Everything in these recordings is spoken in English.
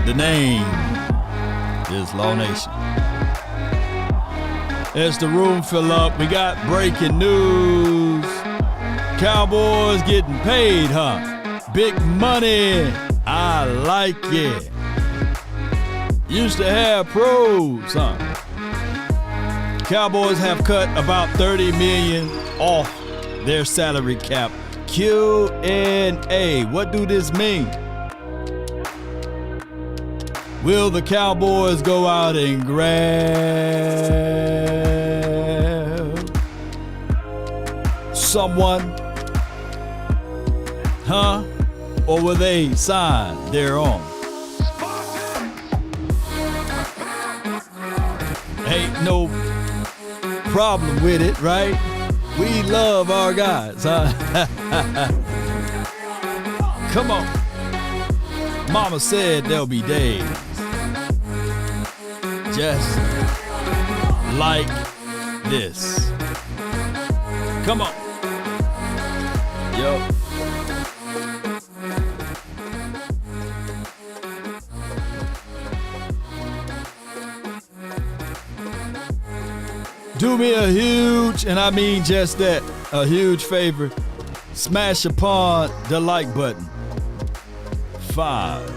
The name is Law Nation. As the room fill up, we got breaking news. Cowboys getting paid, huh? Big money. I like it. Used to have pros, huh? Cowboys have cut about $30 million off their salary cap. Q&A. What do this mean? Will the Cowboys go out and grab someone? Huh? Or will they sign their own? Ain't no problem with it, right? We love our guys, huh? Come on. Mama said there'll be days just like this. Come on. Yo. Do me a huge, and I mean just that, a huge favor. Smash upon the like button. 5,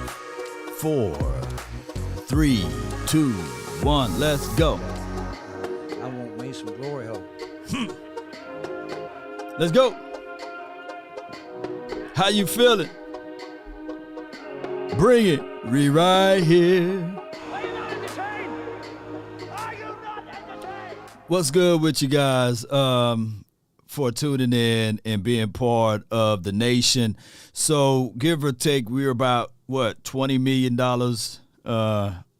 4, 3, 2, 1, let's go. I want me some glory hole. Let's go. How you feeling? Bring it. Right here. What's good with you guys for tuning in and being part of the nation? So give or take, we're about, $20 million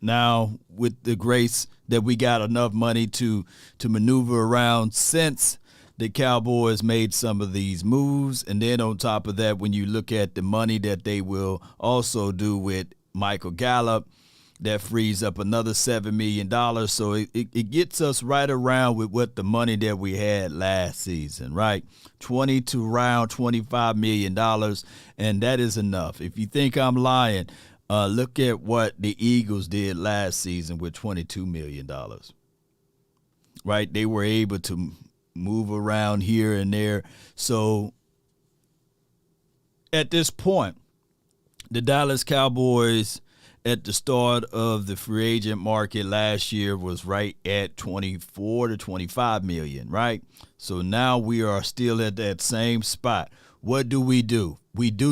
now with the grace that we got enough money to maneuver around since the Cowboys made some of these moves. And then on top of that, when you look at the money that they will also do with Michael Gallup, that frees up another $7 million. So it gets us right around with what the money that we had last season, right? 20 to around $25 million, and that is enough. If you think I'm lying, look at what the Eagles did last season with $22 million, right? They were able to move around here and there. So at this point, the Dallas Cowboys at the start of the free agent market last year was right at 24 to 25 million, right? So now we are still at that same spot. What do? We do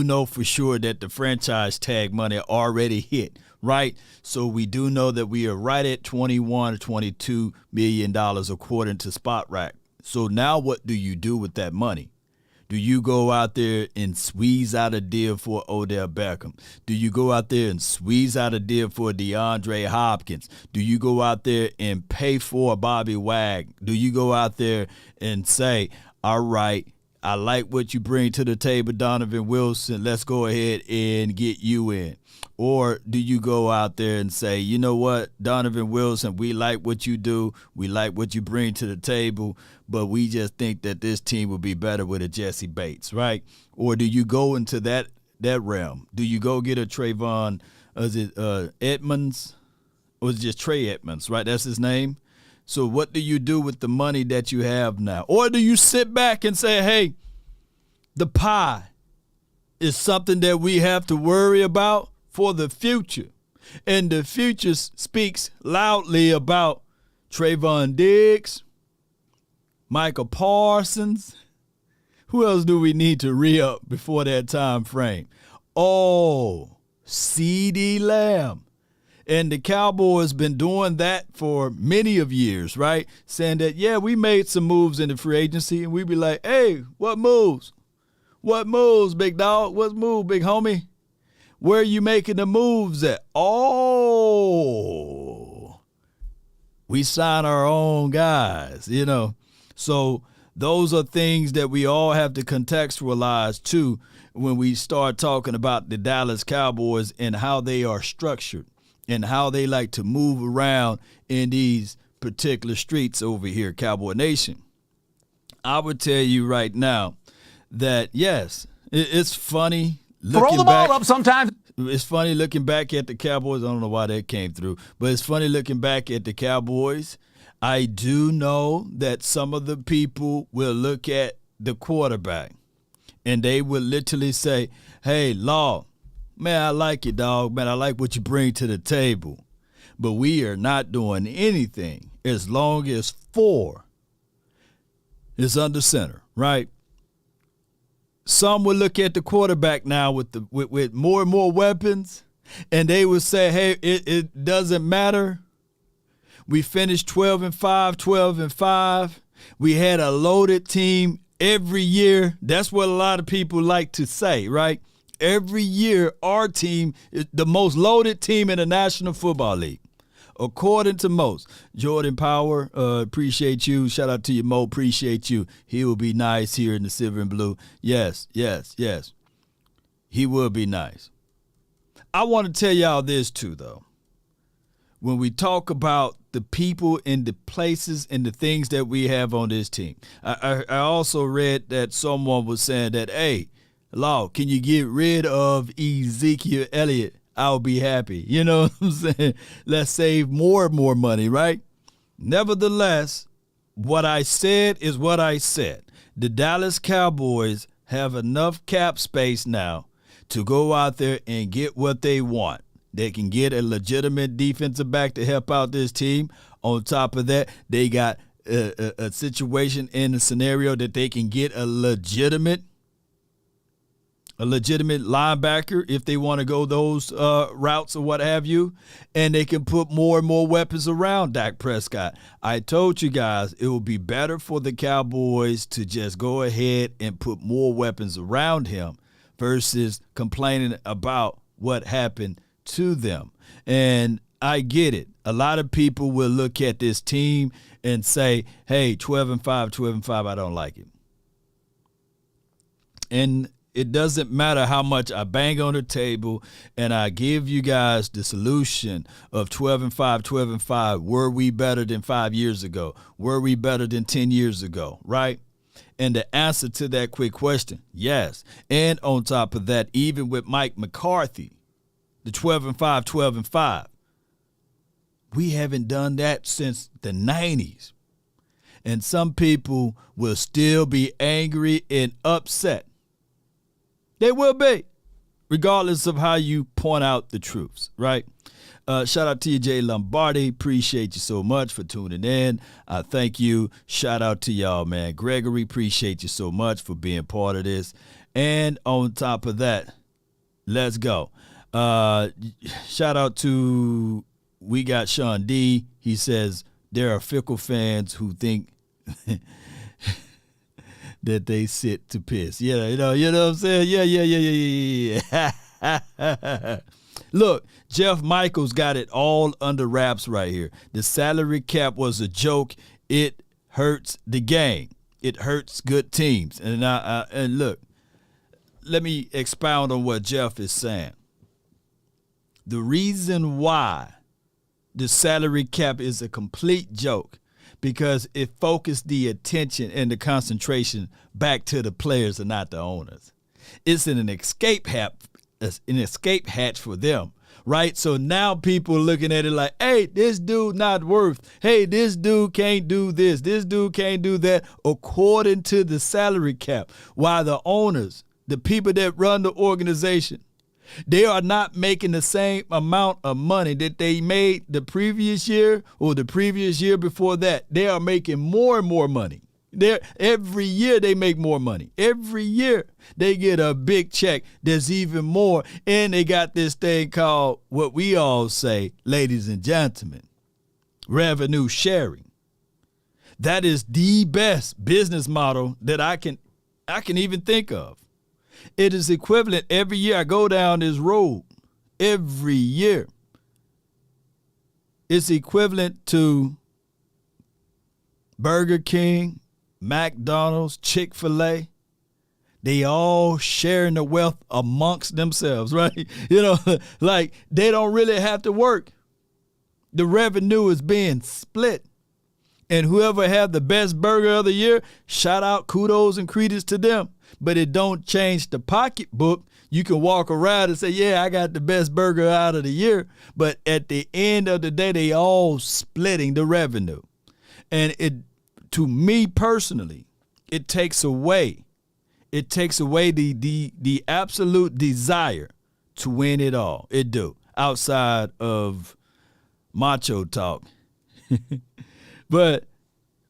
know for sure that the franchise tag money already hit, right? So we do know that we are right at 21 to 22 million dollars according to SpotRack. So now what do you do with that money? Do you go out there and squeeze out a deal for Odell Beckham? Do you go out there and squeeze out a deal for DeAndre Hopkins? Do you go out there and pay for Bobby Wag? Do you go out there and say, all right, I like what you bring to the table, Donovan Wilson. Let's go ahead and get you in. Or do you go out there and say, you know what, Donovan Wilson, we like what you do. We like what you bring to the table, but we just think that this team will be better with a Jesse Bates, right? Or do you go into that realm? Do you go get a Trayvon, Edmonds? Or is it just Trey Edmonds, right? That's his name. So what do you do with the money that you have now? Or do you sit back and say, hey, the pie is something that we have to worry about for the future? And the future speaks loudly about Trayvon Diggs, Michael Parsons. Who else do we need to re-up before that time frame? Oh, CeeDee Lamb. And the Cowboys been doing that for many of years, right? Saying that, yeah, we made some moves in the free agency, and we be like, hey, what moves? What moves, big dog? What move, big homie? Where are you making the moves at? Oh, we sign our own guys, you know. So those are things that we all have to contextualize, too, when we start talking about the Dallas Cowboys and how they are structured and how they like to move around in these particular streets over here, Cowboy Nation. I would tell you right now that, yes, it's funny throw the ball up sometimes. It's funny looking back at the Cowboys. I don't know why that came through, but it's funny looking back at the Cowboys. I do know that some of the people will look at the quarterback and they will literally say, hey, Law, man, I like you, dog. Man, I like what you bring to the table. But we are not doing anything as long as 4 is under center, right? Some will look at the quarterback now with more and more weapons, and they would say, hey, it doesn't matter. We finished 12-5. We had a loaded team every year. That's what a lot of people like to say, right? Every year, our team is the most loaded team in the National Football League, according to most. Jordan Power, appreciate you. Shout out to you, Mo. Appreciate you. He will be nice here in the silver and blue. Yes. He will be nice. I want to tell y'all this, too, though. When we talk about the people and the places and the things that we have on this team, I also read that someone was saying that, hey, Law, can you get rid of Ezekiel Elliott? I'll be happy. You know what I'm saying? Let's save more and more money, right? Nevertheless, what I said is what I said. The Dallas Cowboys have enough cap space now to go out there and get what they want. They can get a legitimate defensive back to help out this team. On top of that, they got a situation in a scenario that they can get a legitimate linebacker if they want to go those routes or what have you, and they can put more and more weapons around Dak Prescott. I told you guys it would be better for the Cowboys to just go ahead and put more weapons around him versus complaining about what happened to them. And I get it. A lot of people will look at this team and say, hey, 12-5, I don't like it. And it doesn't matter how much I bang on the table and I give you guys the solution of 12-5. Were we better than 5 years ago? Were we better than 10 years ago, right? And the answer to that quick question, yes. And on top of that, even with Mike McCarthy, the 12-5, we haven't done that since the 90s. And some people will still be angry and upset. They will be, regardless of how you point out the truths, right? Shout out to you, Jay Lombardi. Appreciate you so much for tuning in. Thank you. Shout out to y'all, man. Gregory, appreciate you so much for being part of this. And on top of that, let's go. Shout out to, we got Sean D. He says, there are fickle fans who think that they sit to piss. Yeah, you know what I'm saying? Yeah. Look, Jeff Michaels got it all under wraps right here. The salary cap was a joke. It hurts the game. It hurts good teams. And look, let me expound on what Jeff is saying. The reason why the salary cap is a complete joke because it focused the attention and the concentration back to the players and not the owners. It's an escape hatch for them, right? So now people are looking at it like, hey, this dude not worth. Hey, this dude can't do this. This dude can't do that according to the salary cap. While the owners, the people that run the organization, they are not making the same amount of money that they made the previous year or the previous year before that. They are making more and more money. Every year they make more money. Every year they get a big check that's even more. And they got this thing called what we all say, ladies and gentlemen, revenue sharing. That is the best business model that I can even think of. It is equivalent every year I go down this road. Every year. It's equivalent to Burger King, McDonald's, Chick-fil-A. They all sharing the wealth amongst themselves, right? You know, like they don't really have to work. The revenue is being split. And whoever had the best burger of the year, shout out, kudos and credits to them. But it don't change the pocketbook You can walk around and say, yeah, I got the best burger out of the year. But at the end of the day, they all splitting the revenue. And to me personally, it takes away the absolute desire to win it all. It do. Outside of macho talk. But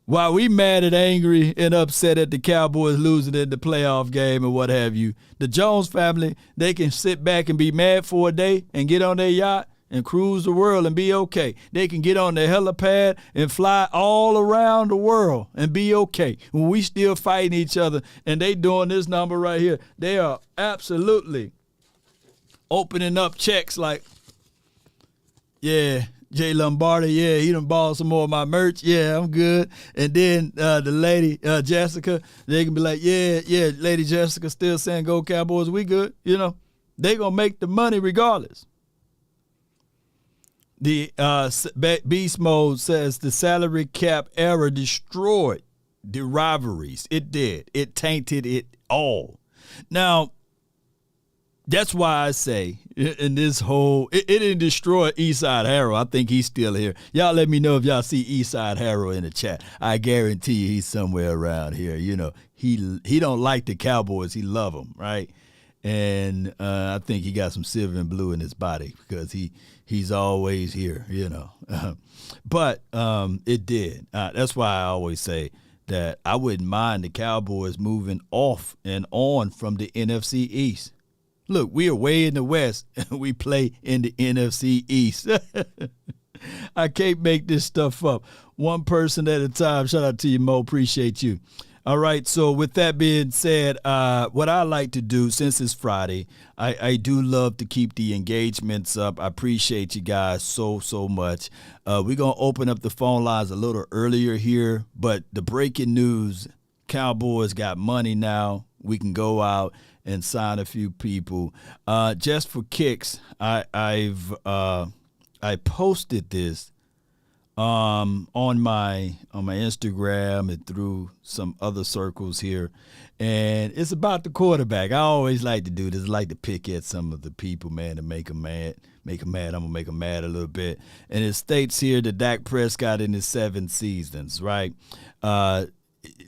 while we mad and angry and upset at the Cowboys losing in the playoff game and what have you, the Jones family, they can sit back and be mad for a day and get on their yacht and cruise the world and be okay. They can get on their helipad and fly all around the world and be okay. When we still fighting each other and they doing this number right here, they are absolutely opening up checks like, yeah, Jay Lombardi, yeah, he done bought some more of my merch. Yeah, I'm good. And then the lady, Jessica, they can be like, yeah, Lady Jessica still saying go Cowboys, we good. You know, they going to make the money regardless. The Beast Mode says the salary cap era destroyed the rivalries. It did. It tainted it all. Now, that's why I say in this whole, it didn't destroy Eastside Harrow. I think he's still here. Y'all let me know if y'all see Eastside Harrow in the chat. I guarantee you he's somewhere around here. You know, he don't like the Cowboys. He love them, right? And I think he got some silver and blue in his body because he's always here, you know. But it did. That's why I always say that I wouldn't mind the Cowboys moving off and on from the NFC East. Look, we are way in the West, and we play in the NFC East. I can't make this stuff up. One person at a time. Shout out to you, Mo. Appreciate you. All right, so with that being said, what I like to do, since it's Friday, I do love to keep the engagements up. I appreciate you guys so much. We're going to open up the phone lines a little earlier here, but the breaking news, Cowboys got money now. We can go out and sign a few people. Just for kicks, I posted this on my Instagram and through some other circles here, and it's about the quarterback. I always like to do this. I like to pick at some of the people, man, to make them mad. I'm gonna make them mad a little bit. And it states here that Dak Prescott in his 7 seasons, right?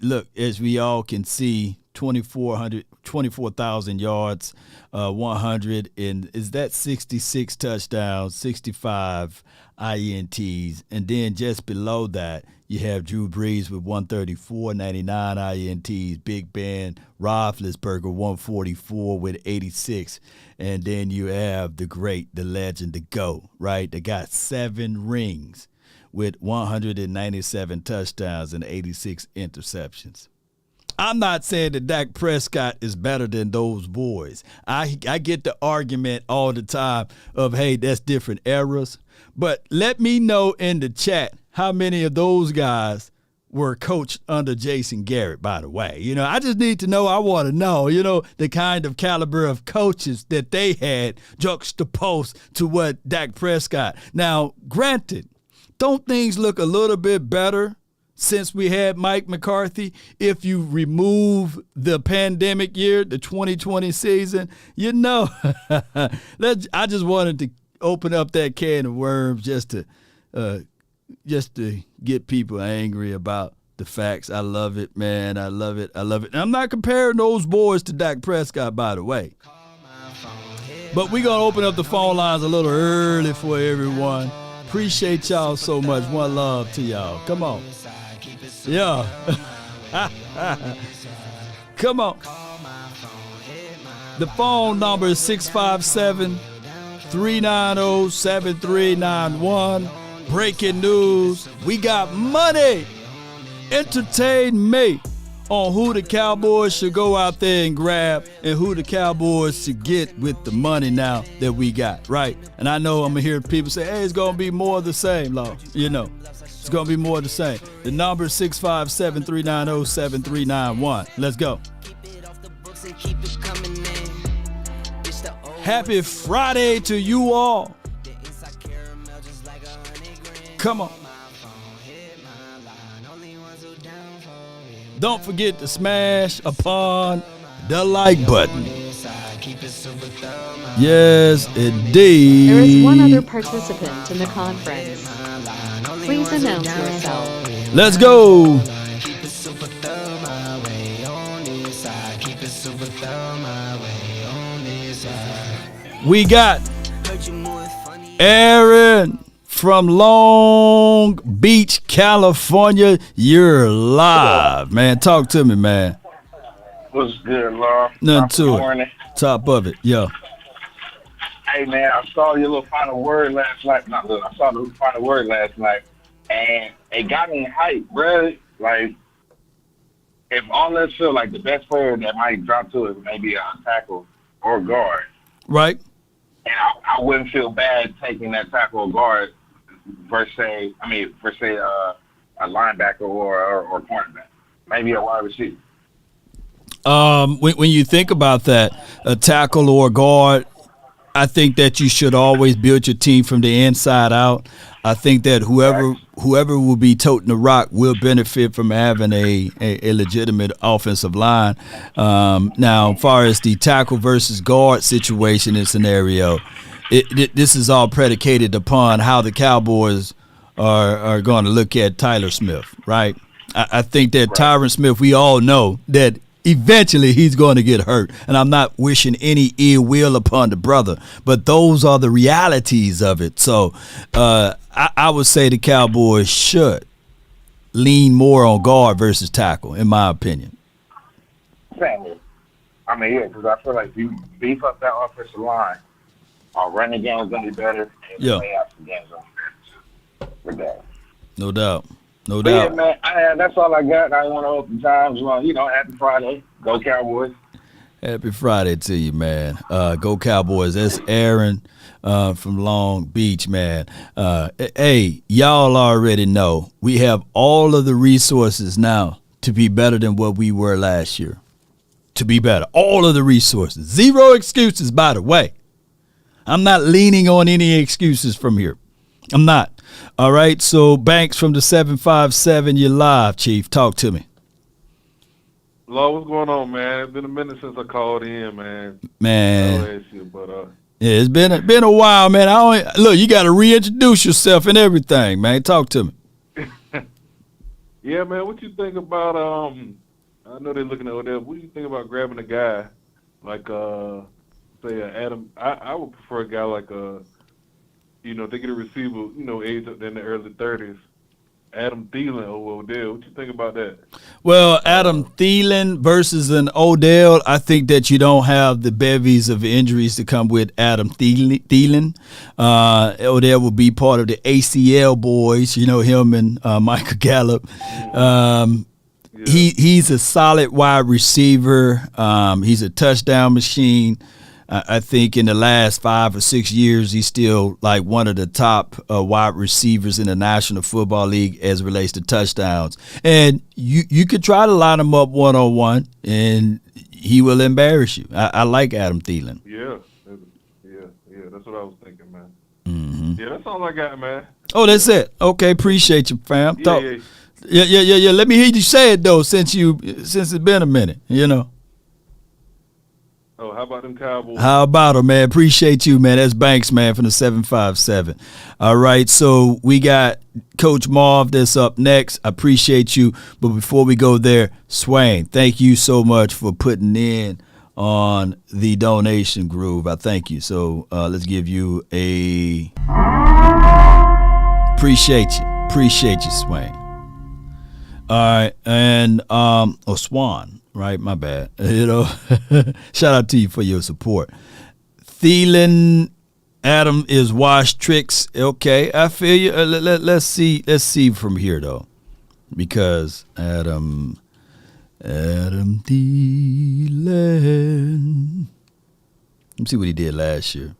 Look, as we all can see, 24,000 yards, 100, and is that 66 touchdowns, 65 INTs, and then just below that, you have Drew Brees with 134, 99 INTs, Big Ben, Roethlisberger 144 with 86, and then you have the great, the legend, the GOAT, right? They got 7 rings with 197 touchdowns and 86 interceptions. I'm not saying that Dak Prescott is better than those boys. I get the argument all the time of, hey, that's different eras. But let me know in the chat how many of those guys were coached under Jason Garrett, by the way. You know, I just need to know. I want to know, you know, the kind of caliber of coaches that they had juxtaposed to what Dak Prescott. Now, granted, don't things look a little bit better since we had Mike McCarthy? If you remove the pandemic year, the 2020 season, you know, I just wanted to open up that can of worms just to get people angry about the facts. I love it, man. I love it. And I'm not comparing those boys to Dak Prescott, by the way. But we're going to open up the phone lines a little early for everyone. Appreciate y'all so much. One love to y'all. Come on. Yeah. Come on. The phone number is 657-390-7391. Breaking news. We got money. Entertain me on who the Cowboys should go out there and grab and who the Cowboys should get with the money now that we got, right? And I know I'm going to hear people say, hey, it's going to be more of the same, Law. You know, it's going to be more of the same. The number is 657-390-7391. Let's go. Happy Friday to you all. Come on. Don't forget to smash upon the like button. Yes, indeed. There is one other participant in the conference. Please announce yourself. Let's go. We got Aaron from Long Beach, California. You're live, man. Talk to me, man. What's good, Laura? Nothing to it. Top of it, yeah. Hey, man, I saw your little final word last night. I saw the final word last night, and it got me hyped, bro. Like, if all this feel like the best player that might drop to it maybe a tackle or guard. Right. And I wouldn't feel bad taking that tackle or guard versus a linebacker or cornerback. Maybe a wide receiver. When you think about that, a tackle or a guard, I think that you should always build your team from the inside out. I think that whoever will be toting the rock will benefit from having a legitimate offensive line. Now, as far as the tackle versus guard situation and scenario, this is all predicated upon how the Cowboys are going to look at Tyler Smith, right? I think that Tyron Smith, we all know that eventually he's going to get hurt, and I'm not wishing any ill will upon the brother, but those are the realities of it. So I would say the Cowboys should lean more on guard versus tackle, in my opinion. Family. I mean, yeah, because I feel like if you beef up that offensive line, our running game is going to be better, and the playoffs game is going to be better, too. For that. No doubt. No but doubt. Yeah, man, that's all I got. I want to open times. Well, happy Friday. Go Cowboys. Happy Friday to you, man. Go Cowboys. That's Aaron from Long Beach, man. Hey, y'all already know we have all of the resources now to be better than what we were last year. To be better. All of the resources. Zero excuses, by the way. I'm not leaning on any excuses from here. I'm not. All right, so Banks from the 757, you're live, Chief. Talk to me. Hello, what's going on, man? It's been a minute since I called in, man. Yeah, it's been a while, man. Look, you got to reintroduce yourself and everything, man. Talk to me. Yeah, man. What you think about? I know they're looking at Odell. What do you think about grabbing a guy like, say, Adam? I would prefer a guy like they get a receiver, age up in the early 30s. Adam Thielen over Odell. What you think about that? Well, Adam Thielen versus an Odell, I think that you don't have the bevies of injuries to come with Adam Thielen. Odell will be part of the ACL boys, him and Michael Gallup. He's a solid wide receiver. He's a touchdown machine. I think in the last 5 or 6 years, he's still like one of the top wide receivers in the National Football League as it relates to touchdowns. And you could try to line him up one-on-one, and he will embarrass you. I like Adam Thielen. Yeah, that's what I was thinking, man. Mm-hmm. Yeah, that's all I got, man. Oh, that's it. Okay, appreciate you, fam. Yeah. Let me hear you say it though, since it's been a minute, Oh, how about them Cowboys? How about them, man? Appreciate you, man. That's Banks, man, from the 757. All right, so we got Coach Marv that's up next. I appreciate you. But before we go there, Swain, thank you so much for putting in on the donation groove. I thank you. So let's give you a appreciate you, Swain. All right, and Swan. Right, my bad. Shout out to you for your support. Thielen, Adam is wash tricks. Okay, I feel you. Let's see from here though, because Adam Thielen. Let's see what he did last year.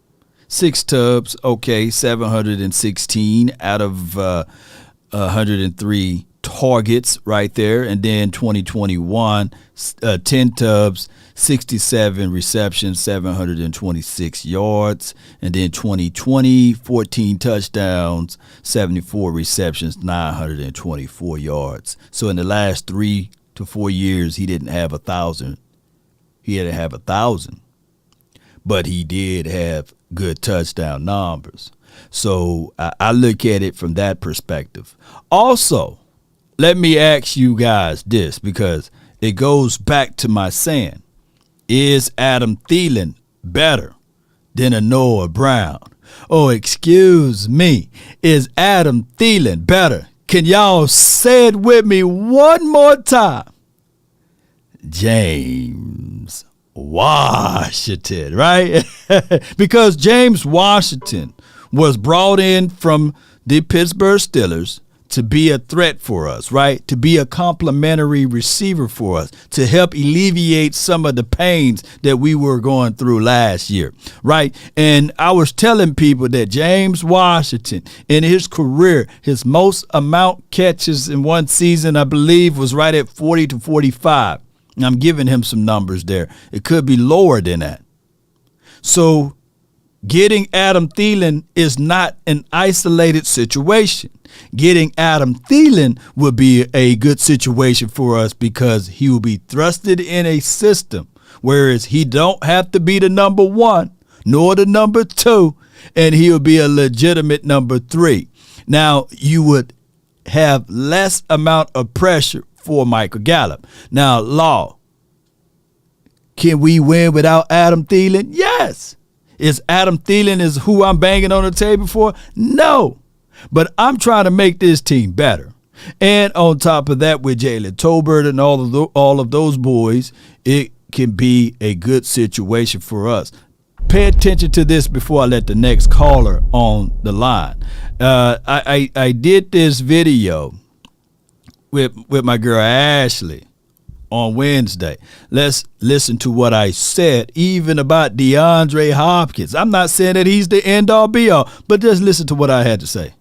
6 tubs. Okay, 716 out of 103. Targets right there, and then 2021 10 tubs, 67 receptions, 726 yards, and then 2020 14 touchdowns, 74 receptions, 924 yards. So in the last 3 to 4 years he didn't have 1,000. He had to have 1,000. but he did have good touchdown numbers. So I look at it from that perspective. Also, let me ask you guys this, because it goes back to my saying, is Adam Thielen better than a Noah Brown? Oh, excuse me. Is Adam Thielen better? Can y'all say it with me one more time? James Washington, right? Because James Washington was brought in from the Pittsburgh Steelers to be a threat for us, right? To be a complimentary receiver for us, to help alleviate some of the pains that we were going through last year, right? And I was telling people that James Washington, in his career, his most amount catches in one season, I believe, was right at 40 to 45. And I'm giving him some numbers there. It could be lower than that. So getting Adam Thielen is not an isolated situation. Getting Adam Thielen would be a good situation for us because he will be thrusted in a system, whereas he don't have to be the number one nor the number two, and he'll be a legitimate number three. Now, you would have less amount of pressure for Michael Gallup. Now, Law, can we win without Adam Thielen? Yes. Is Adam Thielen is who I'm banging on the table for? No. But I'm trying to make this team better. And on top of that, with Jalen Tolbert and all of those boys, it can be a good situation for us. Pay attention to this before I let the next caller on the line. I did this video with my girl Ashley on Wednesday. Let's listen to what I said, even about DeAndre Hopkins. I'm not saying that he's the end-all be-all, but just listen to what I had to say.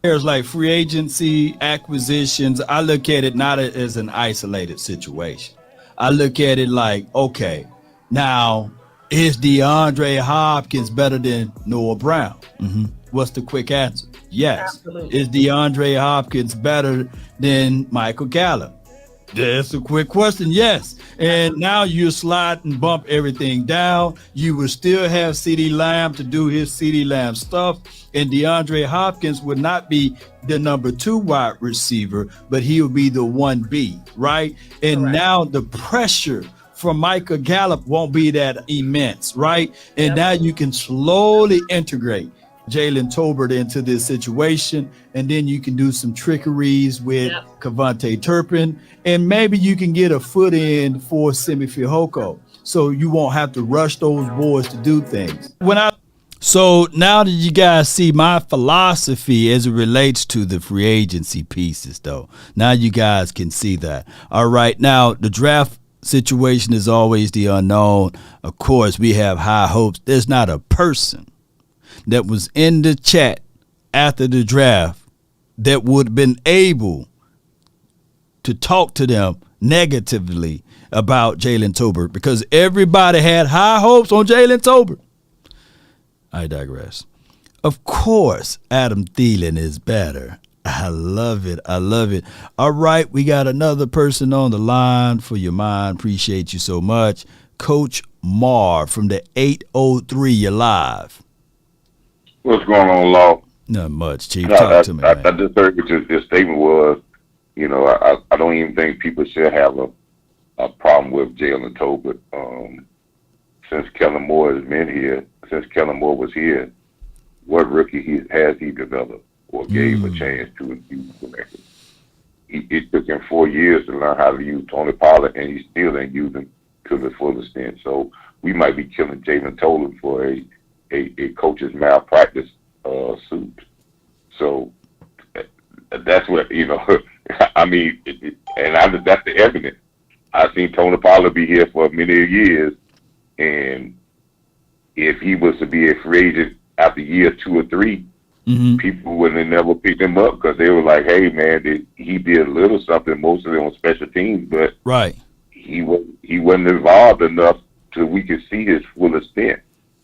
There's like free agency acquisitions. I look at it not as an isolated situation. I look at it like, okay, now is DeAndre Hopkins better than Noah Brown? Mm-hmm. What's the quick answer? Yes. Absolutely. Is DeAndre Hopkins better than Michael Gallup? That's a quick question. Yes. And now you slide and bump everything down. You will still have CeeDee Lamb to do his CeeDee Lamb stuff. And DeAndre Hopkins would not be the number 2 wide receiver, but he will be the 1B, right? And correct. Now the pressure from Michael Gallup won't be that immense, right? And now you can slowly integrate Jalen Tolbert into this situation, and then you can do some trickeries with Kavontae Turpin, and maybe you can get a foot in for Simi Fehoko, so you won't have to rush those boys to do things. So now that you guys see my philosophy as it relates to the free agency pieces, though, now you guys can see that. All right, now the draft situation is always the unknown. Of course, we have high hopes. There's not a person that was in the chat after the draft that would have been able to talk to them negatively about Jalen Tolbert, because everybody had high hopes on Jalen Tolbert. I digress. Of course, Adam Thielen is better. I love it. I love it. All right, we got another person on the line for your mind. Appreciate you so much. Coach Mar from the 803. You're live. What's going on, Law? Not much, Chief. Talk to me, man. I just heard what your statement was. You know, I don't even think people should have a problem with Jalen Tolbert. Since Kellen Moore has been here, since Kellen Moore was here, what rookie has he developed or gave a chance to use him? It took him 4 years to learn how to use Tony Pollard, and he still ain't using to the full extent. So we might be killing Jalen Tolbert for a coach's malpractice suit. So that's what, you know, I mean, that's the evidence. I've seen Tony Pollard be here for many years, and if he was to be a free agent after year 2 or 3, people would have never picked him up because they were like, hey, man, he did a little something, mostly on special teams, but he wasn't involved enough till we could see his full extent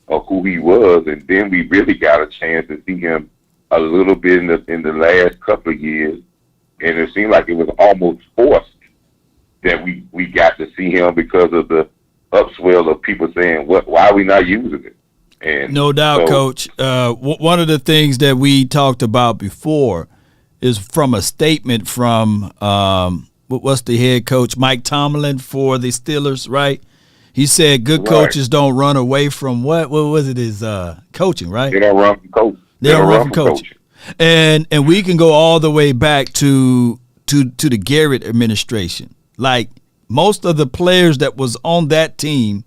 of who he was, and then we really got a chance to see him a little bit in the last couple of years, and it seemed like it was almost forced that we got to see him because of the upswell of people saying, why are we not using it? And no doubt, Coach. One of the things that we talked about before is from a statement from what's the head coach, Mike Tomlin for the Steelers, right? He said good coaches don't run away from what was it? His coaching, right? They don't run from coaching. They don't run from coaching. And we can go all the way back to the Garrett administration. Like most of the players that was on that team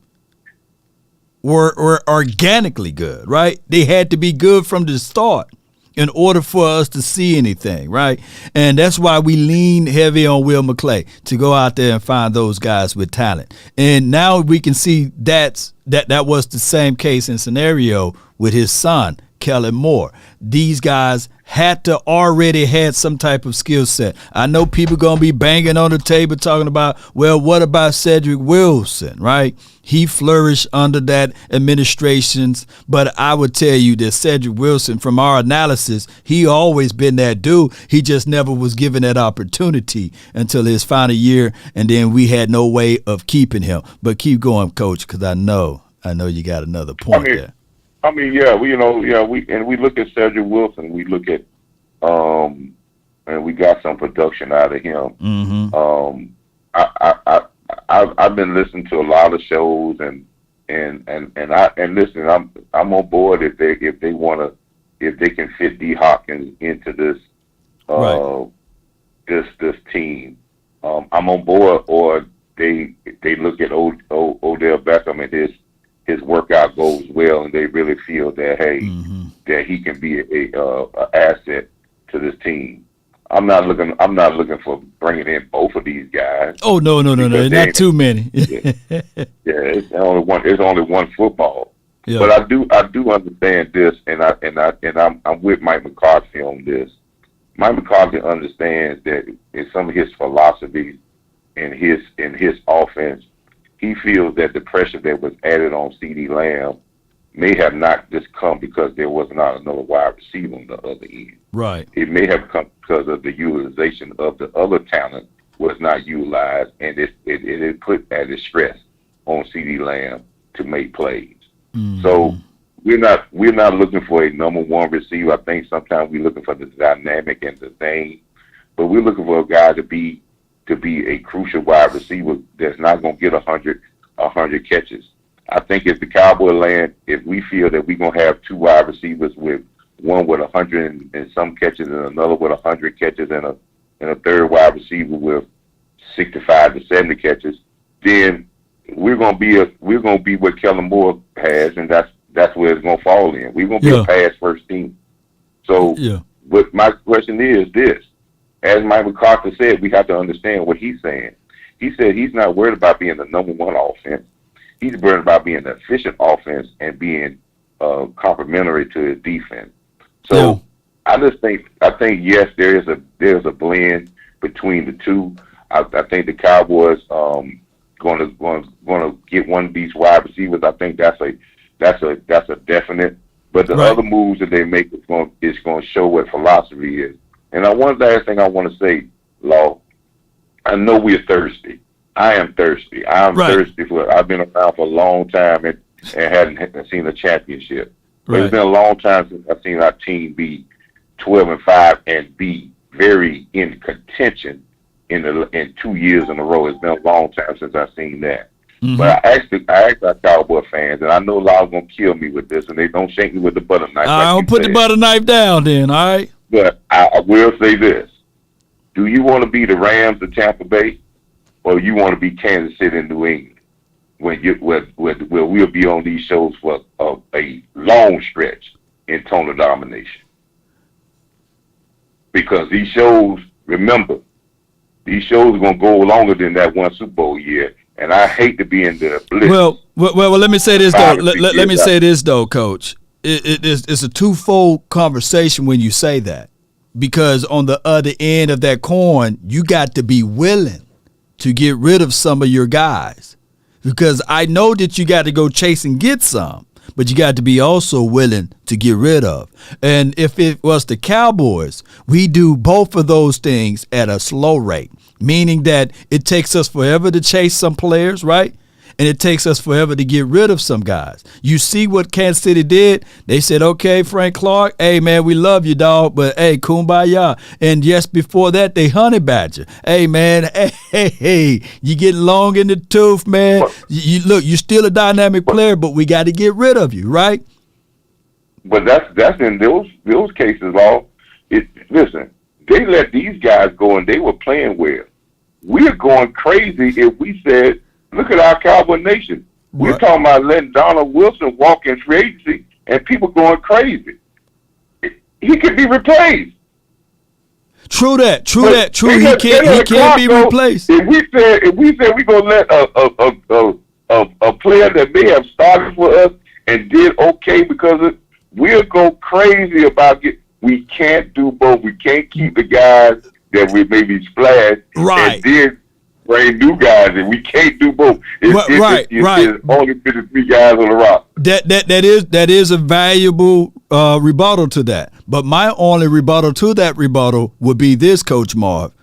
were organically good, right? They had to be good from the start in order for us to see anything, right? And that's why we lean heavy on Will McClay to go out there and find those guys with talent. And now we can see that was the same case and scenario with his son, Kellen Moore. These guys had to already had some type of skill set. I know people going to be banging on the table talking about, well, what about Cedric Wilson, right? He flourished under that administrations, but I would tell you that Cedric Wilson, from our analysis, he always been that dude. He just never was given that opportunity until his final year, and then we had no way of keeping him. But keep going, Coach, because I know you got another point there. I mean, yeah, we look at Cedric Wilson. We look at, and we got some production out of him. Mm-hmm. I've been listening to a lot of shows, and listen, I'm on board if they can fit D Hopkins into this this team. I'm on board, or they look at Odell Beckham and his workout goes well, and they really feel that that he can be a asset to this team. I'm not looking for bringing in both of these guys. Oh no, not too many. Yeah, it's only one football. Yeah. But I do understand this, and I'm with Mike McCarthy on this. Mike McCarthy understands that in some of his philosophies in his offense, he feels that the pressure that was added on CeeDee Lamb may have not just come because there was not another wide receiver on the other end. Right. It may have come because of the utilization of the other talent was not utilized, and it put added stress on CeeDee Lamb to make plays. Mm-hmm. So we're not looking for a number one receiver. I think sometimes we're looking for the dynamic and the thing, but we're looking for a guy to be a crucial wide receiver that's not going to get 100 catches. I think if the Cowboy land, if we feel that we're going to have two wide receivers with one with 100 and some catches and another with 100 catches and a third wide receiver with 65 to 70 catches, then we're going to be what Kellen Moore has, and that's where it's going to fall in. We're going to be a pass first team. So what my question is this. As Mike McCarthy said, we have to understand what he's saying. He said he's not worried about being the number one offense. He's worried about being an efficient offense and being complementary to his defense. So I think yes, there's a blend between the two. I think the Cowboys going to get one of these wide receivers. I think that's a definite. But the other moves that they make is going to show what philosophy is. And one last thing I want to say, Law, I know we're thirsty. I am thirsty. I'm thirsty I've been around for a long time and hadn't seen a championship. But it's been a long time since I've seen our team be 12-5 and be very in contention in 2 years in a row. It's been a long time since I've seen that. Mm-hmm. But I asked our Cowboy fans, and I know Law's going to kill me with this, and they don't shake me with the butter knife. I don't put the butter knife down then, all right? But I will say this. Do you want to be the Rams of Tampa Bay, or you want to be Kansas City and New England where we'll be on these shows for a long stretch in total domination? Because these shows, remember, these shows are going to go longer than that one Super Bowl year, and I hate to be in the bliss. Well, let me say this, though. Let me say this, though, Coach. It's a twofold conversation when you say that, because on the other end of that coin, you got to be willing to get rid of some of your guys, because I know that you got to go chase and get some, but you got to be also willing to get rid of. And if it was the Cowboys, we do both of those things at a slow rate, meaning that it takes us forever to chase some players, right? and it takes us forever to get rid of some guys. You see what Kansas City did? They said, okay, Frank Clark, hey, man, we love you, dog, but, hey, kumbaya. And just before that, they honey badger. Hey, man, hey, you get long in the tooth, man. Look, you're still a dynamic player, but we got to get rid of you, right? But that's in those cases, Law. Listen, they let these guys go, and they were playing well. We're going crazy if we said, look at our Cowboy Nation. We're talking about letting Donald Wilson walk in free agency, and people going crazy. He could be replaced. True that. He can't be replaced. If we said we're gonna let a player that may have started for us and did okay because of, we'll go crazy about it. We can't do both. We can't keep the guys that we maybe splashed and then bring new guys, and we can't do both. It's only 53 guys on the roster. That is a valuable rebuttal to that. But my only rebuttal to that rebuttal would be this, Coach Marv.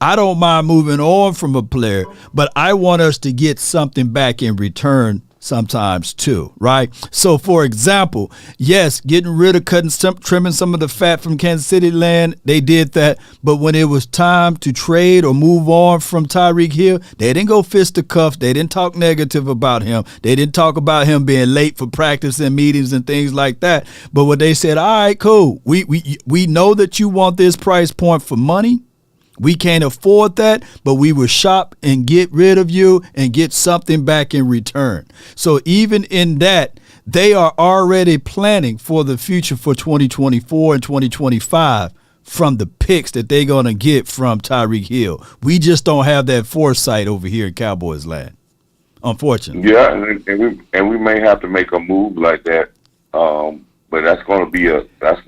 I don't mind moving on from a player, but I want us to get something back in return sometimes too, right? So, for example, yes, getting rid of trimming some of the fat from Kansas City land, they did that. But when it was time to trade or move on from Tyreek Hill, they didn't go fist to cuff. They didn't talk negative about him. They didn't talk about him being late for practice and meetings and things like that. But what they said, all right, cool. We know that you want this price point for money. We can't afford that, but we will shop and get rid of you and get something back in return. So even in that, they are already planning for the future for 2024 and 2025 from the picks that they're going to get from Tyreek Hill. We just don't have that foresight over here in Cowboys land, unfortunately. Yeah, and we may have to make a move like that. But that's going to be a tough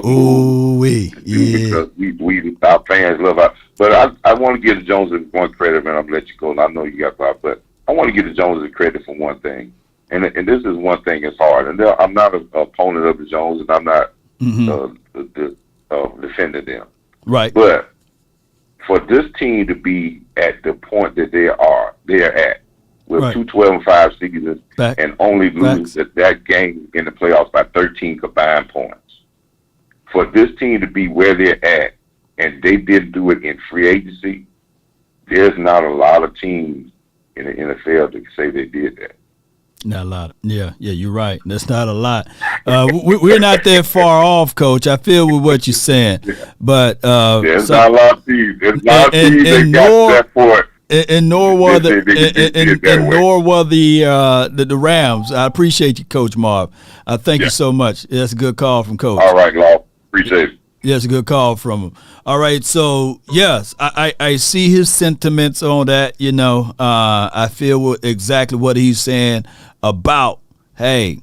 move because we our fans love our. But I want to give the Joneses one credit, man. I'm gonna let you go. And I know you got five, but I want to give the Joneses credit for one thing, and this is one thing. It's hard, and I'm not an opponent of the Joneses. I'm not defending them. Right. But for this team to be at the point that they're at. With 2 12-5 seasons and only lose that game in the playoffs by 13 combined points. For this team to be where they're at, and they didn't do it in free agency, there's not a lot of teams in the NFL that say they did that. Not a lot. Yeah, you're right. That's not a lot. We're not that far off, Coach. I feel with what you're saying. But there's not a lot of teams. There's a lot of teams that got that for it. And nor were the Rams. I appreciate you, Coach Marv. Thank you so much. That's a good call from Coach. All right, Law. Appreciate it. Yeah, it's a good call from him. All right, so yes, I see his sentiments on that. You know, I feel exactly what he's saying about, hey,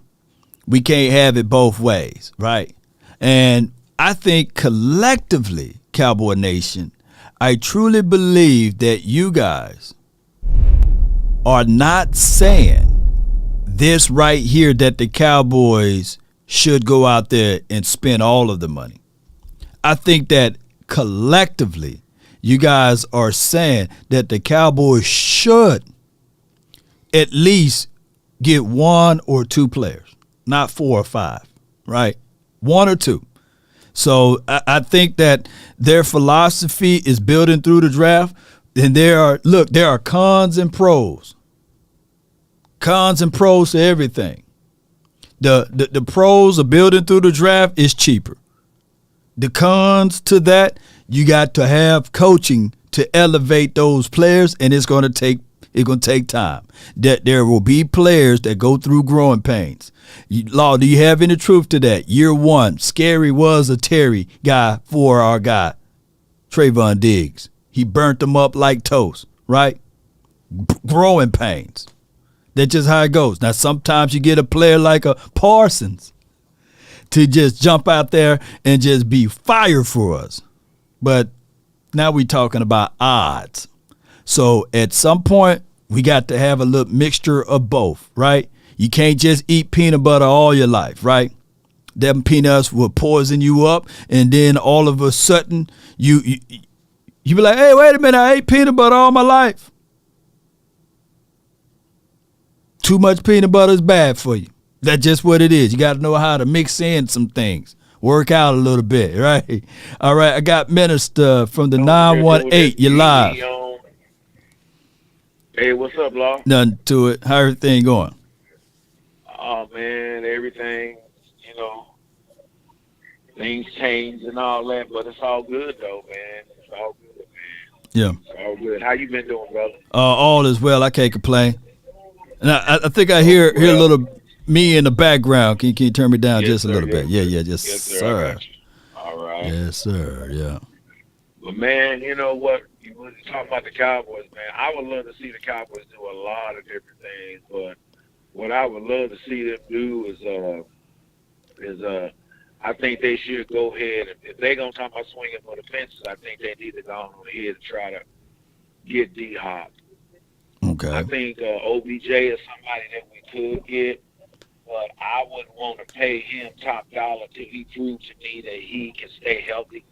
we can't have it both ways, right? And I think collectively, Cowboy Nation, I truly believe that you guys are not saying this right here, that the Cowboys should go out there and spend all of the money. I think that collectively you guys are saying that the Cowboys should at least get 1 or 2 players, not 4 or 5, right? 1 or 2. So I think that their philosophy is building through the draft. And there are cons and pros. Cons and pros to everything. The pros of building through the draft is cheaper. The cons to that, you got to have coaching to elevate those players, and it's going to take time. That there will be players that go through growing pains. Law, do you have any truth to that? Year 1, Scary was a Terry guy for our guy, Trayvon Diggs. He burnt them up like toast, right? Growing pains. That's just how it goes. Now, sometimes you get a player like a Parsons to just jump out there and just be fire for us. But now we're talking about odds. So at some point, we got to have a little mixture of both, right? You can't just eat peanut butter all your life, right? Them peanuts will poison you up, and then all of a sudden you be like, hey, wait a minute, I ate peanut butter all my life. Too much peanut butter is bad for you. That's just what it is. You got to know how to mix in some things. Work out a little bit, right? All right, I got Minister from the 918. You're live. Hey, what's up, Law? Nothing to it. How everything going? Oh, man, everything, things change and all that, but it's all good, though, man. It's all good, man. Yeah. It's all good. How you been doing, brother? All is well. I can't complain. And I think I hear a little me in the background. Can you turn me down just a little bit? Yeah, yes, sir. All right. Yes, sir, yeah. But, man, you know what? You were talking about the Cowboys, man. I would love to see the Cowboys do a lot of different things, but what I would love to see them do is I think they should go ahead. If they're going to talk about swinging for the fences, I think they need to go on ahead and try to get D-Hop. Okay. I think OBJ is somebody that we could get, but I wouldn't want to pay him top dollar till he proves to me that he can stay healthy.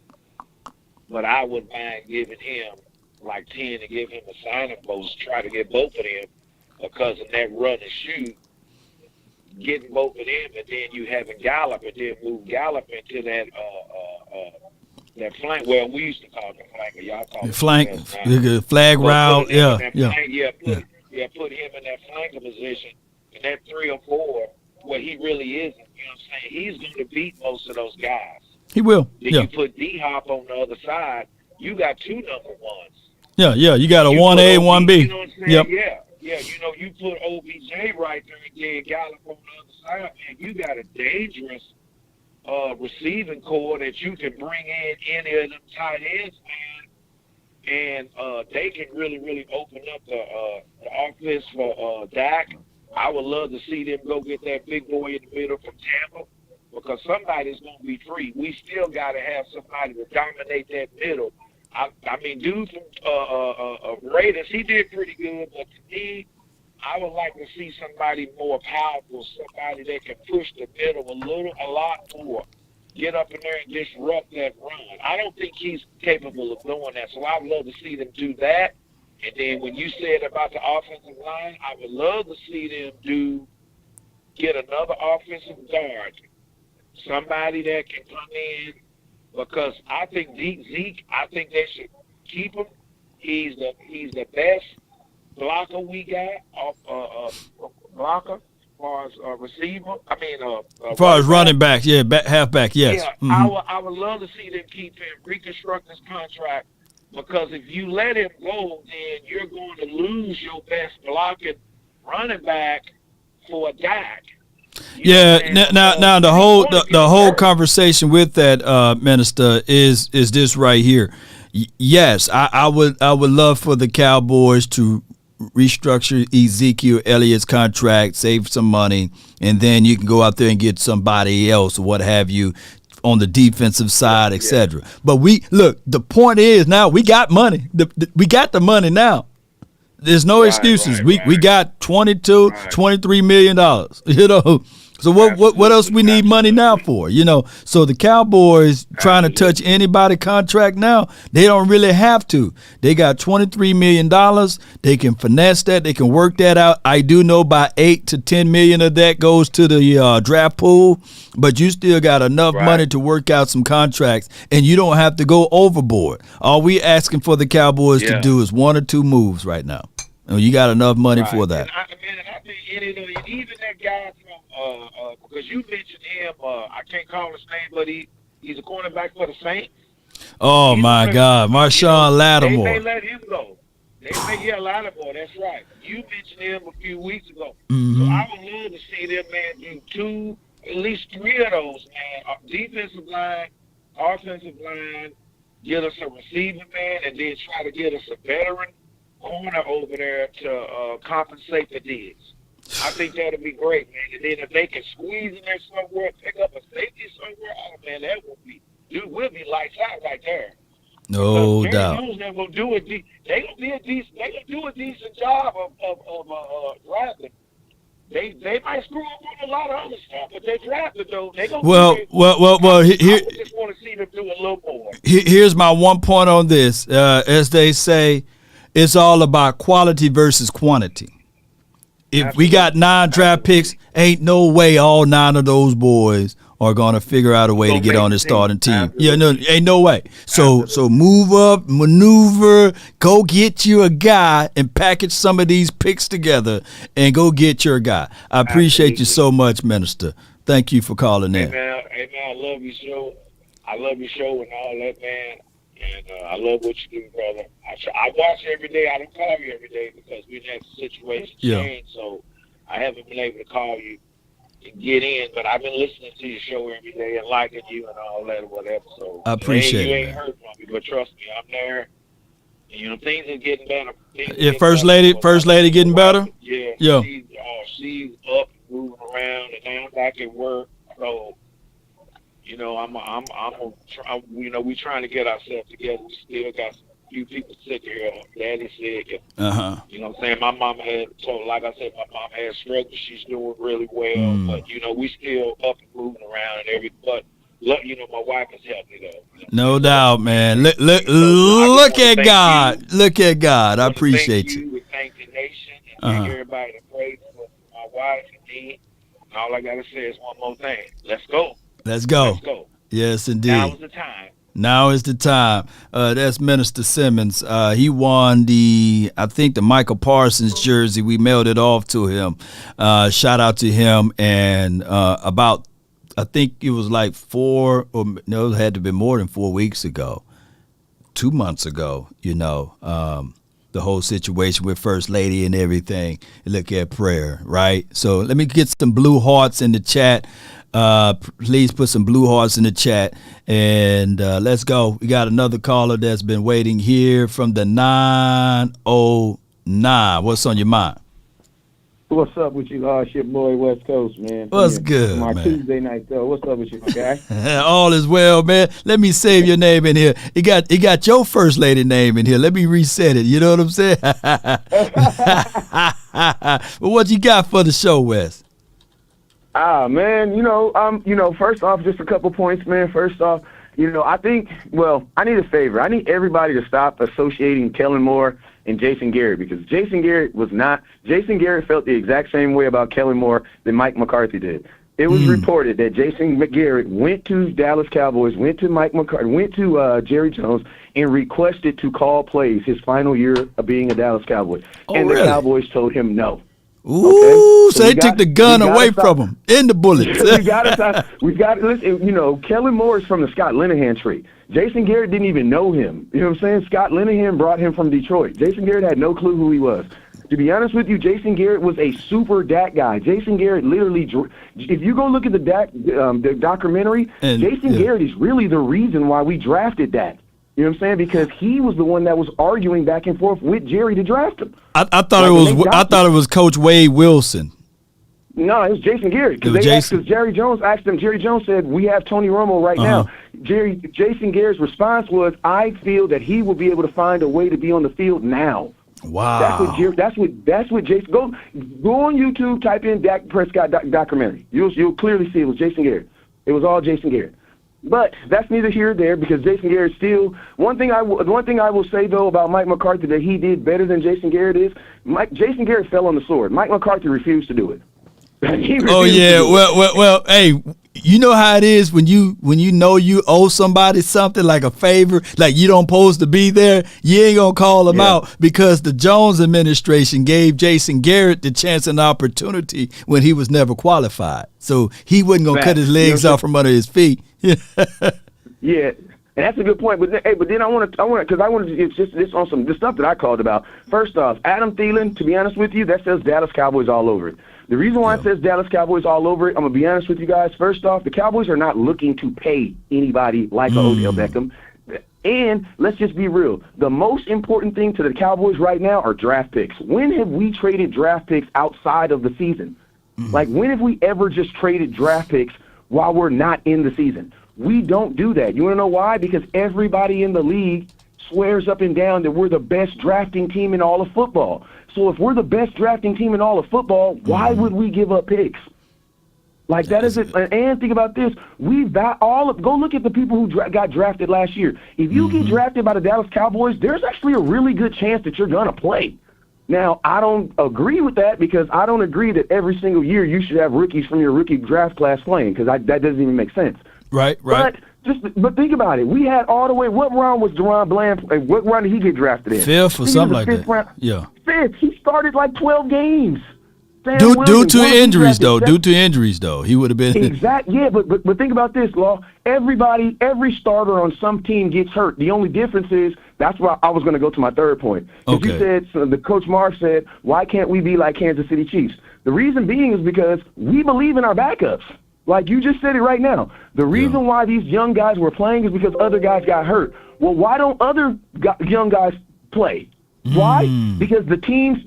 But I wouldn't mind giving him like 10 to give him a signing bonus, try to get both of them because of that run and shoot. Getting both of them, and then you having Gallup, and then move Gallup into that flank. Well, we used to call it the flanker. Y'all call it flank, flag route. Yeah. Put him in that flanker position, and that 3 or 4, where he really isn't. You know what I'm saying? He's going to beat most of those guys. He will. Then you put D-Hop on the other side. You got 2 number ones. Yeah. You got a 1A, 1B. You know what I'm saying? Yep. Yeah, you put OBJ right there and then Gallup on the other side, man, you got a dangerous receiving core that you can bring in any of them tight ends, man, and they can really, really open up the offense for Dak. I would love to see them go get that big boy in the middle from Tampa because somebody's going to be free. We still got to have somebody to dominate that middle. I mean, dude from Raiders, he did pretty good, but to me, I would like to see somebody more powerful, somebody that can push the middle a lot more, get up in there and disrupt that run. I don't think he's capable of doing that, so I would love to see them do that. And then when you said about the offensive line, I would love to see them get another offensive guard, somebody that can come in. Because I think Zeke, I think they should keep him. He's the best blocker we got, blocker as far as receiver. I mean, as far as running back, halfback, yes. Yeah, I would love to see them keep him, reconstruct his contract. Because if you let him go, then you're going to lose your best blocking running back for a Dak. Now the whole conversation with that Minister is this right here. Yes, I would love for the Cowboys to restructure Ezekiel Elliott's contract, save some money, and then you can go out there and get somebody else or what have you on the defensive side, etc. But the point is now we got money. We got the money now. There's no excuses. We got $23 million. So what else we need money now for? So the Cowboys trying to touch anybody contract now, they don't really have to. They got $23 million. They can finesse that. They can work that out. I do know by 8 to 10 million of that goes to the draft pool, but you still got enough money to work out some contracts, and you don't have to go overboard. All we asking for the Cowboys to do is 1 or 2 moves right now. And you got enough money for that. And I think even that guy from because you mentioned him, I can't call his name, but he's a cornerback for the Saints. Oh, my God. Marshawn Lattimore. They may let him go. Lattimore, that's right. You mentioned him a few weeks ago. Mm-hmm. So I would love to see them, man, do at least 3 of those, man. Defensive line, offensive line, get us a receiver, man, and then try to get us a veteran corner over there to compensate the Diggs. I think that'll be great, man. And then if they can squeeze in there somewhere, pick up a safety somewhere, man, we'll be lights out right there. No doubt. They're gonna do a decent job of drafting. They might screw up on a lot of other stuff, but they drafted though. They gonna here. I just want to see them do a little more. Here's my one point on this. As they say, it's all about quality versus quantity. if we got 9 draft picks, ain't no way all 9 of those boys are gonna figure out a way to get on the starting team. Absolutely. Yeah, no, ain't no way. So move up, maneuver, go get you a guy and package some of these picks together and go get your guy. I appreciate you so much, Minister. Thank you for calling in. Hey man, I love your show. I love your show and all that, man. And I love what you do, brother. I watch every day. I don't call you every day because we've had situation change, so I haven't been able to call you and get in. But I've been listening to your show every day and liking you and all that or whatever. So I appreciate you it. ain't Man. heard from me, but trust me, I'm there. And, you know, things are getting better. First lady getting better. Yeah. She's up and moving around, and now I'm back at work. So. You know, you know, we trying to get ourselves together. We still got a few people sick here. Daddy's sick. And, you know what I'm saying? My mom like I said, my mom had stroke, but she's doing really well. But, you know, we still up and moving around and everything. But, look, you know, my wife has helped me, though. No doubt, man. Look at God. You. Look at God. I appreciate you. We thank the nation and thank everybody that prayed for my wife and me. And all I got to say is one more thing. Let's go. Let's go. Let's go. Yes, indeed. Now is the time. Now is the time. That's Minister Simmons. He won the Michael Parsons jersey. We mailed it off to him. Shout out to him. And I think it was like it had to be more than 4 weeks ago, 2 months ago, you know, the whole situation with First Lady and everything. Look at prayer, right? So let me get some blue hearts in the chat. Please put some blue hearts in the chat and let's go. We got another caller that's been waiting here from the 909. What's on your mind? What's up with you, your boy West Coast, man? What's good, my man? Tuesday night though. What's up with you, my guy? All is well, man. Let me save your name in here. It got your first lady name in here. Let me reset it. You know what I'm saying? Well, what you got for the show, Wes? Man, first off, just a couple points, man. First off, I think, I need a favor. I need everybody to stop associating Kellen Moore and Jason Garrett because Jason Garrett felt the exact same way about Kellen Moore that Mike McCarthy did. It was reported that Jason Garrett went to Dallas Cowboys, went to Jerry Jones, and requested to call plays his final year of being a Dallas Cowboy. And really? The Cowboys told him no. Ooh, so they took the gun away from him in the bullets. we got to listen. Kellen Moore is from the Scott Linehan tree. Jason Garrett didn't even know him. You know what I'm saying? Scott Linehan brought him from Detroit. Jason Garrett had no clue who he was. To be honest with you, Jason Garrett was a super Dak guy. Jason Garrett literally, if you go look at the documentary, Jason Garrett is really the reason why we drafted Dak. You know what I'm saying? Because he was the one that was arguing back and forth with Jerry to draft him. I thought it was Coach Wade Wilson. No, it was Jason Garrett. Because Jerry Jones asked him. Jerry Jones said, "We have Tony Romo right now." Jason Garrett's response was, "I feel that he will be able to find a way to be on the field now." Wow. That's what Jason. Go on YouTube, type in Dak Prescott documentary. You'll clearly see it was Jason Garrett. It was all Jason Garrett. But that's neither here nor there because Jason Garrett still. One thing I will say though about Mike McCarthy that he did better than Jason Garrett is Jason Garrett fell on the sword. Mike McCarthy refused to do it. Well, hey, you know how it is when you know you owe somebody something like a favor, like you don't supposed to be there, you ain't gonna call them out because the Jones administration gave Jason Garrett the chance and opportunity when he was never qualified, so he wasn't gonna cut his legs off from under his feet. Yeah. And that's a good point, but then I want to get just this on the stuff that I called about. First off, Adam Thielen, to be honest with you, that says Dallas Cowboys all over it. The reason why it says Dallas Cowboys all over it, I'm going to be honest with you guys. First off, the Cowboys are not looking to pay anybody like Odell Beckham. And let's just be real. The most important thing to the Cowboys right now are draft picks. When have we traded draft picks outside of the season? Like, when have we ever just traded draft picks while we're not in the season? We don't do that. You want to know why? Because everybody in the league swears up and down that we're the best drafting team in all of football. So if we're the best drafting team in all of football, why would we give up picks? Like, that is it. And think about this. Go look at the people who got drafted last year. If you get drafted by the Dallas Cowboys, there's actually a really good chance that you're going to play. Now, I don't agree with that because I don't agree that every single year you should have rookies from your rookie draft class playing because that doesn't even make sense. Right. But think about it. We had all the way. What round was Deron Bland? What round did he get drafted in? Fifth or something like that. Round. Yeah. Fifth. He started like 12 games. Due to injuries, though, he would have been exactly. Yeah, but think about this, Law. Every starter on some team gets hurt. The only difference is that's why I was going to go to my third point. Okay. You said the coach Mark said, "Why can't we be like Kansas City Chiefs?" The reason being is because we believe in our backups. Like you just said it right now. The reason why these young guys were playing is because other guys got hurt. Well, why don't other young guys play? Why? Because the teams,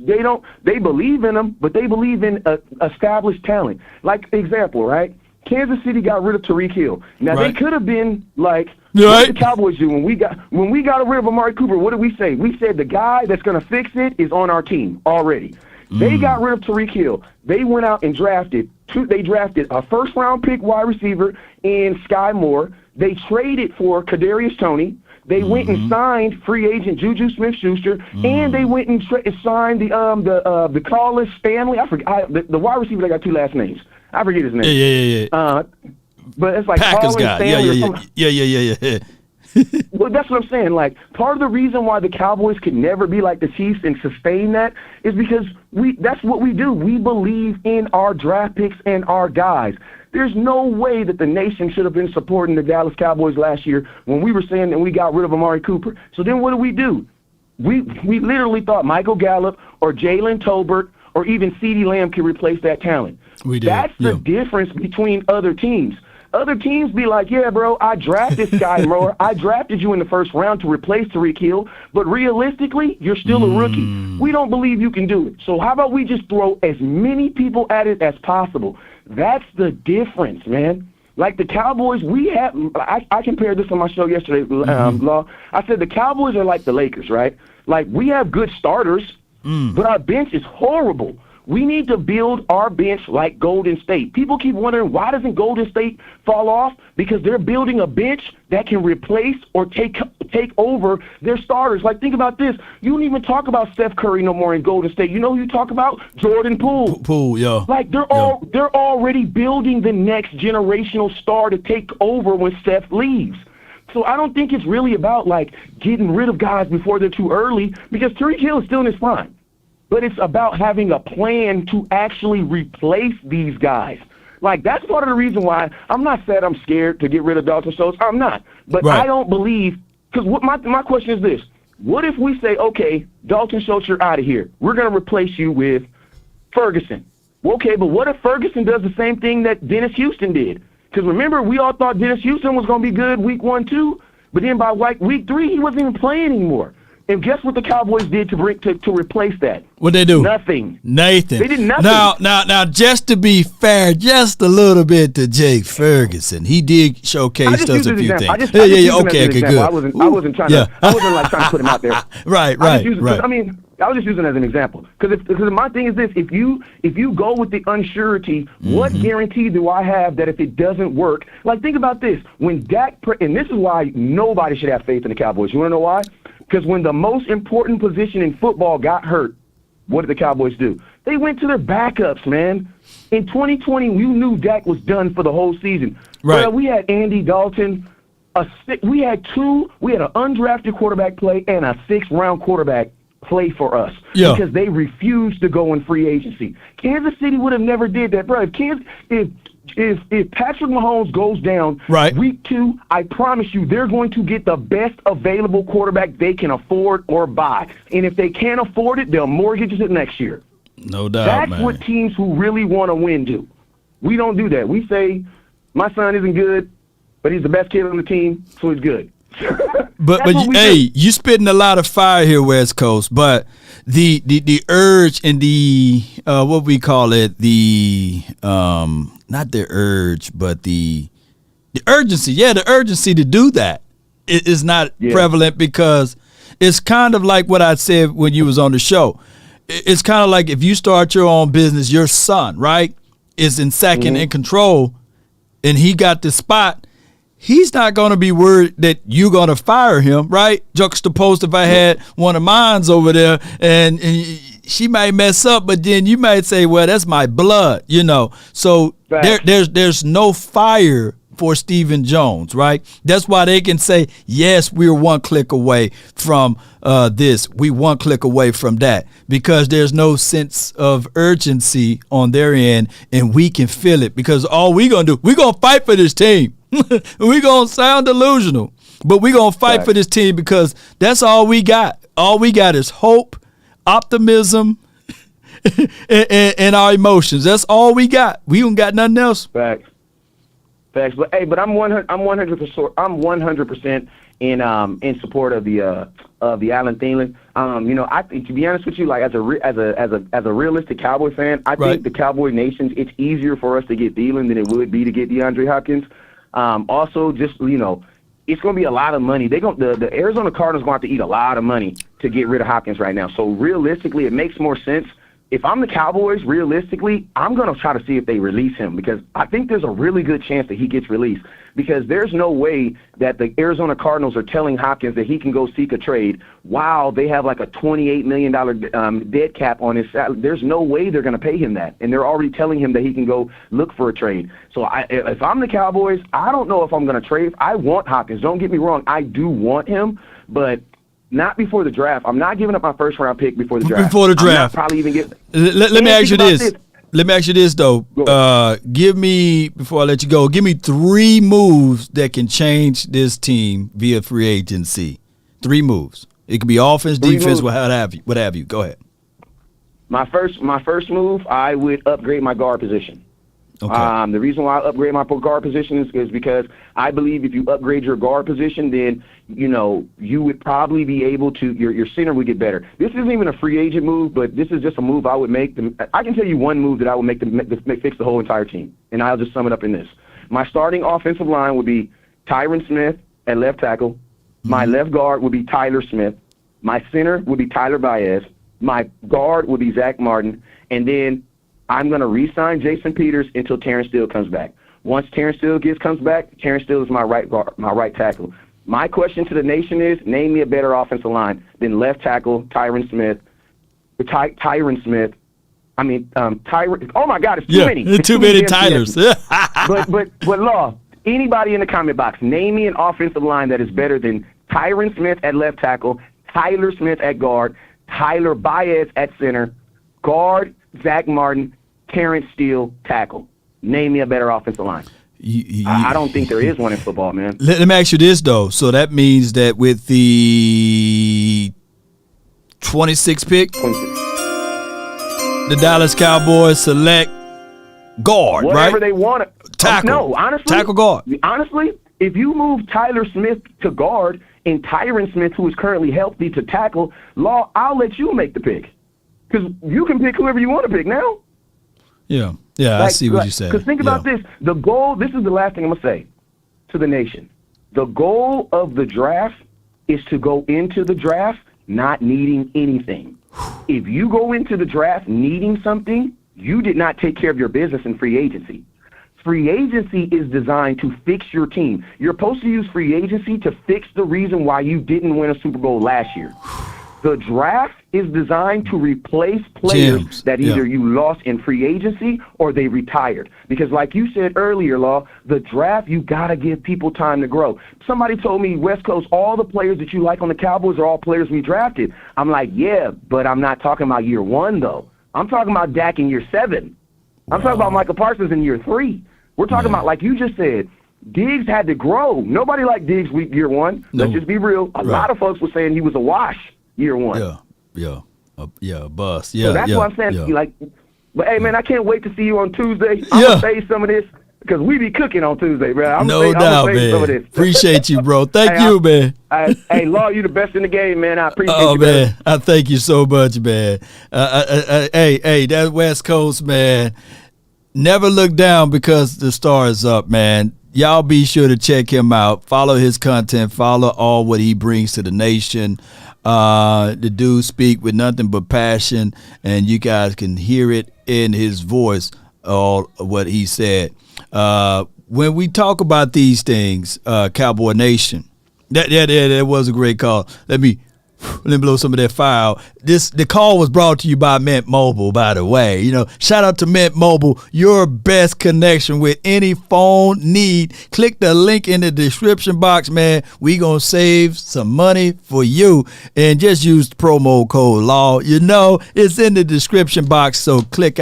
they believe in them, but they believe in established talent. Like, example, right? Kansas City got rid of Tyreek Hill. Now, they could have been like, what did the Cowboys do? When we got rid of Amari Cooper, what did we say? We said the guy that's going to fix it is on our team already. They got rid of Tyreek Hill. They went out and drafted a first-round pick wide receiver in Sky Moore. They traded for Kadarius Toney. They went and signed free agent Juju Smith-Schuster, and they went and signed the Carlos Stanley. I forget the wide receiver that got two last names. I forget his name. Yeah. But it's like Packers guy. Stanley Yeah. Well, that's what I'm saying. Like, part of the reason why the Cowboys could never be like the Chiefs and sustain that is because that's what we do. We believe in our draft picks and our guys. There's no way that the nation should have been supporting the Dallas Cowboys last year when we were saying that we got rid of Amari Cooper. So then what do? We literally thought Michael Gallup or Jalen Tolbert or even CeeDee Lamb could replace that talent. We did. That's the difference between other teams. Other teams be like, yeah, bro, I drafted Sky Moore. I drafted you in the first round to replace Tyreek Hill, but realistically, you're still a rookie. We don't believe you can do it. So how about we just throw as many people at it as possible? That's the difference, man. Like the Cowboys, I compared this on my show yesterday, Law. I said the Cowboys are like the Lakers, right? Like we have good starters, but our bench is horrible. We need to build our bench like Golden State. People keep wondering, why doesn't Golden State fall off? Because they're building a bench that can replace or take over their starters. Like, think about this. You don't even talk about Steph Curry no more in Golden State. You know who you talk about? Jordan Poole. Poole, yeah. Like, they're already building the next generational star to take over when Steph leaves. So I don't think it's really about, like, getting rid of guys before they're too early because Tyreek Hill is still in his prime. But it's about having a plan to actually replace these guys. Like, that's part of the reason why I'm not saying I'm scared to get rid of Dalton Schultz. I'm not. But I don't believe – because my question is this. What if we say, okay, Dalton Schultz, you're out of here. We're going to replace you with Ferguson. Okay, but what if Ferguson does the same thing that Dennis Houston did? Because remember, we all thought Dennis Houston was going to be good week 1, 2. But then by week 3, he wasn't even playing anymore. And guess what the Cowboys did to replace that? What'd they do? Nothing. Nathan. They did nothing. Now, just to be fair, just a little bit to Jake Ferguson, he did showcase us a few things. Okay, good. I wasn't trying to put him out there. Right. I was just using it as an example because my thing is this: if you go with the unsurety, what guarantee do I have that if it doesn't work? Like, think about this: when and this is why nobody should have faith in the Cowboys. You want to know why? Because when the most important position in football got hurt, what did the Cowboys do? They went to their backups, man. In 2020, we knew Dak was done for the whole season. Right. Well, we had Andy Dalton. We had an undrafted quarterback play and a 6th-round quarterback play for us because they refused to go in free agency. Kansas City would have never did that, bro. If Patrick Mahomes goes down week 2, I promise you they're going to get the best available quarterback they can afford or buy. And if they can't afford it, they'll mortgage it next year. No doubt, That's man. what teams who really want to win do. We don't do that. We say, my son isn't good, but he's the best kid on the team, so he's good. But you spitting a lot of fire here, West Coast. But the urge and the what we call it, the not the urge, but the urgency. Yeah, the urgency to do that is not prevalent because it's kind of like what I said when you was on the show. It's kind of like if you start your own business, your son, right, is in second in control, and he got the spot. He's not going to be worried that you're going to fire him, right? Juxtaposed if I had one of mine's over there and she might mess up, but then you might say, well, that's my blood, you know. So there's no fire for Stephen Jones, right? That's why they can say, yes, we're one click away from this. We one click away from that, because there's no sense of urgency on their end, and we can feel it, because all we're going to do, we're going to fight for this team. We're going to sound delusional, but we're going to fight for this team, because that's all we got. All we got is hope, optimism, and our emotions. That's all we got. We don't got nothing else. Facts. But hey, I'm 100% in support of the Allen Thielen. You know, I think, to be honest with you, like as a realistic Cowboy fan, I think the Cowboy Nation, it's easier for us to get Thielen than it would be to get DeAndre Hopkins. Also, just, you know, it's going to be a lot of money. The Arizona Cardinals going to have to eat a lot of money to get rid of Hopkins right now. So realistically, it makes more sense. If I'm the Cowboys, realistically, I'm going to try to see if they release him, because I think there's a really good chance that he gets released, because there's no way that the Arizona Cardinals are telling Hopkins that he can go seek a trade while they have like a $28 million dead cap on his salary. There's no way they're going to pay him that, and they're already telling him that he can go look for a trade. So if I'm the Cowboys, I don't know if I'm going to trade. I want Hopkins. Don't get me wrong. I do want him, but not before the draft. I'm not giving up my first-round pick before the draft. Before the draft. Probably even get. Let me ask you this. Let me ask you this, though. Give me, before I let you go, give me 3 moves that can change this team via free agency. 3 moves. It could be offense, defense, what have you. Go ahead. My first move, I would upgrade my guard position. Okay. The reason why I upgrade my guard position is because I believe if you upgrade your guard position, then, you know, you would probably be able to, your center would get better. This isn't even a free agent move, but this is just a move I would make. I can tell you one move that I would make to fix the whole entire team, and I'll just sum it up in this. My starting offensive line would be Tyron Smith at left tackle. My left guard would be Tyler Smith. My center would be Tyler Baez. My guard would be Zach Martin. And then I'm going to re-sign Jason Peters until Terrence Steele comes back. Once Terrence Steele comes back, Terrence Steele is my right guard, my right tackle. My question to the nation is, name me a better offensive line than left tackle Tyron Smith. Oh my God, it's too many. Too many Tylers. but Law, anybody in the comment box, name me an offensive line that is better than Tyron Smith at left tackle, Tyler Smith at guard, Tyler Baez at center, guard Zach Martin, Terrence Steele, tackle. Name me a better offensive line. I don't think there is one in football, man. Let me ask you this, though. So that means that with the 26th pick, the Dallas Cowboys select guard, whatever right? They want it. Tackle. No, honestly. Tackle guard. Honestly, if you move Tyler Smith to guard and Tyron Smith, who is currently healthy, to tackle, Law, I'll let you make the pick. Because you can pick whoever you want to pick now. Yeah, I see what you said. Because think about this. The goal, this is the last thing I'm going to say to the nation. The goal of the draft is to go into the draft not needing anything. If you go into the draft needing something, you did not take care of your business in free agency. Free agency is designed to fix your team. You're supposed to use free agency to fix the reason why you didn't win a Super Bowl last year. The draft is designed to replace players that either you lost in free agency or they retired. Because like you said earlier, Law, the draft, you got to give people time to grow. Somebody told me, West Coast, all the players that you like on the Cowboys are all players we drafted. I'm like, yeah, but I'm not talking about year 1, though. I'm talking about Dak in year 7. I'm talking about Michael Parsons in year 3. We're talking about, like you just said, Diggs had to grow. Nobody liked Diggs year 1. No. Let's just be real. A lot of folks were saying he was a wash year 1. A bust. So that's why I'm saying, like, but hey, man, I can't wait to see you on Tuesday. I'm going to say some of this because we be cooking on Tuesday, bro. I'm no doubt, man. Some of this. Appreciate you, bro. Thank you, man. Hey, Law, you the best in the game, man. I appreciate you, man. I thank you so much, man. Hey, that West Coast, man. Never look down because the star is up, man. Y'all be sure to check him out. Follow his content. Follow all what he brings to the nation. The dude speak with nothing but passion, and you guys can hear it in his voice, all what he said. When we talk about these things, Cowboy Nation, that was a great call. Let me let me blow some of that fire out. The call was brought to you by Mint Mobile, by the way. Shout out to Mint Mobile, your best connection with any phone need. Click the link in the description box, man. We gonna save some money for you, and just use the promo code LAW. It's in the description box, so check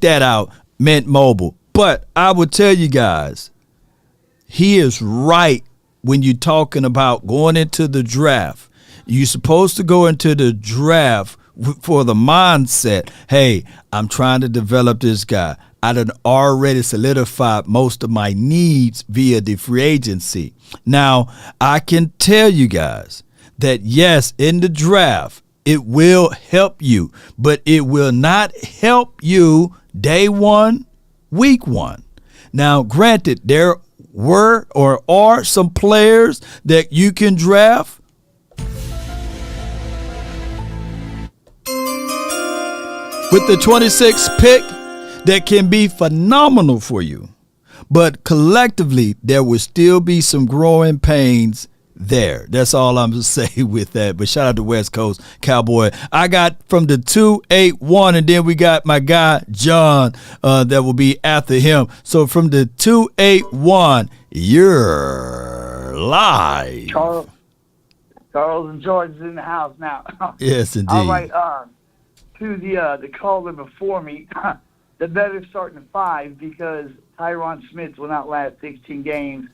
that out, Mint Mobile. But I would tell you guys, he is right when you're talking about going into the draft. You're supposed to go into the draft for the mindset, hey, I'm trying to develop this guy. I done already solidified most of my needs via the free agency. Now, I can tell you guys that, yes, in the draft, it will help you, but it will not help you day one, week one. Now, granted, there were or are some players that you can draft with the 26th pick that can be phenomenal for you. But collectively, there will still be some growing pains there. That's all I'm going to say with that. But shout out to West Coast Cowboy. I got from the 281, and then we got my guy, John, that will be after him. So from the 281, you're live. Charles and George is in the house now. Yes, indeed. All right, to the caller before me, the better starting at 5 because Tyron Smith will not last 16 games,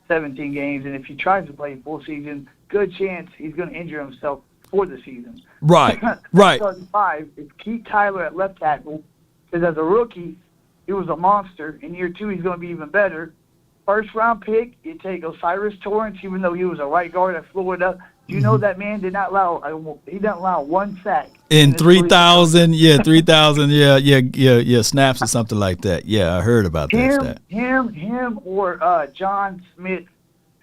17 games, and if he tries to play full season, good chance he's going to injure himself for the season. Right, right. Starting 5 is keep Tyler at left tackle because as a rookie, he was a monster. In year 2, he's going to be even better. First round pick, you take Osiris Torrance, even though he was a right guard at Florida. Do you know that man did not allow one sack in 3,000? Yeah, 3,000. Yeah, snaps or something like that. Yeah, I heard about that. Him, or John Smith,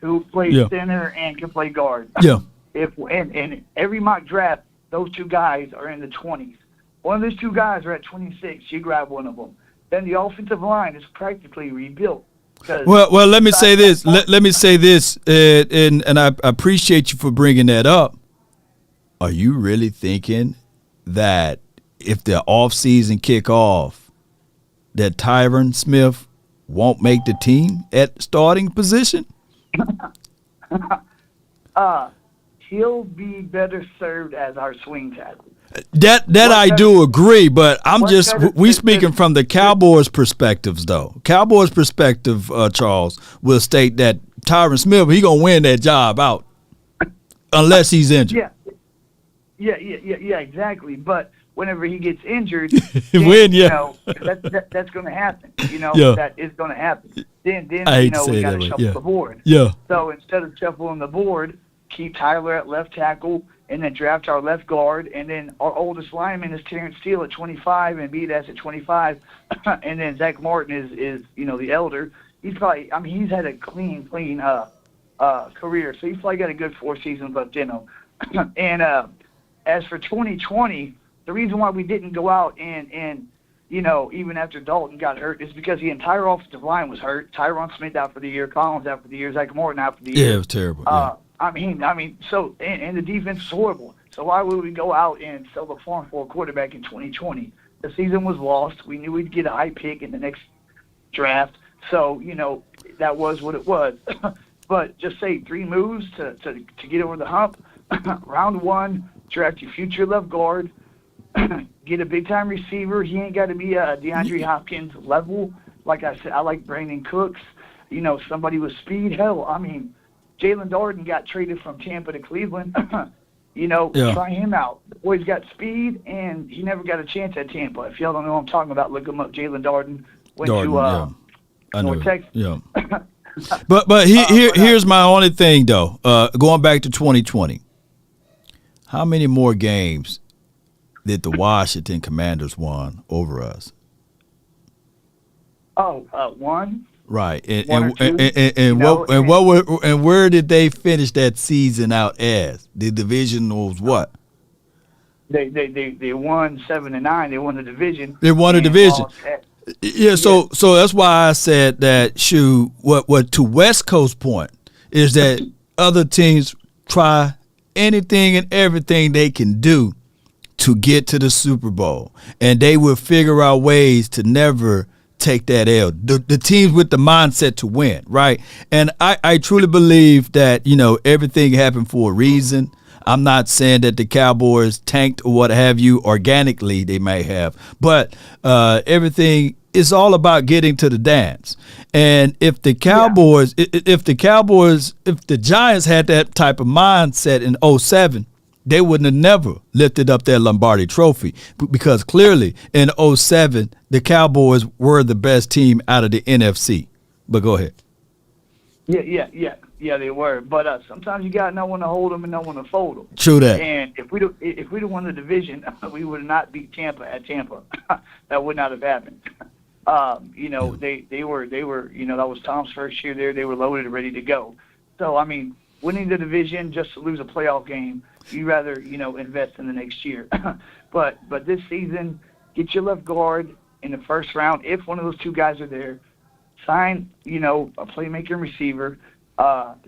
who plays center and can play guard. Yeah. And every mock draft, those two guys are in the 20s. One of those two guys are at 26. You grab one of them. Then the offensive line is practically rebuilt. Well, let me say this. Let me say this, and I appreciate you for bringing that up. Are you really thinking that if the offseason kick off, that Tyron Smith won't make the team at starting position? He'll be better served as our swing tackle. That I do agree, but we speaking from the Cowboys' perspectives, though. Cowboys' perspective, Charles, will state that Tyron Smith, he gonna win that job out unless he's injured. Yeah, exactly. But whenever he gets injured, that's going to happen. That is going to happen. Then we got to shuffle the board. Yeah. So instead of shuffling the board, keep Tyler at left tackle, and then draft our left guard, and then our oldest lineman is Terrence Steele at 25, and Bedas at 25, and then Zach Martin is the elder. He's probably, he's had a clean career, so he's probably got a good 4 seasons left in him. And as for 2020, the reason why we didn't go out and even after Dalton got hurt is because the entire offensive line was hurt. Tyron Smith out for the year, Collins out for the year, Zach Martin out for the year. Yeah, it was terrible. Yeah. So the defense is horrible. So why would we go out and sell the farm for a quarterback in 2020? The season was lost. We knew we'd get a high pick in the next draft. So, that was what it was. But just say 3 moves to get over the hump. Round 1, draft your future left guard. Get a big-time receiver. He ain't got to be a DeAndre Hopkins level. Like I said, I like Brandon Cooks. Somebody with speed. Hell, Jalen Darden got traded from Tampa to Cleveland. Try him out. The boy's got speed, and he never got a chance at Tampa. If y'all don't know what I'm talking about, look him up. Jalen Darden went to North Texas. Yeah. But here's my only thing, though. Going back to 2020, how many more games did the Washington Commanders won over us? One. Right, and where did they finish that season out as? The division was what? They won 7-9. They won the division. They won a division. So that's why I said that. What to West Coast point is that other teams try anything and everything they can do to get to the Super Bowl, and they will figure out ways to never take that L. The teams with the mindset to win, right? And I truly believe that, everything happened for a reason. I'm not saying that the Cowboys tanked or what have you organically, they may have, but everything is all about getting to the dance. And if the Cowboys, if the Giants had that type of mindset in 2007, they wouldn't have never lifted up their Lombardi trophy, because clearly in 2007, the Cowboys were the best team out of the NFC. But go ahead. Yeah, they were. But sometimes you got no one to hold them and no one to fold them. True that. And if we'd have won the division, we would not beat Tampa at Tampa. That would not have happened. They were. That was Tom's first year there. They were loaded and ready to go. So I mean, winning the division just to lose a playoff game, you rather invest in the next year. but this season, get your left guard in the first round if one of those two guys are there. Sign a playmaker and receiver.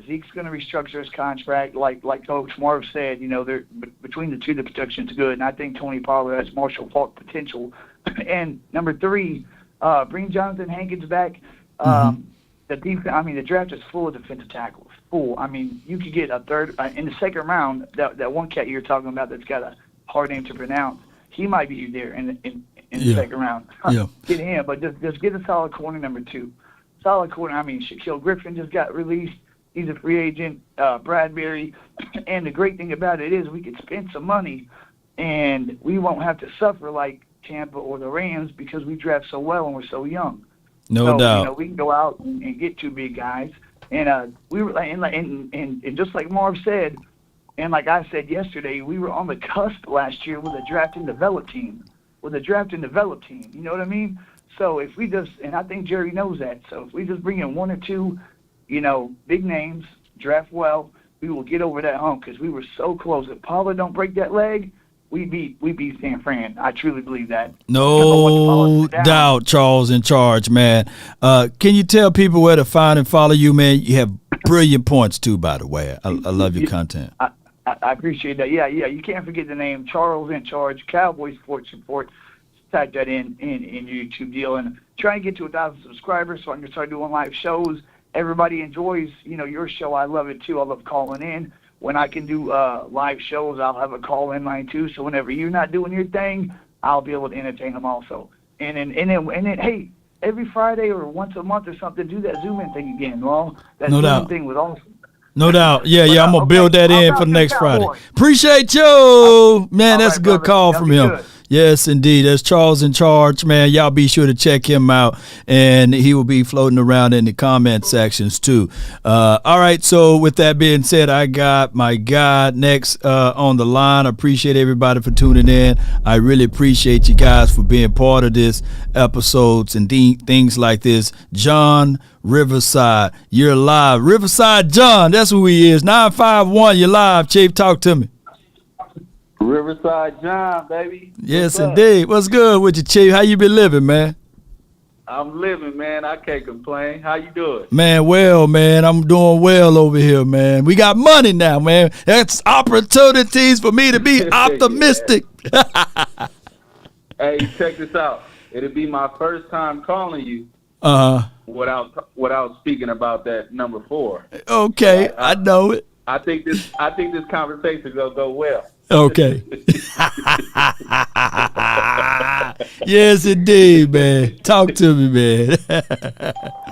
Zeke's going to restructure his contract, like Coach Marv said. They're between the two, the production's good, and I think Tony Pollard has Marshall Faulk potential. And number 3, bring Jonathan Hankins back. The draft is full of defensive tackles. Full. I mean, you could get a third in the second round. That one cat you're talking about that's got a hard name to pronounce. He might be there in the second round. Get him, but just get a solid corner number 2. Solid corner. I mean, Shaquille Griffin just got released. He's a free agent. Bradbury. And the great thing about it is we could spend some money, and we won't have to suffer like Tampa or the Rams because we draft so well and we're so young. No doubt. We can go out and get 2 big guys. And we were and just like Marv said, and like I said yesterday, we were on the cusp last year with a draft and develop team. You know what I mean? So if we just, and I think Jerry knows that. So if we just bring in 1 or 2, big names, draft well, we will get over that hump because we were so close. If Pollard don't break that leg, we beat San Fran. I truly believe that. No doubt, Charles in charge, man. Can you tell people where to find and follow you, man? You have brilliant points too, by the way. I love your content. I appreciate that. Yeah. You can't forget the name Charles in Charge, Cowboys Sports Report. Type that in your YouTube deal and try and get to 1,000 subscribers so I can start doing live shows. Everybody enjoys, your show. I love it too. I love calling in. When I can do live shows, I'll have a call-in line too. So whenever you're not doing your thing, I'll be able to entertain them also. And then, hey, every Friday or once a month or something, do that Zoom-in thing again. Well, that Zoom thing was awesome. No doubt. Yeah, I'm going to build that in for the next Friday. Appreciate you. Man, that's a good call from him. Good. Yes, indeed. That's Charles in Charge, man. Y'all be sure to check him out, and he will be floating around in the comment sections too. All right, so with that being said, I got my guy next on the line. I appreciate everybody for tuning in. I really appreciate you guys for being part of this episodes and things like this. John Riverside, you're live. Riverside John, that's who he is. 951, you're live. Chief, talk to me. Riverside John, baby. Yes, indeed. What's good with you, Chief? How you been living, man? I'm living, man. I can't complain. How you doing? Man, well, man, I'm doing well over here, man. We got money now, man. That's opportunities for me to be optimistic. Hey, check this out. It'll be my first time calling you without speaking about that number 4. Okay, I know it. I think this conversation gonna go well. Okay. Yes, indeed, man. Talk to me, man.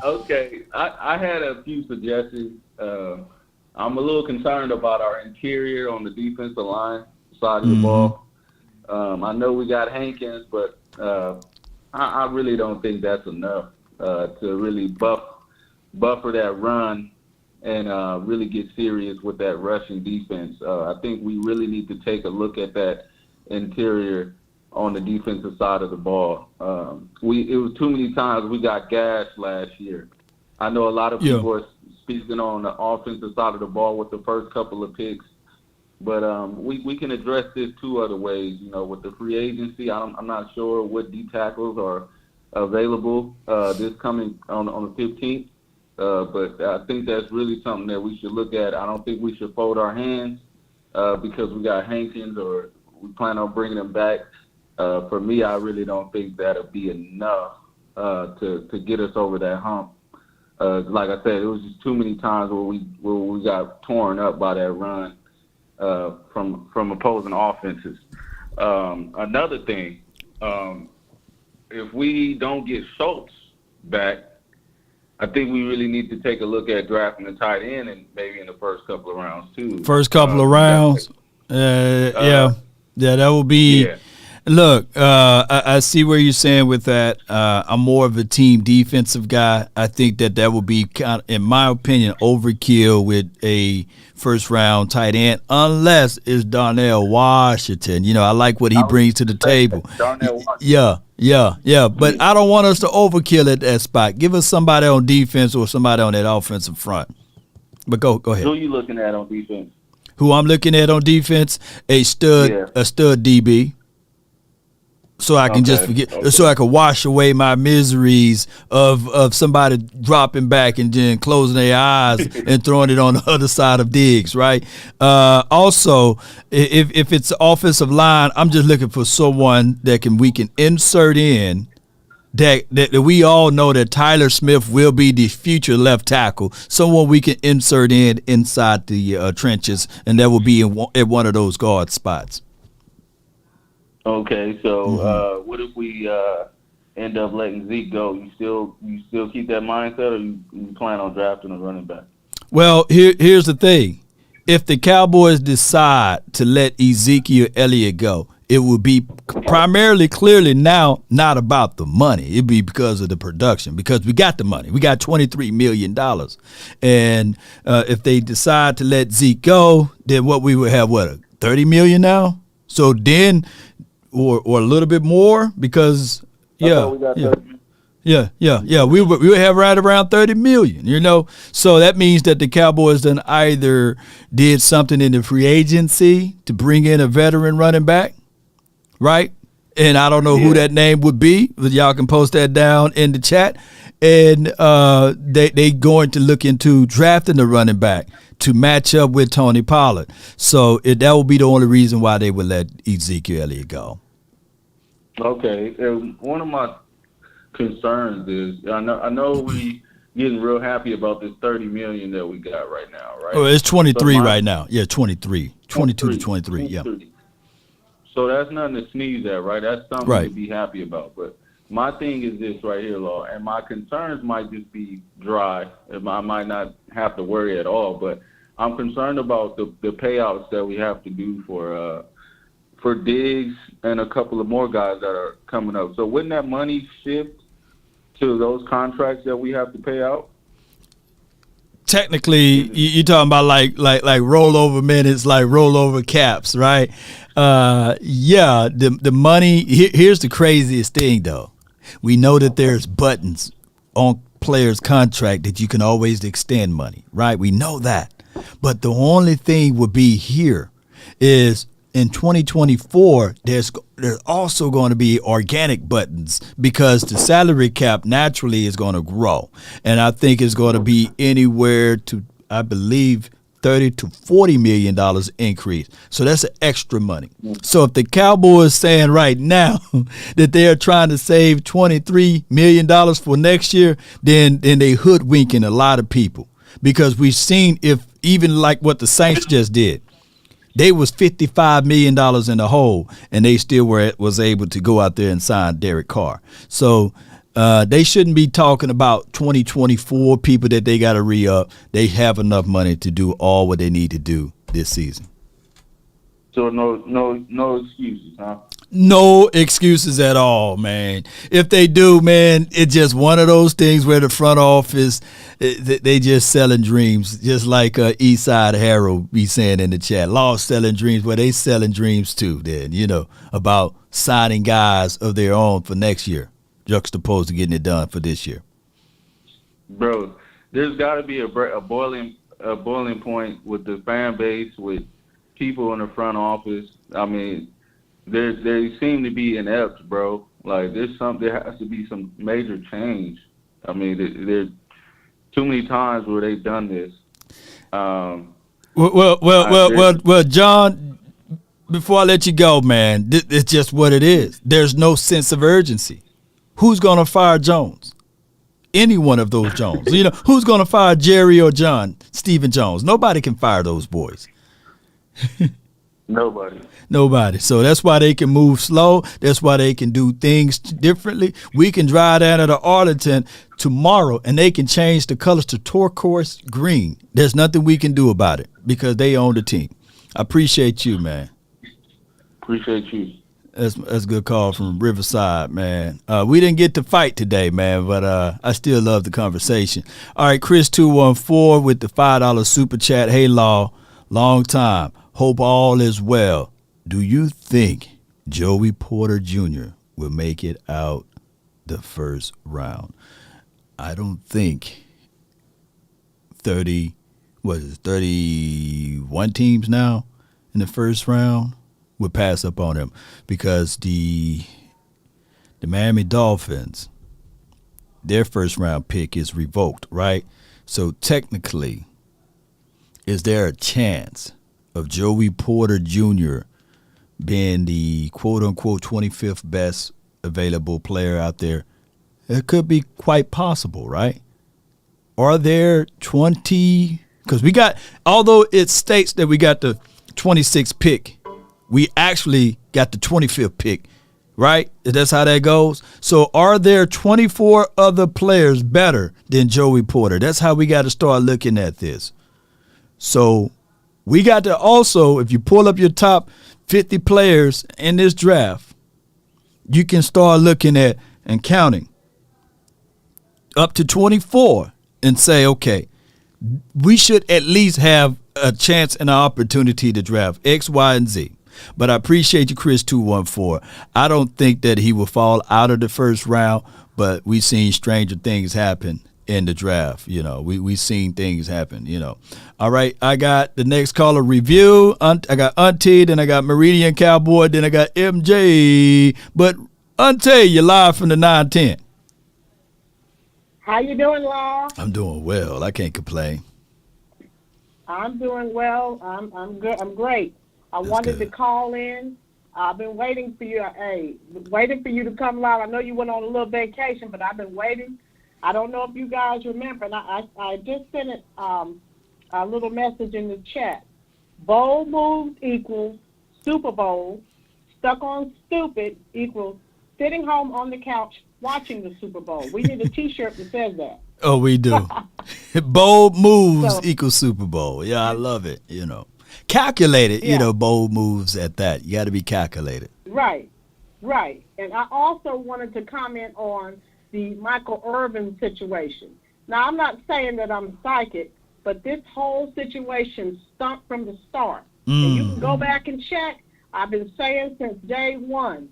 Okay. I had a few suggestions. I'm a little concerned about our interior on the defensive line side of the ball. I know we got Hankins, but I really don't think that's enough to really buffer that run and really get serious with that rushing defense. I think we really need to take a look at that interior on the defensive side of the ball. It was too many times we got gashed last year. I know a lot of people are speaking on the offensive side of the ball with the first couple of picks, but we can address this 2 other ways. With the free agency, I'm not sure what D tackles are available this coming on the 15th. But I think that's really something that we should look at. I don't think we should fold our hands. because we got Hankins or we plan on bringing him back. For me, I really don't think that'll be enough to get us over that hump. Like I said, it was just too many times where we got torn up by that run from opposing offenses. Another thing, if we don't get Schultz back, I think we really need to take a look at drafting a tight end and maybe in the first couple of rounds too. First couple of rounds, yeah, that will be. Yeah. Look, I see where you're saying with that. I'm more of a team defensive guy. I think that will be kind of, in my opinion, overkill with a first-round tight end, unless it's Darnell Washington. I like what he brings to the table. Darnell Washington. Yeah. But I don't want us to overkill at that spot. Give us somebody on defense or somebody on that offensive front. But go ahead. Who are you looking at on defense? Who I'm looking at on defense? A stud DB. So I can just forget, so I can wash away my miseries of somebody dropping back and then closing their eyes and throwing it on the other side of Diggs, right? Also, if it's offensive line, I'm just looking for someone that we can insert in that we all know that Tyler Smith will be the future left tackle, someone we can insert inside the trenches, and that will be at one of those guard spots. Okay, so what if we end up letting Zeke go? You still keep that mindset, or you plan on drafting a running back? Well, here's the thing: if the Cowboys decide to let Ezekiel Elliott go, it will be primarily, clearly now, not about the money. It'd be because of the production, because we got the money. We got $23 million, and if they decide to let Zeke go, then what we would have, $30 million now? So then. Or a little bit more because we would have right around 30 million, So that means that the Cowboys then either did something in the free agency to bring in a veteran running back, right? And I don't know who that name would be, but y'all can post that down in the chat. And they going to look into drafting the running back to match up with Tony Pollard. So that will be the only reason why they would let Ezekiel Elliott go. Okay, one of my concerns is I know we getting real happy about this $30 million that we got right now, right? Oh, it's 23 right now. Yeah, 23, 22 to 23. Yeah. So that's nothing to sneeze at, right? That's something to be happy about. But my thing is this right here, Law, and my concerns might just be dry. I might not have to worry at all, but I'm concerned about the payouts that we have to do for Diggs and a couple of more guys that are coming up. So wouldn't that money shift to those contracts that we have to pay out? Technically, you're talking about like rollover minutes, like rollover caps, right? The money. Here's the craziest thing, though. We know that there's buttons on players' contract that you can always extend money, right? We know that. But the only thing would be here is in 2024, there's also going to be organic buttons because the salary cap naturally is going to grow. And I think it's going to be anywhere to, I believe, $30 to $40 million increase. So that's extra money. So if the Cowboys saying right now that they're trying to save $23 million for next year, then they hoodwinking a lot of people because we've seen if even like what the Saints just did. They was $55 million in the hole, and they still was able to go out there and sign Derek Carr. So they shouldn't be talking about 2024 people that they got to re-up. They have enough money to do all what they need to do this season. So no excuses, huh? No excuses at all, man. If they do, man, it's just one of those things where the front office, they just selling dreams, just like Eastside Harold be saying in the chat. Law selling dreams, where they selling dreams too, then, about signing guys of their own for next year, juxtaposed to getting it done for this year. Bro, there's got to be a boiling point with the fan base, with people in the front office. I mean, they seem to be inept, bro. Like there has to be some major change. I mean, there's too many times where they've done this. Well, John, before I let you go, man, it's just what it is. There's no sense of urgency. Who's going to fire Jones? Any one of those Jones. Who's going to fire Jerry or John, Stephen Jones? Nobody can fire those boys. Nobody. So that's why they can move slow. That's why they can do things differently. We can drive down to Arlington tomorrow and they can change the colors to turquoise green. There's nothing we can do about it because they own the team. I appreciate you, man. Appreciate you. That's a good call from Riverside, man. We didn't get to fight today, man, but I still love the conversation. All right, Chris 214 with the $5 super chat. Hey, Law, long time. Hope all is well. Do you think Joey Porter Jr. will make it out the first round? I don't think 31 teams now in the first round would pass up on him because the Miami Dolphins, their first round pick is revoked, right? So technically, is there a chance of Joey Porter Jr. being the quote-unquote 25th best available player out there? It could be quite possible, right? Are there 20? Because we got, although it states that we got the 26th pick, we actually got the 25th pick, right? That's how that goes. So are there 24 other players better than Joey Porter? That's how we got to start looking at this. So we got to also, if you pull up your top 50 players in this draft, you can start looking at and counting up to 24 and say, okay, we should at least have a chance and an opportunity to draft X, Y, and Z. But I appreciate you, Chris 214. I don't think that he will fall out of the first round, but we've seen stranger things happen in the draft. We've seen things happen, All right, I got the next caller review. I got Auntie, then I got Meridian Cowboy, then I got MJ. But Auntie, you're live from the 910. How you doing, Law? I'm doing well. I can't complain. I'm doing well. I'm good. I'm great. I wanted to call in. I've been waiting for you. Waiting for you to come live. I know you went on a little vacation, but I've been waiting. I don't know if you guys remember, and I just sent it a little message in the chat. Bold moves equals Super Bowl. Stuck on stupid equals sitting home on the couch watching the Super Bowl. We need a T-shirt that says that. Oh, we do. Bold moves equals Super Bowl. Yeah, I love it. Calculated, bold moves at that. You got to be calculated. Right. And I also wanted to comment on the Michael Irvin situation. Now, I'm not saying that I'm psychic, but this whole situation stunk from the start. And you can go back and check. I've been saying since day one,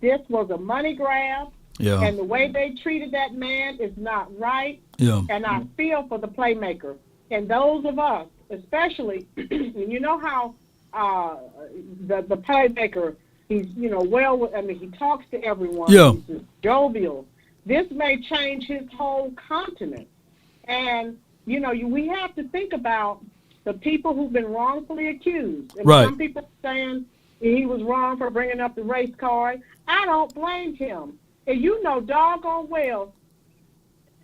this was a money grab. Yeah. And the way they treated that man is not right. Yeah. And I feel for the playmaker. And those of us, especially, you know how the playmaker, he's, he talks to everyone. Yeah. He's jovial. This may change his whole continent. And, we have to think about the people who've been wrongfully accused. And right. Some people are saying he was wrong for bringing up the race card. I don't blame him. And doggone well,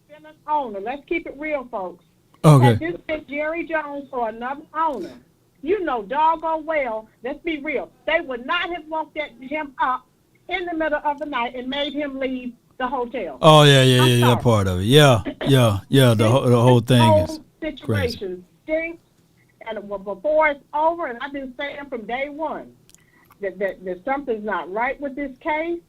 been an owner. Let's keep it real, folks. Okay. Had this been Jerry Jones or another owner, doggone well, let's be real, they would not have woke him up in the middle of the night and made him leave the hotel. Oh, yeah, that part of it. Yeah, the whole thing is situation stinks, and before it's over, and I've been saying from day one that something's not right with this case,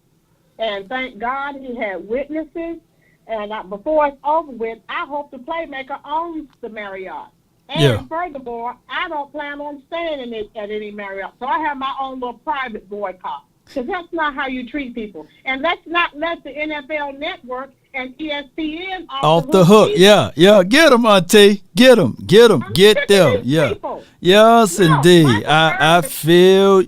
and thank God he had witnesses. And before it's over with, I hope the playmaker owns the Marriott. And furthermore, I don't plan on staying at any Marriott. So I have my own little private boycott. Because that's not how you treat people. And let's not let the NFL Network and ESPN off the hook. Yeah. Get them, Auntie. Get them. Get them. Yeah. People. Yes, indeed. I feel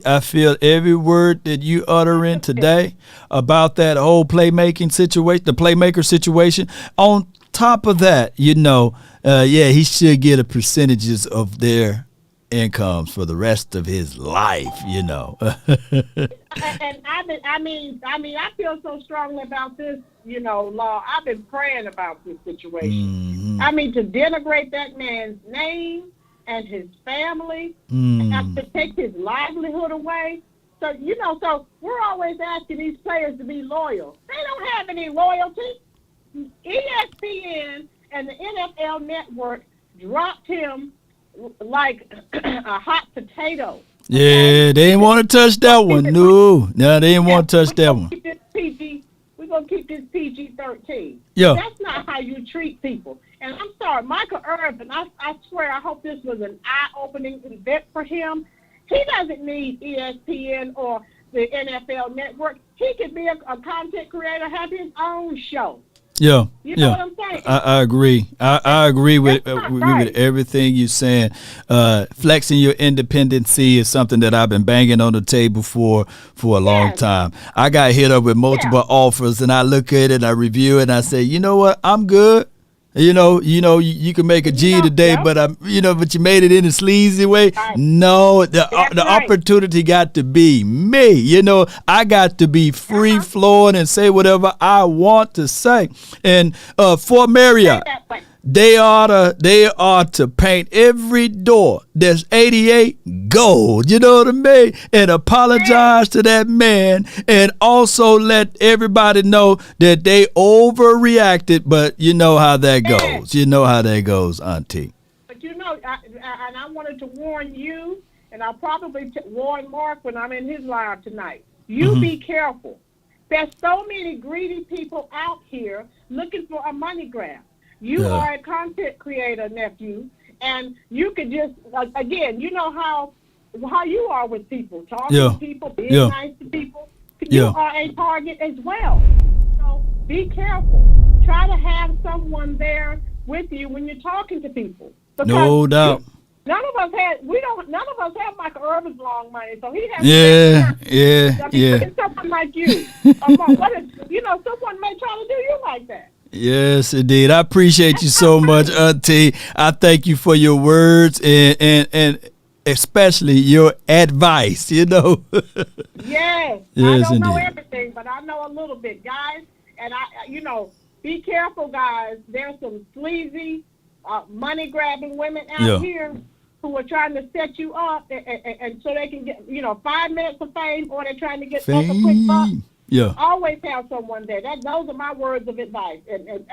every word that you uttering today about that whole playmaking situation, the playmaker situation. On top of that, he should get a percentages of their incomes for the rest of his life, you know. And I feel so strongly about this, you know, Law. I've been praying about this situation. I mean, to denigrate that man's name and his family, and to take his livelihood away. So, you know, so we're always asking these players to be loyal. They don't have any loyalty. ESPN and the NFL Network dropped him like a hot potato. Yeah, they didn't want to touch that one. No, they didn't want to touch that one. We're going to keep this PG-13. Yeah. That's not how you treat people. And I'm sorry, Michael Irvin, I swear, I hope this was an eye-opening event for him. He doesn't need ESPN or the NFL Network. He could be a content creator, have his own show. Yeah, you know what I'm saying? I agree. I agree with everything you're saying. Flexing your independency is something that I've been banging on the table for a long time. I got hit up with multiple offers, and I look at it, I review it, and I say, you know what? I'm good. You can make a G today, but but you made it in a sleazy way. No, the opportunity got to be me. You know, I got to be free flowing and say whatever I want to say. And for Marriott, they ought to paint every door that's 88 gold. You know what I mean? And apologize to that man, and also let everybody know that they overreacted. But you know how that goes. You know how that goes, Auntie. But you know, I wanted to warn you, and I'll probably warn Mark when I'm in his live tonight. You be careful. There's so many greedy people out here looking for a money grab. You are a content creator, nephew, and you could just, again, you know how you are with people, talking to people, being nice to people. You are a target as well. So be careful. Try to have someone there with you when you're talking to people. No doubt. None of us have Michael Irvin's long money, so he has someone like you. Someone may try to do you like that. Yes, indeed. I appreciate you so much, Auntie. I thank you for your words and especially your advice, you know. Yes, I don't know everything, but I know a little bit, guys. And be careful, guys. There's some sleazy, money-grabbing women out here who are trying to set you up and so they can get, 5 minutes of fame, or they're trying to get a quick buck. Yeah. Always have someone there. Those are my words of advice. And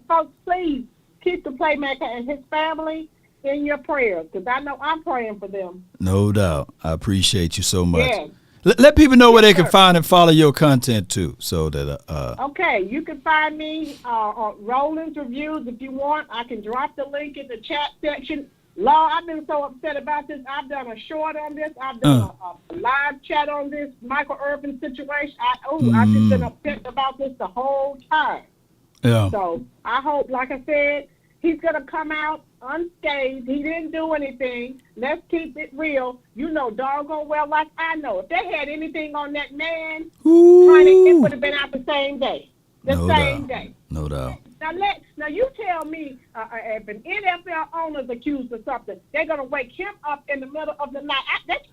folks, please keep the playmaker and his family in your prayers, because I know I'm praying for them. No doubt. I appreciate you so much. Yeah. Let people know where they can find and follow your content too, so that Okay, you can find me on Roland's Reviews if you want. I can drop the link in the chat section. Law, I've been so upset about this. I've done a short on this. I've done a live chat on this Michael Irvin situation. I've just been upset about this the whole time. Yeah. So I hope, like I said, he's going to come out unscathed. He didn't do anything. Let's keep it real. You know doggone well, like I know, if they had anything on that man, honey, it would have been out the same day. The same day. No doubt. Now you tell me if an NFL owner's accused of something, they're gonna wake him up in the middle of the night.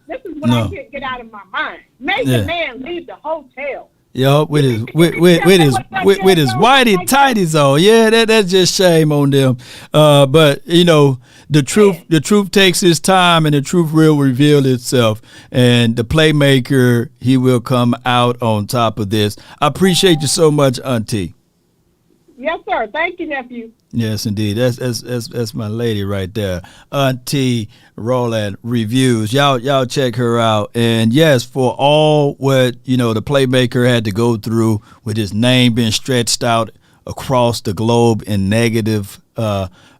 This is what I can't get out of my mind. Make the man leave the hotel. Yo, with his whitey tighties on. Yeah, that's just shame on them. But the truth takes its time, and the truth will reveal itself. And the playmaker, he will come out on top of this. I appreciate you so much, Auntie. Yes, sir. Thank you, nephew. Yes, indeed. That's my lady right there, Auntie Roland Reviews. Y'all check her out. And yes, for all what the playmaker had to go through with his name being stretched out across the globe in negative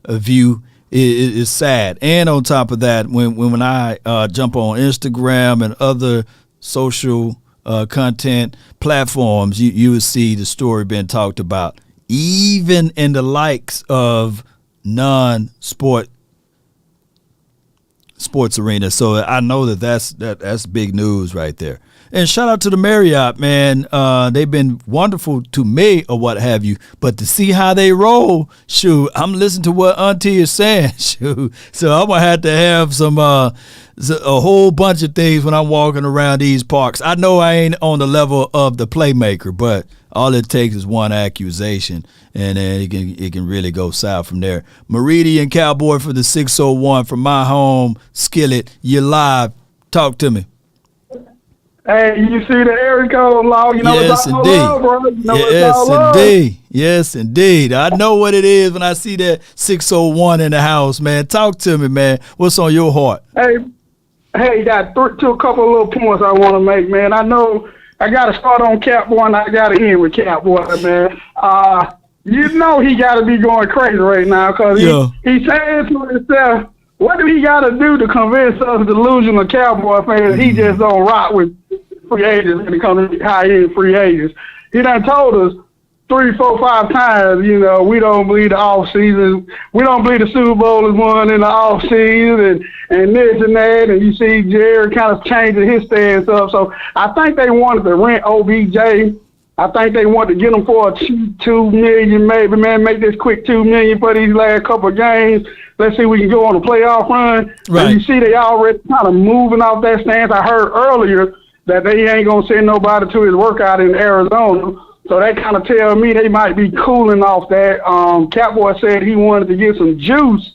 view, is sad. And on top of that, when I jump on Instagram and other social content platforms, you will see the story being talked about. Even in the likes of non-sports sports arena. So I know that's big news right there. And shout out to the Marriott, man. They've been wonderful to me or what have you. But to see how they roll, shoot, I'm listening to what Auntie is saying, shoot. So I'm going to have some a whole bunch of things when I'm walking around these parks. I know I ain't on the level of the playmaker, but all it takes is one accusation, and then it can really go south from there. Meridian Cowboy for the 601 from my home, Skillet. You're live. Talk to me. Hey, you see the area code law? You know yes, it's all indeed. love, bro. You know yes, it's all indeed. Love. Yes, indeed. I know what it is when I see that 601 in the house, man. Talk to me, man. What's on your heart? Hey, got a couple of little points I want to make, man. I know I got to start on Catboy, and I got to end with Catboy, man. You know he got to be going crazy right now because he's saying to himself, what do he got to do to convince us delusional Cowboy fans he just don't rock with free agents when it comes to high-end free agents? He done told us 3, 4, 5 times, you know, we don't believe the offseason. We don't believe the Super Bowl is won in the offseason and this and that. And you see Jerry kind of changing his stance up. So I think they wanted to rent OBJ. I think they wanted to get him for a $2 million maybe, man, make this quick $2 million for these last couple of games. Let's see if we can go on a playoff run. Right. And you see they already kind of moving off that stance. I heard earlier that they ain't going to send nobody to his workout in Arizona. So that kind of tells me they might be cooling off that. Catboy said he wanted to get some juice.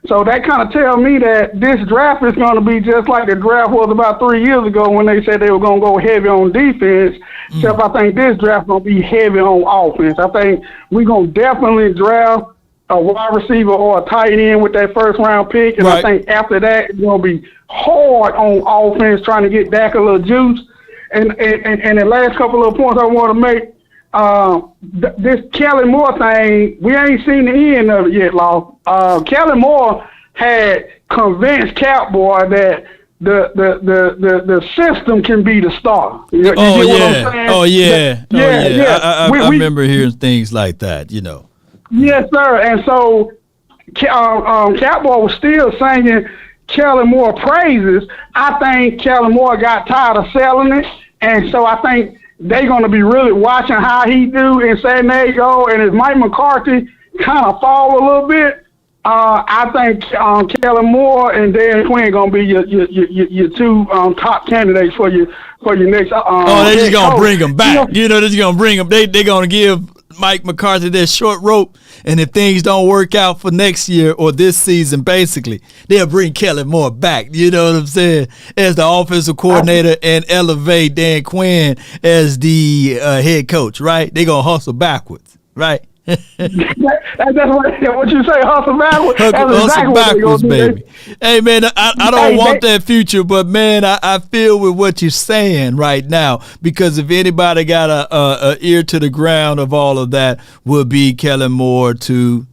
So that kind of tells me that this draft is going to be just like the draft was about 3 years ago when they said they were going to go heavy on defense. Except I think this draft is going to be heavy on offense. I think we're going to definitely draft a wide receiver or a tight end with that first-round pick. And I think after that, it's going to be hard on offense trying to get Dak a little juice. And the last couple of points I want to make, this Kelly Moore thing, we ain't seen the end of it yet, Law. Kelly Moore had convinced Catboy that the system can be the star. You get what I'm saying? I remember hearing things like that, you know. Yes, sir. And so Catboy was still singing Kelly Moore praises. I think Kelly Moore got tired of selling it, and so I think they're going to be really watching how he do in San Diego. And if Mike McCarthy kind of fall a little bit, I think Kelly Moore and Dan Quinn going to be your two top candidates for your next. They're just going to bring them back. You know, they're just going to bring them. They're going to give Mike McCarthy that short rope, and if things don't work out for next year or this season, basically, they'll bring Kelly Moore back, you know what I'm saying, as the offensive coordinator and elevate Dan Quinn as the head coach, right? They're going to hustle backwards, right? That's what you say, hustle backwards. Hustle exactly backwards, baby. Hey, man, I don't want that future, but, man, I feel with what you're saying right now, because if anybody got a ear to the ground of all of that, will be Kellen Moore to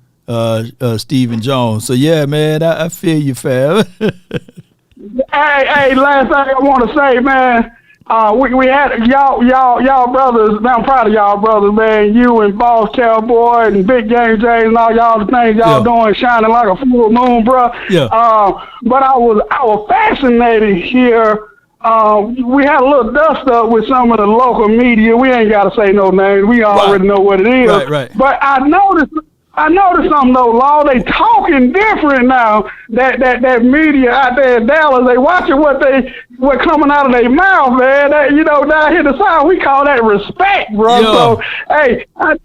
Stephen Jones. So, yeah, man, I feel you, fam. Hey, last thing I want to say, man. We had y'all brothers. Man, I'm proud of y'all brothers, man. You and Boss Cowboy and Big Game James and all y'all the things y'all doing, shining like a full moon, bro. Yeah. But I was fascinated here. We had a little dust up with some of the local media. We ain't got to say no names. We already know what it is. Right. But I noticed something though, Law. They talking different now. That media out there in Dallas, they watching what coming out of their mouth, man. That, you know, down here in the South, we call that respect, bro. Yeah. So, hey, I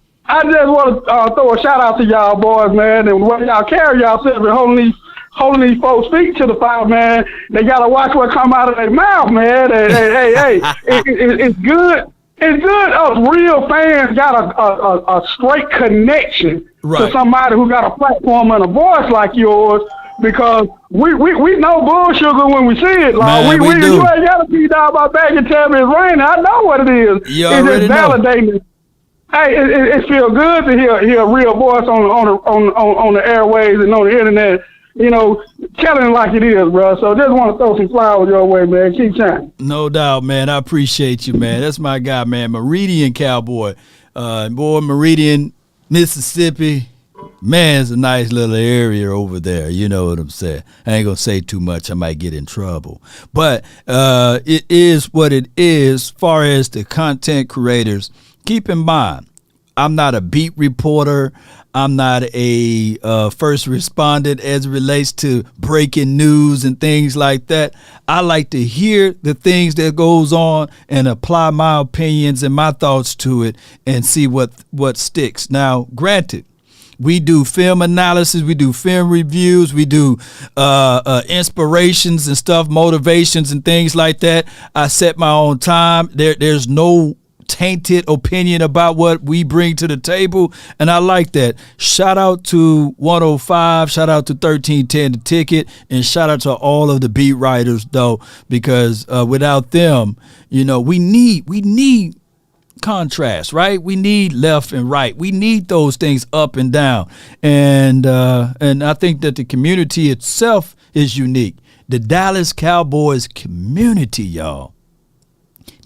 just want to throw a shout out to y'all boys, man, and when y'all carry yourself and holding these folks' feet to the fire, man. They gotta watch what come out of their mouth, man. And, hey, it's good. It's good. Us real fans got a straight connection to somebody who got a platform and a voice like yours, because we know bull sugar when we see it. Like, man, we do. You ain't got to be down my back and tell me it's raining. I know what it is. You it's already just validating. Hey, it feels good to hear a real voice on the airways and on the internet. You know, telling it like it is, bro. So just want to throw some flowers your way, man. Keep shining. No doubt, man. I appreciate you, man. That's my guy, man. Meridian Cowboy. Meridian, Mississippi. Man, it's a nice little area over there. You know what I'm saying? I ain't going to say too much. I might get in trouble. But it is what it is. As far as the content creators, keep in mind, I'm not a beat reporter. I'm not a first respondent as it relates to breaking news and things like that. I like to hear the things that goes on and apply my opinions and my thoughts to it and see what sticks. Now, granted, we do film analysis, we do film reviews, we do inspirations and stuff, motivations and things like that. I set my own time. There's no tainted opinion about what we bring to the table, and I like that. Shout out to 105, shout out to 1310 The Ticket, and shout out to all of the beat writers, though, because without them, you know, we need contrast, right? We need left and right. We need those things up and down. And I think that the community itself is unique. The Dallas Cowboys community, y'all.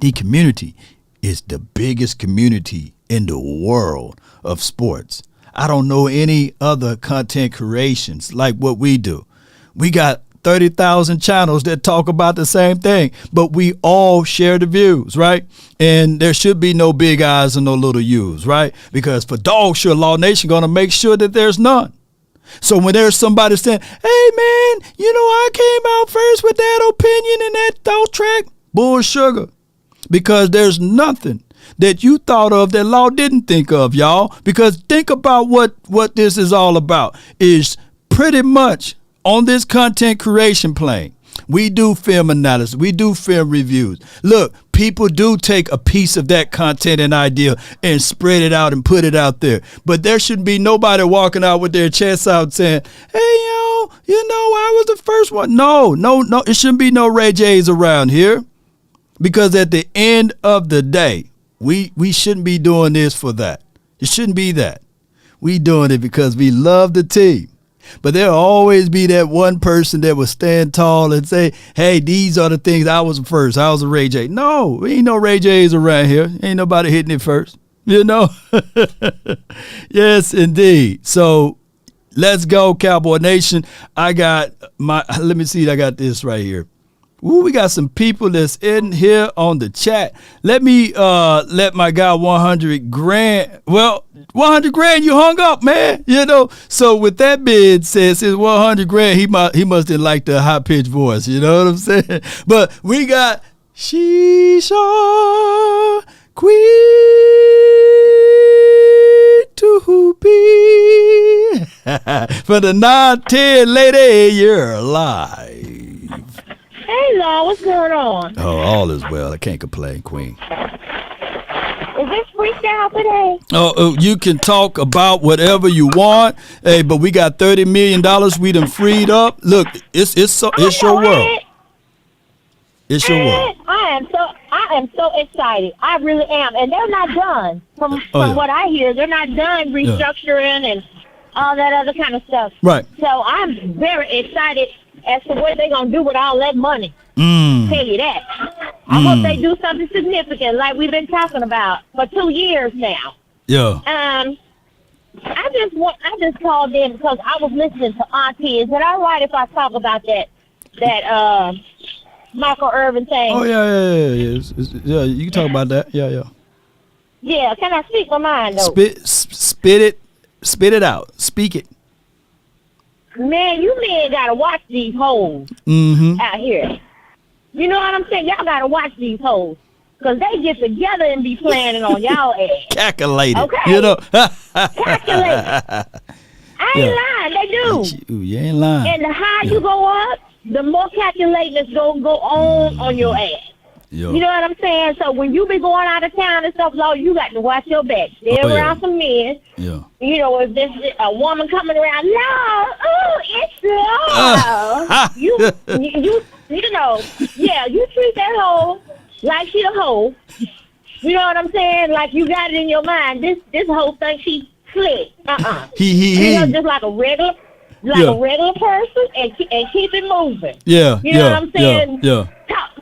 The community is the biggest community in the world of sports. I don't know any other content creations like what we do. We got 30,000 channels that talk about the same thing, but we all share the views, right? And there should be no big eyes and no little U's, right? Because for dog sure, Law Nation going to make sure that there's none. So when there's somebody saying, hey, man, you know, I came out first with that opinion and that thought track, bull sugar. Because there's nothing that you thought of that Law didn't think of, y'all. Because think about what this is all about. Is pretty much on this content creation plane, we do film analysis. We do film reviews. Look, people do take a piece of that content and idea and spread it out and put it out there. But there shouldn't be nobody walking out with their chest out saying, hey, yo, you know, I was the first one. No. It shouldn't be no Ray J's around here. Because at the end of the day, we shouldn't be doing this for that. It shouldn't be that. We doing it because we love the team. But there'll always be that one person that will stand tall and say, hey, these are the things. I was first. I was a Ray J. No, ain't no Ray J's around here. Ain't nobody hitting it first. You know? Yes, indeed. So let's go, Cowboy Nation. I got let me see. I got this right here. Ooh, we got some people that's in here on the chat. Let me let my guy 100 grand. Well, 100 grand, you hung up, man. You know. So with that being said, since 100 grand, he must have liked the high pitched voice. You know what I'm saying? But we got Shisha Queen to be for the 910 lady. You're live. Hey, Law, what's going on? Oh, all is well. I can't complain, Queen. Is this freestyle today? Oh, you can talk about whatever you want. Hey, but we got $30 million we done freed up. Look, it's your world. It's your world. I am so excited. I really am. And they're not done. From what I hear, they're not done restructuring and all that other kind of stuff. Right. So I'm very excited as to what they're going to do with all that money. Tell you that. I hope they do something significant like we've been talking about for 2 years now. Yeah. I just called in because I was listening to Auntie. Is it all right if I talk about that Michael Irvin thing? Oh, yeah. Yeah, you can talk about that. Yeah. Yeah, can I speak my mind, though? Spit it out. Speak it. Man, you men gotta watch these hoes out here. You know what I'm saying? Y'all gotta watch these hoes. Because they get together and be planning on y'all ass. Calculated. Okay? You know. Calculated. I ain't lying. They do. You ain't lying. And the higher you go up, the more calculating that's going to go on your ass. Yo. You know what I'm saying? So when you be going out of town and stuff, Lord, you got to watch your back. Stay around some men. Yeah. You know, if there's a woman coming around, no, oh, it's you know, yeah, you treat that hoe like she a hoe. You know what I'm saying? Like you got it in your mind. This hoe thinks she's slick. You know, just like a regular person and keep it moving. Yeah. You know what I'm saying? Yeah.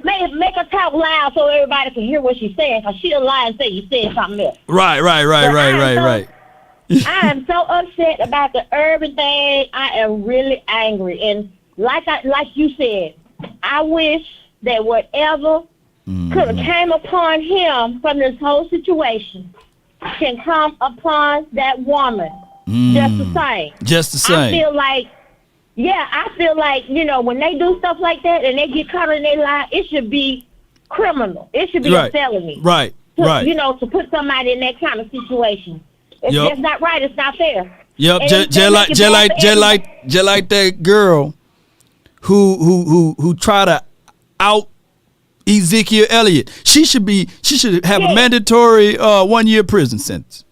Make her talk loud so everybody can hear what she's saying. Cause she'll lie and say you said something else. Right. I am so upset about the Urban thing. I am really angry. And like you said, I wish that whatever could have came upon him from this whole situation can come upon that woman just the same. Just the same. I feel like, when they do stuff like that and they get caught in their lie, it should be criminal. It should be a felony. Right. To put somebody in that kind of situation. It's just not right. It's not fair. Yep. Just like that girl who tried to out Ezekiel Elliott. She should have a mandatory 1 year prison sentence.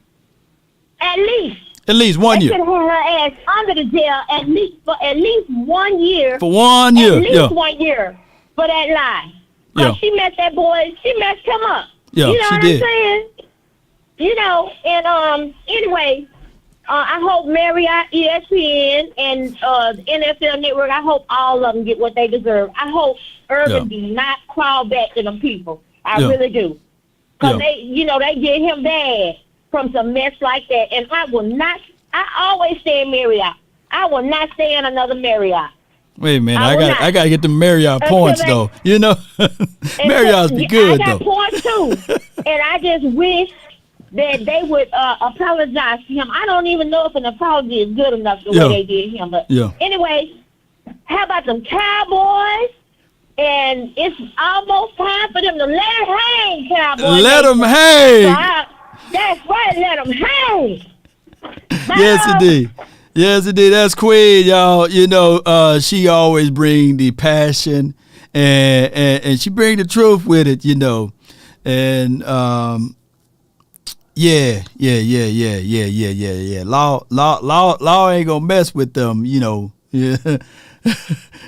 At least 1 year. They should have her ass under the jail at least 1 year. For 1 year. At least 1 year for that lie. Because she messed that boy. She messed him up. Yeah, you know she what did. I'm saying? Anyway, I hope Marriott, ESPN, and the NFL Network, I hope all of them get what they deserve. I hope Urban do not crawl back to them people. I really do. Because they get him bad from some mess like that. And I always stay in Marriott. I will not stay in another Marriott. Wait a minute, I gotta get the Marriott points though. Marriott's be good though. I got points too, and I just wish that they would apologize to him. I don't even know if an apology is good enough the way they did him. But anyway, how about them Cowboys? And it's almost time for them to let it hang, Cowboys. Let them hang. That's right, let them hang. Yes, indeed. Yes, indeed. That's Queen, y'all. She always bring the passion and she bring the truth with it, And yeah. Law ain't gonna mess with them,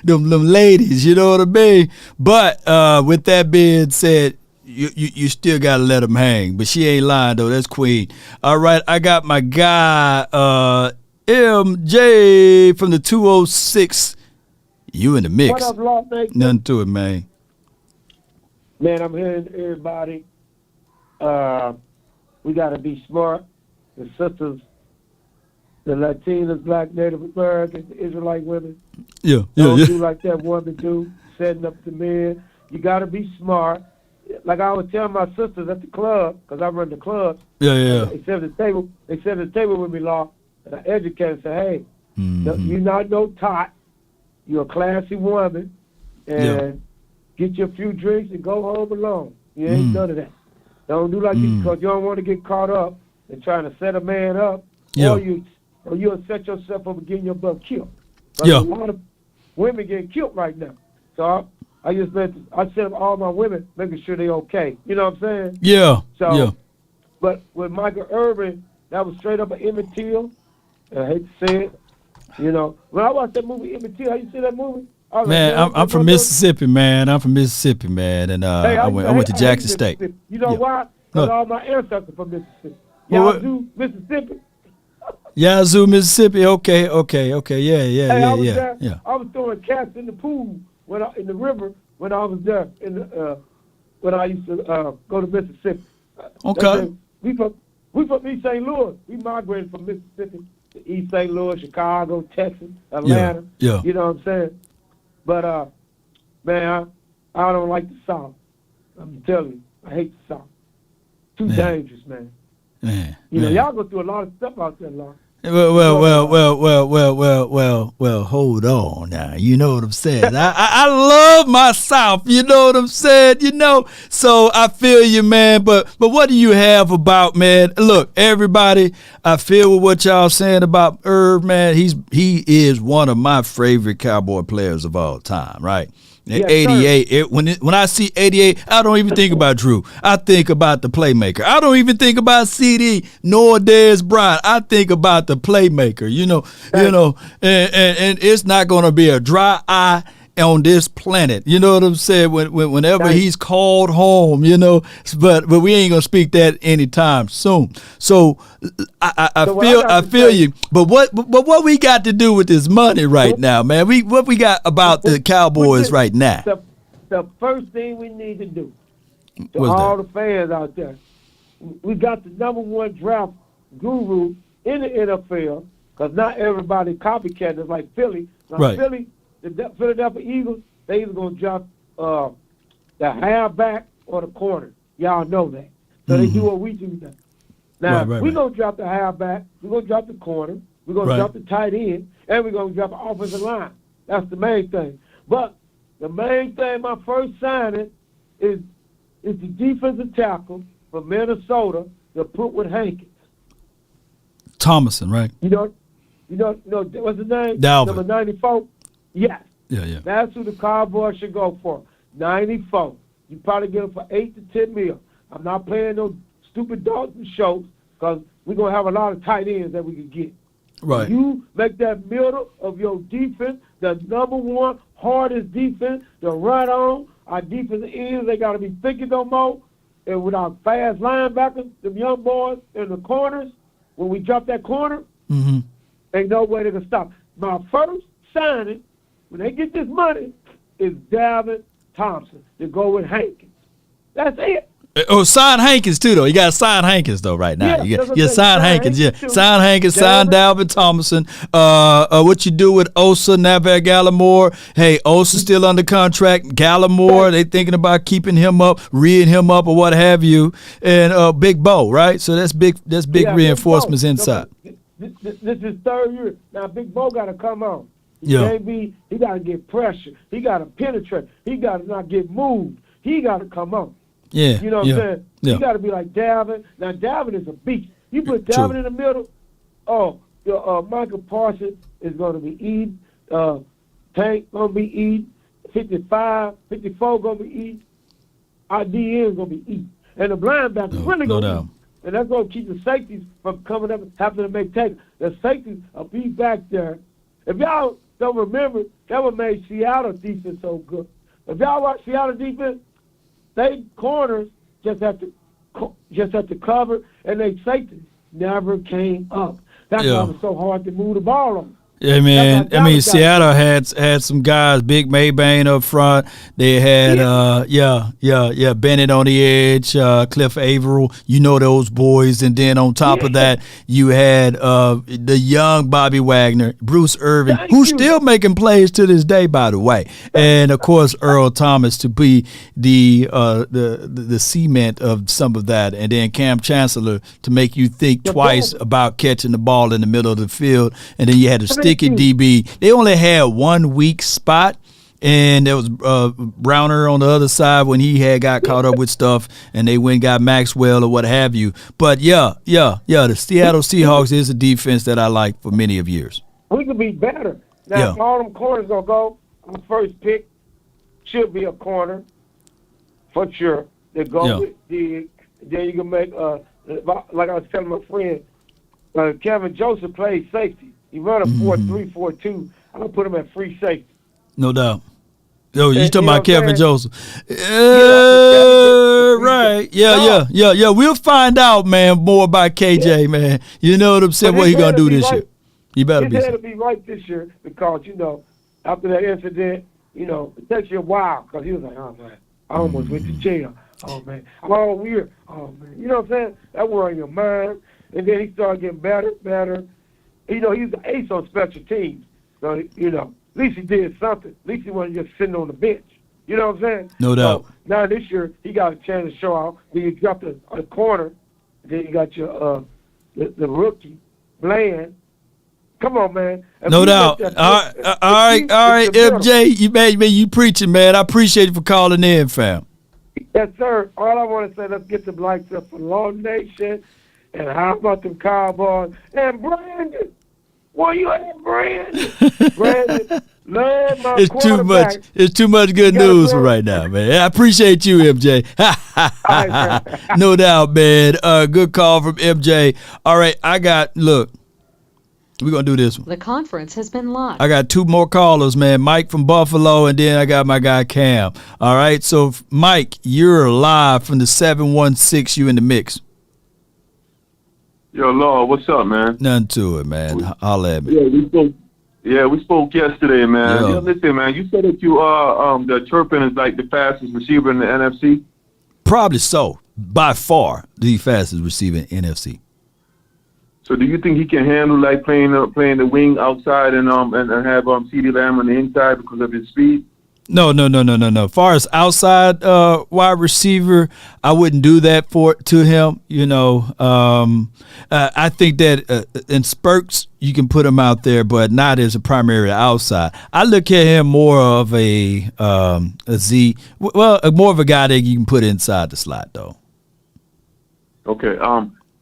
them ladies, you know what I mean? But with that being said, you still gotta let them hang. But she ain't lying though. That's Queen. All right, I got my guy MJ from the 206. You in the mix. What up, Las Vegas? Nothing to it, man. Man, I'm hearing everybody. We got to be smart. The sisters, the Latinas, Black, Native Americans, the Israelite women. Don't do like that woman do, setting up the men. You got to be smart. Like I was telling my sisters at the club, because I run the club. They sit at the table with me, Law, and I educate and say, hey, you're not no tot. You're a classy woman, and get you a few drinks and go home alone. You ain't none of that. Don't do like this because you don't want to get caught up in trying to set a man up, or you'll set yourself up and getting your butt killed. A lot of women getting killed right now. So I set up all my women, making sure they're okay. You know what I'm saying? But with Michael Irvin, that was straight up an Emmett Till. I hate to say it. When I watched that movie, Emmett Till, how you see that movie? Man, I'm from Mississippi, man. And I went to Jackson State. You know why? Because all my ancestors from Mississippi. Yazoo, Mississippi. Yazoo, Mississippi. Okay. I was throwing cats in the pool in the river when I was there. When I used to go to Mississippi. Okay. We from East St. Louis. We migrated from Mississippi to East St. Louis, Chicago, Texas, Atlanta. Yeah. You know what I'm saying? But, man, I don't like the South. I'm telling you, I hate the South. Too dangerous, man. Y'all go through a lot of stuff out there, Lord. Well, hold on now. You know what I'm saying? I love my South. You know what I'm saying? So I feel you, man. But what do you have about, man? Look, everybody, I feel with what y'all saying about Irv, man. He is one of my favorite Cowboy players of all time, right? Yes, 88. When I see 88, I don't even think about Drew. I think about the playmaker. I don't even think about CD nor Dez Bryant. I think about the playmaker. And it's not going to be a dry eye on this planet. You know what I'm saying? Whenever he's called home, but we ain't gonna speak that anytime soon. So I feel you. But what we got to do with this money right now, man? What we got about the Cowboys right now? The first thing we need to do to all the fans out there, we got the #1 draft guru in the NFL, because not everybody copycat is like Philly. Now, Right. Philly, the Philadelphia Eagles, they either going to drop the halfback or the corner. Y'all know that. So they do what we do now. Now, we're going to drop the halfback, we're going to drop the corner, we're going to drop the tight end, and we're going to drop the offensive line. That's the main thing. But the main thing, my first signing is the defensive tackle from Minnesota to put with Hankins. Thomason, right? You know, what's his name? Dalvin. Number 94? Yes. Yeah. That's who the Cowboys should go for. 94. You probably get him for $8 to $10 million. I'm not playing no stupid Dalton shows because we're going to have a lot of tight ends that we can get. Right. You make that middle of your defense the number one hardest defense to run on. Our defensive ends, they got to be thinking no more. And with our fast linebackers, them young boys in the corners, when we drop that corner, ain't no way they can stop. My first signing, when they get this money, is Dalvin Thompson to go with Hankins. That's it. Oh, sign Hankins too, though. You got to sign Hankins though right now. Yeah, you sign Hankins. Yeah, sign Hankins. Sign Dalvin Thompson. What you do with Osa, Navar Gallimore? Hey, Osa still under contract. Gallimore, they thinking about keeping him up, reading him up, or what have you. And Big Bo, right? So that's big. That's big reinforcements inside. This is third year. Now Big Bo got to come on. He got to get pressure. He got to penetrate. He got to not get moved. He got to come on. Yeah, you know what I'm saying? You got to be like Dalvin. Now, Dalvin is a beast. You put Dalvin in the middle, Michael Parsons is going to be eating. Tank going to be eating. 55, 54 going to be eating. Our DN is going to be eating. And the linebackers really going to eat. And that's going to keep the safeties from coming up and having to make tackles. The safeties will be back there. If y'all don't remember, that what made Seattle defense so good. If y'all watch Seattle defense, they corners just have to cover, and they safeties never came up. That's why it was so hard to move the ball on. Yeah, man. I mean, Seattle had some guys, Big Maybane up front. They had, Bennett on the edge, Cliff Averill. You know those boys. And then on top of that, you had the young Bobby Wagner, Bruce Irvin, who's still making plays to this day, by the way. And, of course, Earl Thomas to be the cement of some of that. And then Cam Chancellor to make you think twice about catching the ball in the middle of the field. And then you had to sticky DB. They only had 1 weak spot, and there was Browner on the other side when he had got caught up with stuff, and they went and got Maxwell or what have you. But the Seattle Seahawks is a defense that I like for many of years. We could be better. Now, if all them corners gonna go, our first pick should be a corner for sure. They go with then you can make like I was telling my friend, Kevin Joseph plays safety. He run a 4-3, 4-2. I'm going to put him at free safety. No doubt. Yo, you talking about Kevin Joseph. Right. Yeah. We'll find out, man, more about KJ, man. You know what I'm saying? What he going to do this year? You better be. His head will be right this year because, after that incident, it takes you a while because he was like, oh, man, I almost went to jail. Oh, man, I'm all weird. Oh, man. You know what I'm saying? That was on your mind. And then he started getting better. He's an ace on special teams. So, at least he did something. At least he wasn't just sitting on the bench. You know what I'm saying? No doubt. So now this year, he got a chance to show out. Then you got the corner. Then you got your the rookie, Bland. Come on, man. No doubt. All right, MJ, you preaching, man. I appreciate you for calling in, fam. Yes, sir. All I want to say, let's get some likes up for Long Nation. And how about them Cowboys? And Brandon, where you at, Brandon? Brandon, love my quarterback. It's too much good news for right now, man. I appreciate you, MJ. No doubt, man. Good call from MJ. All right, look, we're going to do this one. The conference has been locked. I got two more callers, man. Mike from Buffalo, and then I got my guy Cam. All right, so Mike, you're live from the 716. You in the mix. Yo, Lord, what's up, man? Nothing to it, man. Holla at me. We spoke yesterday, man. Yo. Listen, man, you said that you the Turpin is like the fastest receiver in the NFC? Probably so. By far, the fastest receiver in NFC. So do you think he can handle like playing the wing outside and have CeeDee Lamb on the inside because of his speed? No. As far as outside wide receiver, I wouldn't do that to him. I think that in spurts you can put him out there, but not as a primary outside. I look at him more of more of a guy that you can put inside the slot, though. Okay.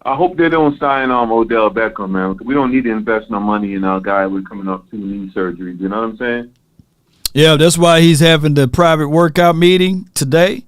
I hope they don't sign Odell Beckham, man. We don't need to invest no money in our guy with coming up 2 knee surgeries. You know what I'm saying? Yeah, that's why he's having the private workout meeting today.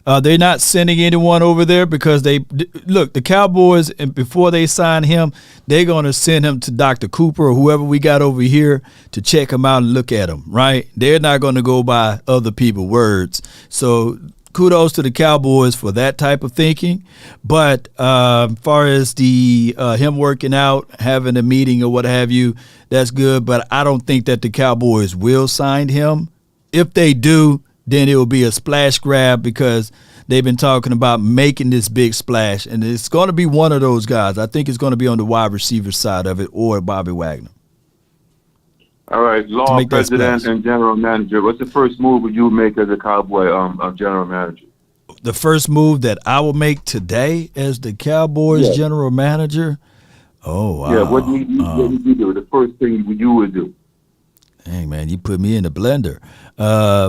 They're not sending anyone over there because the Cowboys, and before they sign him, they're going to send him to Dr. Cooper or whoever we got over here to check him out and look at him, right? They're not going to go by other people's words. So kudos to the Cowboys for that type of thinking. But as far as the him working out, having a meeting or what have you, that's good. But I don't think that the Cowboys will sign him. If they do, then it will be a splash grab because they've been talking about making this big splash. And it's going to be one of those guys. I think it's going to be on the wide receiver side of it or Bobby Wagner. All right, law president and general manager. What's the first move you make as a Cowboy general manager? The first move that I will make today as the Cowboys general manager? Oh, wow. Yeah, what do you do? The first thing you would do? Hey, man, you put me in the blender.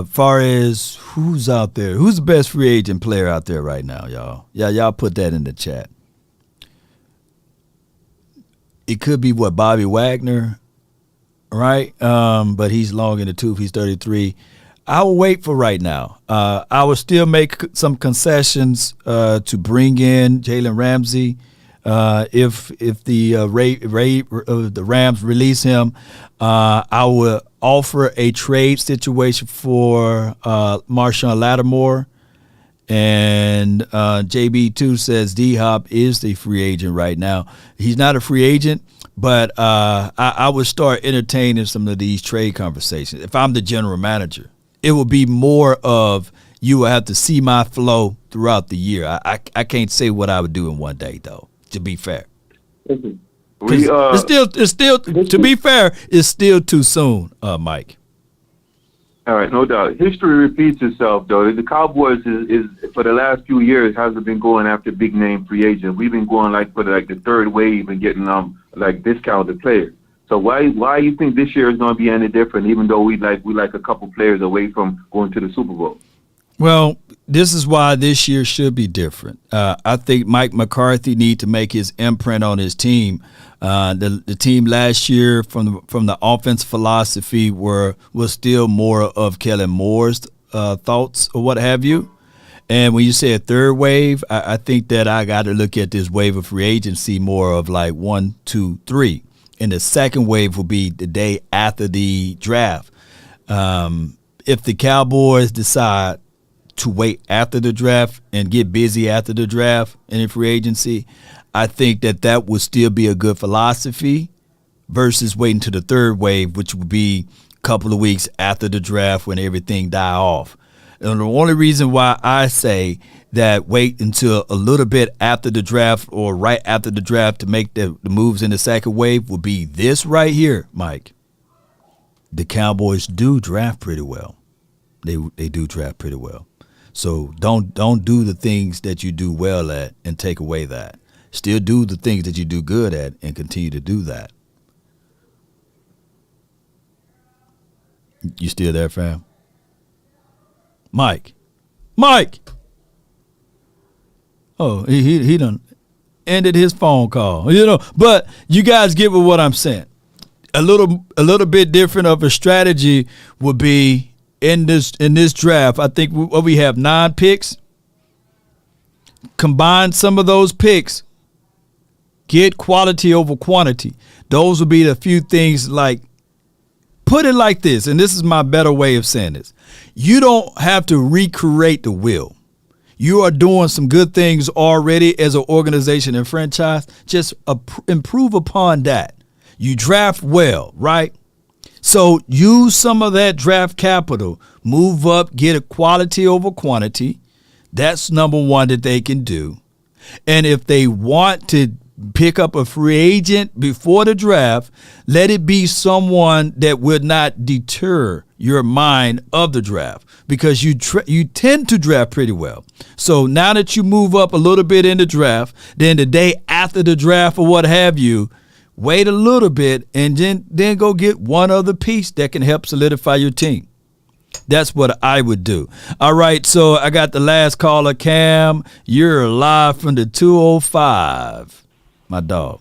Far as who's out there, who's the best free agent player out there right now, y'all? Yeah, y'all put that in the chat. It could be Bobby Wagner, right? But he's long in the tooth. He's 33. I will wait for right now. I will still make some concessions to bring in Jalen Ramsey if the Rams release him. I will offer a trade situation for Marshawn Lattimore. And JB2 says D-Hop is the free agent right now. He's not a free agent, but I would start entertaining some of these trade conversations. If I'm the general manager, it will be more of you will have to see my flow throughout the year. I can't say what I would do in one day, though, to be fair. It's still to be fair, it's still too soon, Mike. All right, no doubt. History repeats itself, though. The Cowboys is for the last few years hasn't been going after big name free agents. We've been going for the third wave and getting discounted players. So why you think this year is going to be any different? Even though we like a couple players away from going to the Super Bowl. Well, this is why this year should be different. I think Mike McCarthy need to make his imprint on his team. The team last year from the offense philosophy was still more of Kellen Moore's thoughts or what have you. And when you say a third wave, I think that I got to look at this wave of free agency more of like 1, 2, 3. And the second wave will be the day after the draft. If the Cowboys decide to wait after the draft and get busy after the draft and in free agency, I think that would still be a good philosophy versus waiting to the third wave, which would be a couple of weeks after the draft when everything die off. And the only reason why I say that wait until a little bit after the draft or right after the draft to make the moves in the second wave would be this right here, Mike. The Cowboys do draft pretty well. They do draft pretty well. So don't do the things that you do well at and take away that. Still do the things that you do good at and continue to do that. You still there, fam? Mike. Oh, he done ended his phone call. But you guys get what I'm saying. A little bit different of a strategy would be in this draft. I think we have 9 picks. Combine some of those picks. Get quality over quantity. Those will be the few things like, put it like this, and this is my better way of saying this. You don't have to recreate the wheel. You are doing some good things already as an organization and franchise. Just improve upon that. You draft well, right? So use some of that draft capital. Move up, get a quality over quantity. That's number one that they can do. And if they want to pick up a free agent before the draft. Let it be someone that would not deter your mind of the draft, because you tend to draft pretty well. So now that you move up a little bit in the draft, then the day after the draft or what have you, wait a little bit and then go get one other piece that can help solidify your team. That's what I would do. All right, so I got the last caller, Cam. You're live from the 205, my dog.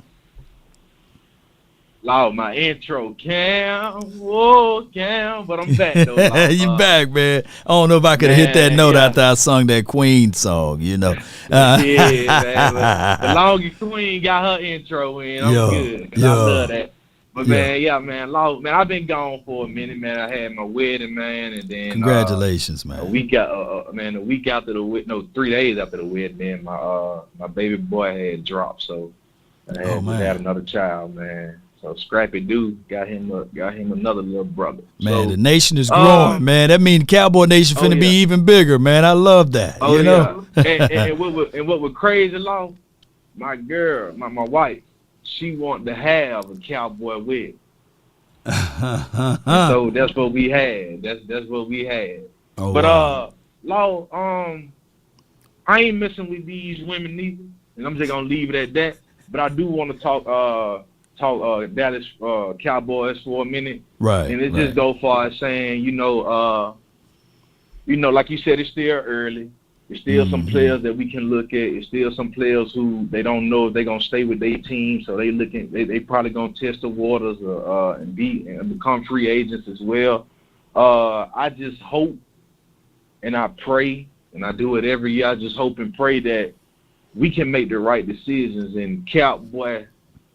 Lord, my intro, Cam. Whoa, Cam. But I'm back, though. You back, man. I don't know if I could have hit that note after I sung that Queen song, you know. Yeah, man. The longest Queen got her intro in. I'm good. I love that. But, man, Lord, man, I've been gone for a minute, man. I had my wedding, man, and then congratulations, man. A week after the wedding, no, 3 days after the wedding, man, my baby boy had dropped, so I had another child, man. So Scrappy Dude got him another little brother. Man, the nation is growing, man. That means Cowboy Nation finna be even bigger, man. I love that. You know? and what was crazy, Law, my girl, my wife, she wanted to have a cowboy wig. So that's what we had. That's what we had. Law, I ain't messing with these women neither, and I'm just gonna leave it at that. But I do want to talk Dallas Cowboys for a minute, right? And it just go far as saying, like you said, it's still early. There's still some players that we can look at. There's still some players who they don't know if they're gonna stay with their team, so they probably gonna test the waters and become free agents as well. I just hope and I pray, and I do it every year. I just hope and pray that we can make the right decisions, and Cowboy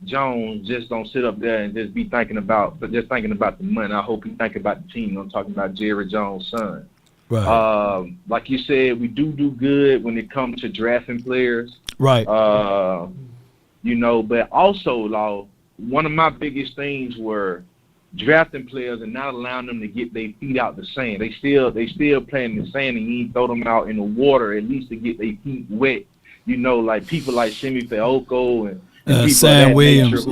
Jones just don't sit up there and just be thinking about the money. I hope he think about the team. I'm talking about Jerry Jones' son. Right. Like you said, we do good when it comes to drafting players. Right. But also, Law, one of my biggest things were drafting players and not allowing them to get their feet out the sand. They still playing in the sand, and you throw them out in the water at least to get their feet wet. Like people like Simi Fehoko and Sam Williams, Sam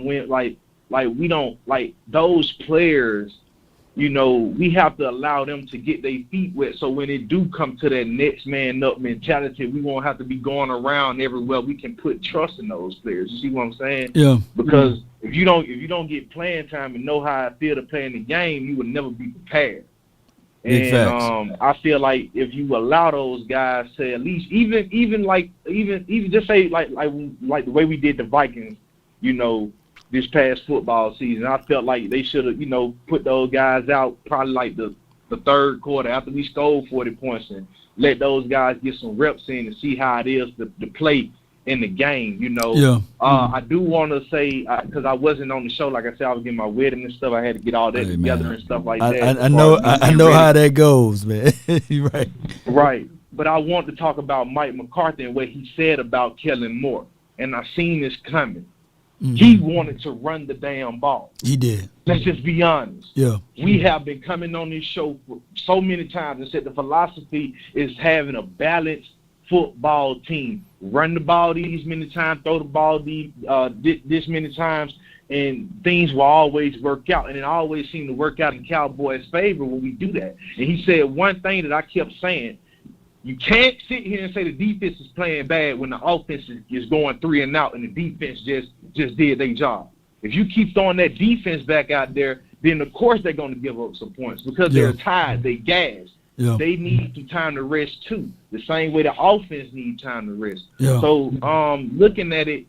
Williams. Like we don't like those players. We have to allow them to get their feet wet. So when it do come to that next man up mentality, we won't have to be going around everywhere. We can put trust in those players. You see what I'm saying? Yeah. Because if you don't get playing time and know how I feel to play in the game, you would never be prepared. And I feel like if you allow those guys to at least even just say like the way we did the Vikings, this past football season, I felt like they should have, put those guys out probably like the third quarter after we scored 40 points and let those guys get some reps in and see how it is to play in the game, I do want to say, because I wasn't on the show, like I said, I was getting my wedding and stuff. I had to get all that together and stuff like that. I know how that goes, man. You're right. Right. But I want to talk about Mike McCarthy and what he said about Kellen Moore. And I seen this coming. Mm-hmm. He wanted to run the damn ball. He did. Let's just be honest. Yeah. We have been coming on this show for so many times and said the philosophy is having a balanced football team. Run the ball these many times, throw the ball this many times, and things will always work out. And it always seemed to work out in Cowboys' favor when we do that. And he said one thing that I kept saying, you can't sit here and say the defense is playing bad when the offense is going 3 and out and the defense just did their job. If you keep throwing that defense back out there, then of course they're going to give up some points because they're tired, they gassed. Yeah. They need some time to rest too, the same way the offense needs time to rest. Yeah. So looking at it,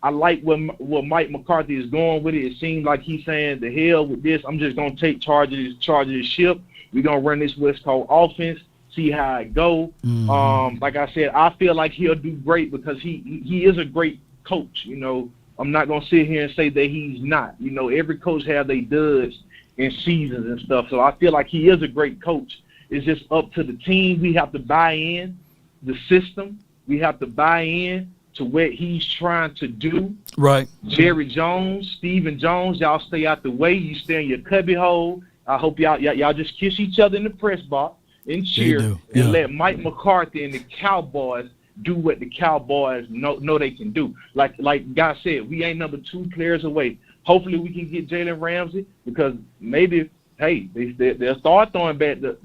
I like where Mike McCarthy is going with it. It seems like he's saying, the hell with this, I'm just going to take charge of this ship. We're going to run this West Coast offense, see how it go. Mm-hmm. Like I said, I feel like he'll do great because he is a great coach. I'm not going to sit here and say that he's not. Every coach have their duds in seasons and stuff. So I feel like he is a great coach. It's just up to the team. We have to buy in the system. We have to buy in to what he's trying to do. Right. Jerry Jones, Stephen Jones, y'all stay out the way. You stay in your cubby hole. I hope y'all just kiss each other in the press box and cheer and let Mike McCarthy and the Cowboys do what the Cowboys know they can do. Like God said, we ain't number 2 players away. Hopefully we can get Jalen Ramsey, because maybe, hey, they'll start throwing back to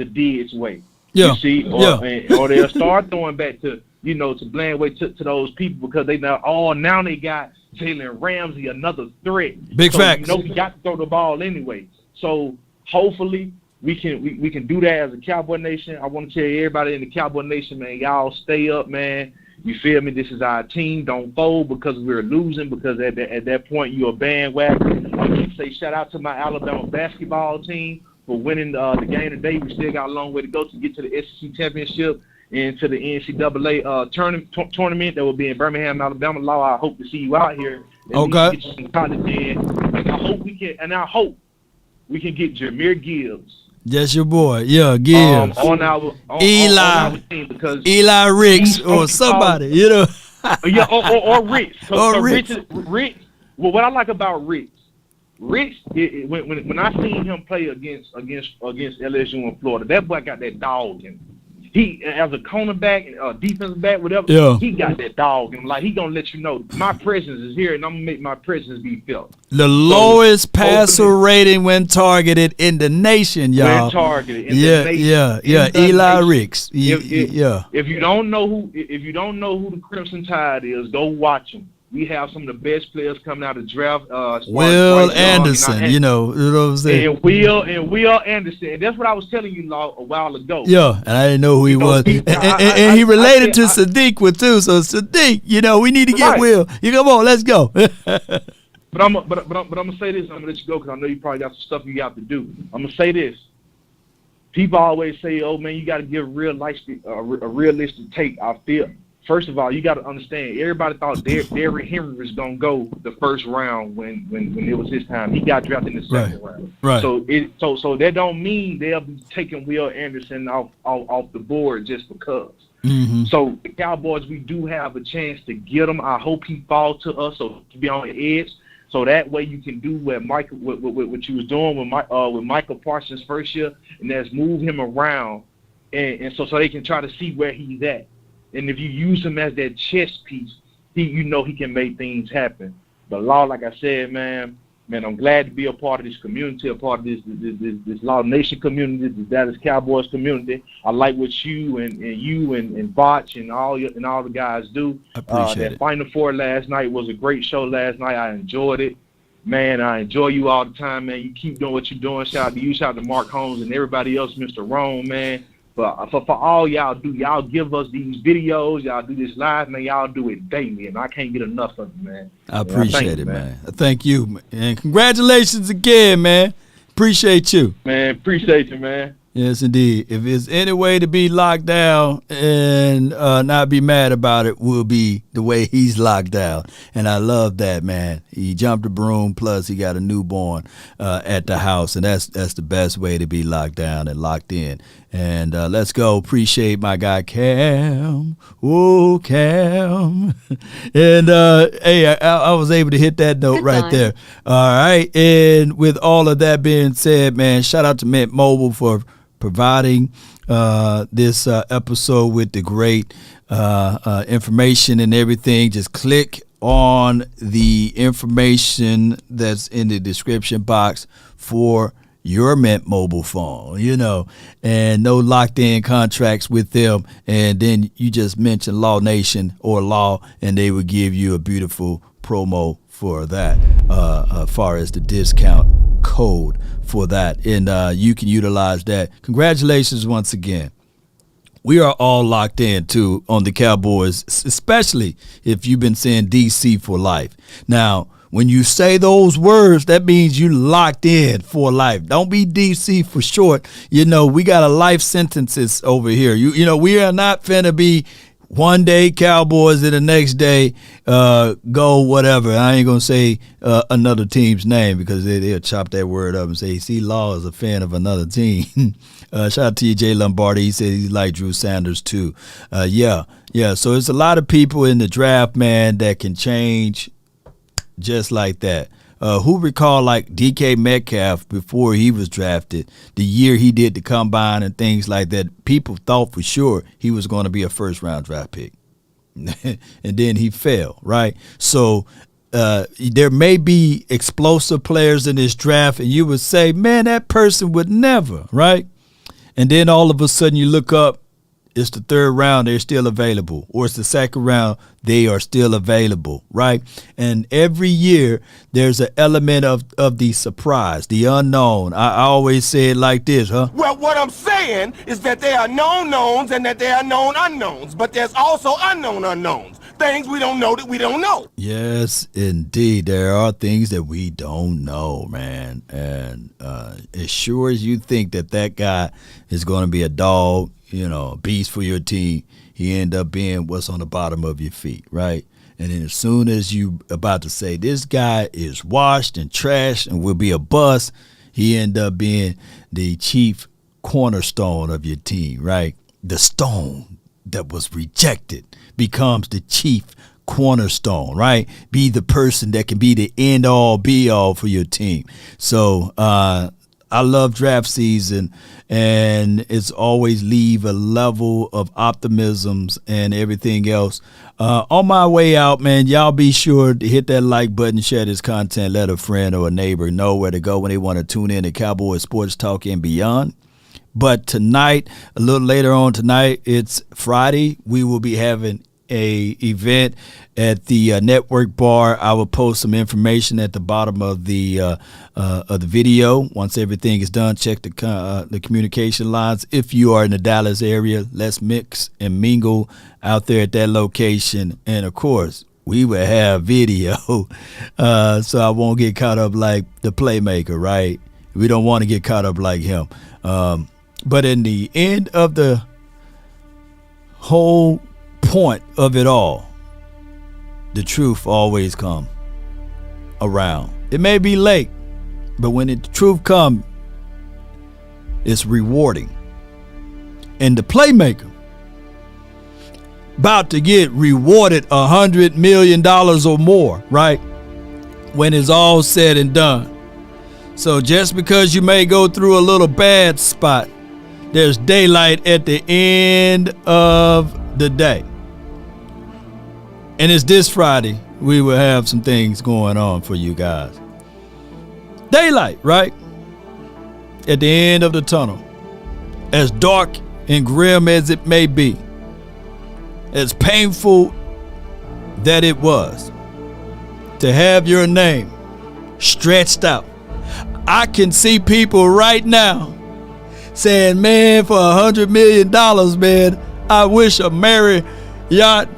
Diggs' way. Yeah. You see, or they'll start throwing back to Bland way to those people, because now they got Jalen Ramsey, another threat. Big facts. We got to throw the ball anyway. So hopefully we can do that as a Cowboy Nation. I want to tell everybody in the Cowboy Nation, man, y'all stay up, man. You feel me? This is our team. Don't fold because we're losing, because at that point you're a bandwagon. I want to say shout out to my Alabama basketball team for winning the game today. We still got a long way to go to get to the SEC championship and to the NCAA tournament that will be in Birmingham, Alabama. Law, I hope to see you out here. Okay. Get you some college in. And I hope we can get Jahmyr Gibbs. That's your boy. Yeah, Gibbs. On our team, because Eli Ricks or somebody, yeah, or Ricks. Or Ricks. Well, what I like about Ricks, when I seen him play against LSU in Florida, that boy got that dog in him. He, as a cornerback, defensive back, whatever, he got that dog in him. Like, he gonna let you know my presence is here, and I'm gonna make my presence be felt. The lowest passer rating when targeted in the nation, y'all. When targeted in the nation. Yeah. Eli Ricks. If you don't know who the Crimson Tide is, go watch them. We have some of the best players coming out of the draft. Will Anderson, you know what I'm saying? And Will Anderson. And that's what I was telling you a while ago. Yeah, and I didn't know who he was. And he related to Sadiq with too. So Sadiq, we need to get Will. Come on, let's go. But I'm gonna say this. I'm gonna let you go because I know you probably got some stuff you got to do. I'm gonna say this. People always say, "Oh man, you got to give a realistic take." I feel. First of all, you got to understand. Everybody thought Derrick Henry was gonna go the first round when it was his time. He got drafted in the second round. Right. So that don't mean they'll be taking Will Anderson off the board just because. Mm-hmm. So the Cowboys, we do have a chance to get him. I hope he falls to us, so to be on the edge. So that way you can do what you was doing with Michael Parsons first year, and that's move him around, and so they can try to see where he's at. And if you use him as that chess piece, he can make things happen. But Law, like I said, man, I'm glad to be a part of this community, a part of this Law Nation community, this Dallas Cowboys community. I like what you and Botch and all the guys do. I appreciate it. That Final Four last night was a great show last night. I enjoyed it. Man, I enjoy you all the time, man. You keep doing what you're doing. Shout out to you, shout out to Mark Holmes and everybody else, Mr. Rome, man. But for all y'all do, y'all give us these videos, y'all do this live, man, y'all do it daily, and I can't get enough of it, man. I appreciate it, man. Thank you, and congratulations again, man. Appreciate you. Man, appreciate you, man. Yes, indeed. If there's any way to be locked down and not be mad about it, will be the way he's locked down. And I love that, man. He jumped a broom, plus he got a newborn at the house, and that's the best way to be locked down and locked in. And let's go. Appreciate my guy Cam. Oh, Cam. And hey, I was able to hit that note right there. All right. And with all of that being said, man, shout out to Mint Mobile for providing this episode with the great information and everything. Just click on the information that's in the description box for your Mint Mobile phone, and no locked in contracts with them. And then you just mention Law Nation or Law, and they will give you a beautiful promo for that, as far as the discount code for that. And you can utilize that. Congratulations once again. We are all locked in too on the Cowboys, especially if you've been saying DC for life. Now, when you say those words, that means you locked in for life. Don't be DC for short. We got a life sentences over here. We are not finna be one day Cowboys and the next day go whatever. I ain't gonna say another team's name because they'll chop that word up and say, see, Law is a fan of another team. Shout out to you, Jay Lombardi. He said he liked Drew Sanders too. Yeah. So it's a lot of people in the draft, man, that can change just like that. Who recall like DK Metcalf before he was drafted, the year he did the combine and things like that, people thought for sure he was going to be a first-round draft pick. And then he fell, right? So there may be explosive players in this draft, and you would say, man, that person would never, right? And then all of a sudden you look up, it's the third round, they're still available. Or it's the second round, they are still available, right? And every year there's an element of the surprise, the unknown. I always say it like this, huh? Well, what I'm saying is that there are known knowns and that there are known unknowns, but there's also unknown unknowns. Things we don't know that we don't know. Yes, indeed. There are things that we don't know, man. And as sure as you think that guy is going to be a dog, a beast for your team, he end up being what's on the bottom of your feet, right? And then as soon as you about to say this guy is washed and trashed and will be a bust, he end up being the chief cornerstone of your team, right? The stone that was rejected becomes the chief cornerstone, right? Be the person that can be the end all be all for your team. So I love draft season, and it's always leave a level of optimisms and everything else. On my way out, man, y'all be sure to hit that like button, share this content, let a friend or a neighbor know where to go when they want to tune in to Cowboys Sports Talk and beyond. But tonight, a little later on tonight, it's Friday. We will be having a event at the Network Bar. I will post some information at the bottom of the video. Once everything is done, check the communication lines. If you are in the Dallas area, let's mix and mingle out there at that location. And of course, we will have video, so I won't get caught up like the playmaker, right? We don't want to get caught up like him. But in the end of the whole point of it all, the truth always comes around. It may be late, but when the truth comes, it's rewarding. And the playmaker about to get rewarded $100 million or more, right? When it's all said and done. So just because you may go through a little bad spot, there's daylight at the end of the day. And it's this Friday, we will have some things going on for you guys. Daylight, right? At the end of the tunnel. As dark and grim as it may be. As painful that it was. To have your name stretched out. I can see people right now saying, man, for $100 million, man, I wish a Marriott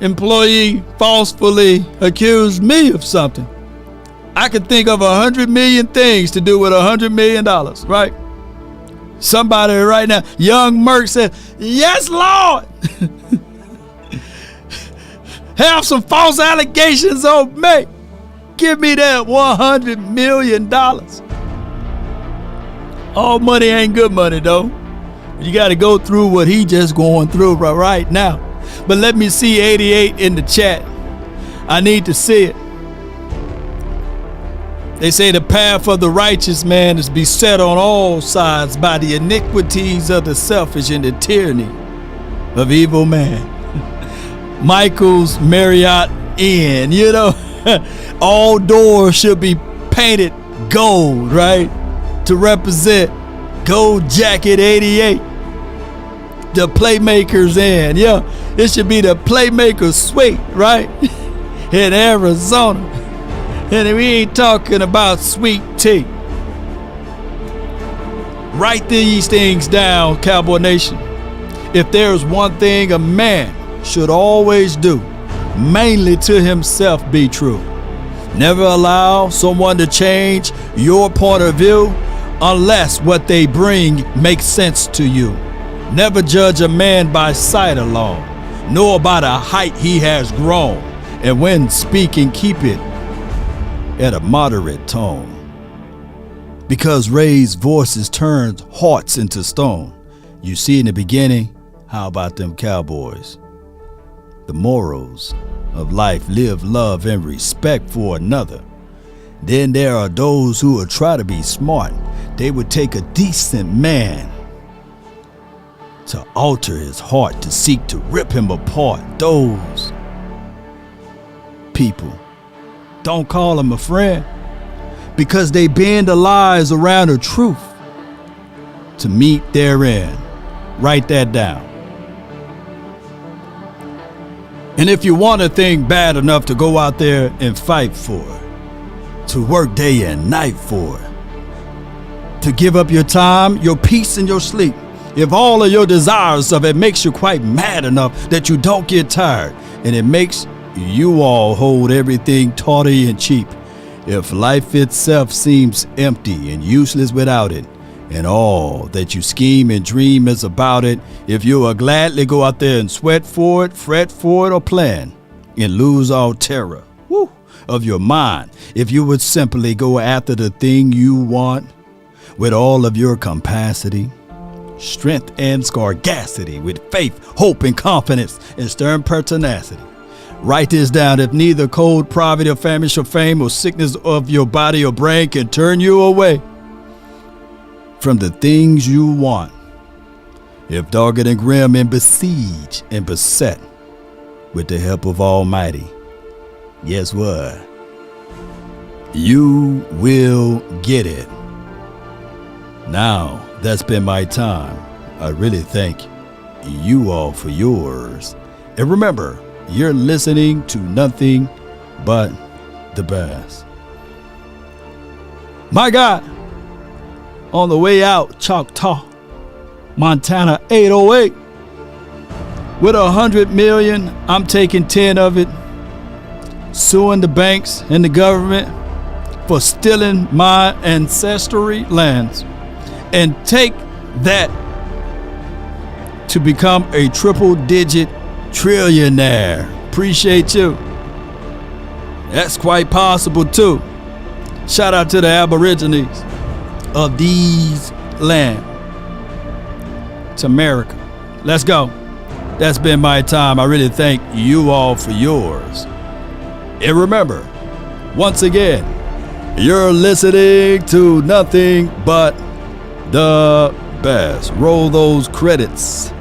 employee falsely accused me of something. I could think of 100 million things to do with $100 million, right? Somebody right now, young Merck said, yes, Lord. Have some false allegations on me. Give me that $100 million. All money ain't good money, though. You got to go through what he just going through right now. But let me see 88 in the chat. I need to see it. They say the path of the righteous man is beset on all sides by the iniquities of the selfish and the tyranny of evil man. Michael's Marriott Inn, all doors should be painted gold, right? To represent Gold Jacket 88. The Playmakers Inn. Yeah, it should be the Playmakers Suite, right? In Arizona. And we ain't talking about sweet tea. Write these things down, Cowboy Nation. If there's one thing a man should always do, mainly to himself be true. Never allow someone to change your point of view unless what they bring makes sense to you. Never judge a man by sight alone, nor by the height he has grown. And when speaking, keep it at a moderate tone. Because raised voices turn hearts into stone. You see in the beginning, how about them Cowboys? The morals of life: live, love, and respect for another. Then there are those who will try to be smart. They would take a decent man to alter his heart, to seek to rip him apart. Those people, don't call them a friend, because they bend the lies around the truth to meet their end. Write that down. And if you want a thing bad enough to go out there and fight for it, to work day and night for it, to give up your time, your peace, and your sleep, if all of your desires of it makes you quite mad enough that you don't get tired, and it makes you all hold everything tawdry and cheap, if life itself seems empty and useless without it, and all that you scheme and dream is about it, if you will gladly go out there and sweat for it, fret for it, or plan, and lose all terror of your mind, if you would simply go after the thing you want with all of your capacity, strength, and scarcity, with faith, hope, and confidence, and stern pertinacity. Write this down. If neither cold, poverty, or famish, or fame, or sickness of your body or brain can turn you away from the things you want, if dogged and grim and besieged and beset with the help of Almighty, guess what? You will get it. Now, that's been my time. I really thank you all for yours. And remember, you're listening to nothing but the best. My God, on the way out, Choctaw, Montana 808. With 100 million, I'm taking 10 of it, suing the banks and the government for stealing my ancestry lands, and take that to become a triple-digit trillionaire. Appreciate you. That's quite possible too. Shout out to the Aborigines of these land, to America. Let's go. That's been my time. I really thank you all for yours. And remember, once again, you're listening to nothing but the best. Roll those credits.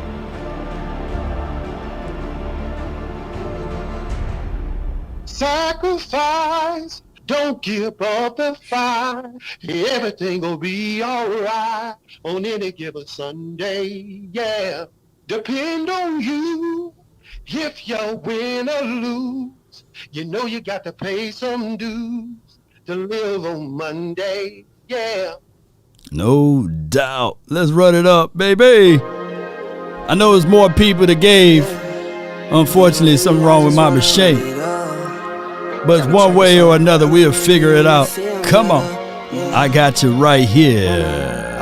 Sacrifice, don't give up the fight. Everything will be alright on any given Sunday, yeah. Depend on you if you win or lose. You know you got to pay some dues to live on Monday, yeah. No doubt. Let's run it up, baby. I know there's more people that gave. Unfortunately, something wrong with my machine. But it's one way or another, we'll figure it out. Come on. I got you right here.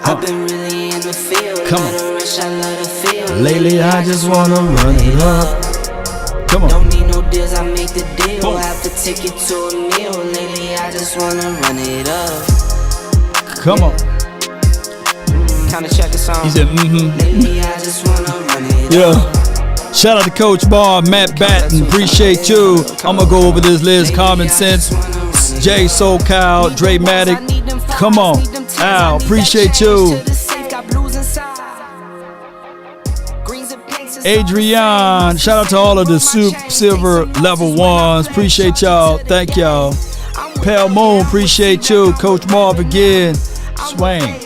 I've been really in the field. Come on. I love the field. Lately, I just want to run it up. Come on. Don't need no deals, I make the deal. Boom. Have to take it to a meal. Lately, I just want to run it up. Come on. Kind of check the song. He said, mm-hmm. Lately, I just want to run it yeah. up. Shout out to Coach Bob, Matt Batten, appreciate you. I'm gonna go over this list. Common Sense, Jay SoCal, Dre Matic. Come on, Al, appreciate you. Adrian, shout out to all of the silver level ones. Appreciate y'all. Thank y'all. Pale Moon, appreciate you. Coach Marv again. Swain.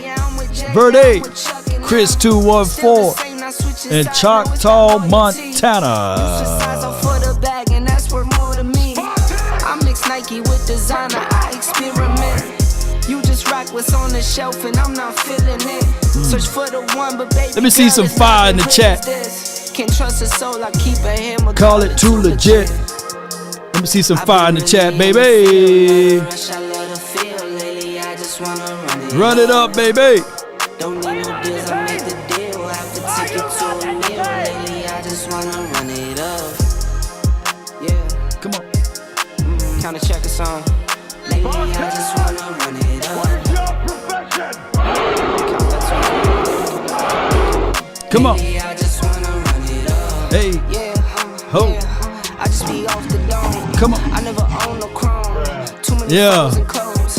Verde, Chris 214. In Choctaw, Montana. I mix Nike with designer, I experiment. You just rock what's on the shelf and I'm not feeling it. Search for the one, but baby, let me see some fire in the chat. Can't trust a soul, I keep a hammer. Call it too legit. Let me see some fire in the chat, baby. Run it up, baby. Don't need no deals, I make the deal. Have to take it to a meal. Lately, I just wanna run it up. Yeah. Come on. Kinda check a song. Lately, I just wanna run it up. Come on. Lately, I just wanna run it up. Hey. Yeah. Ho. Yeah. I just be off the dome. Come on. I never own no chrome. Too many Yeah. and clothes.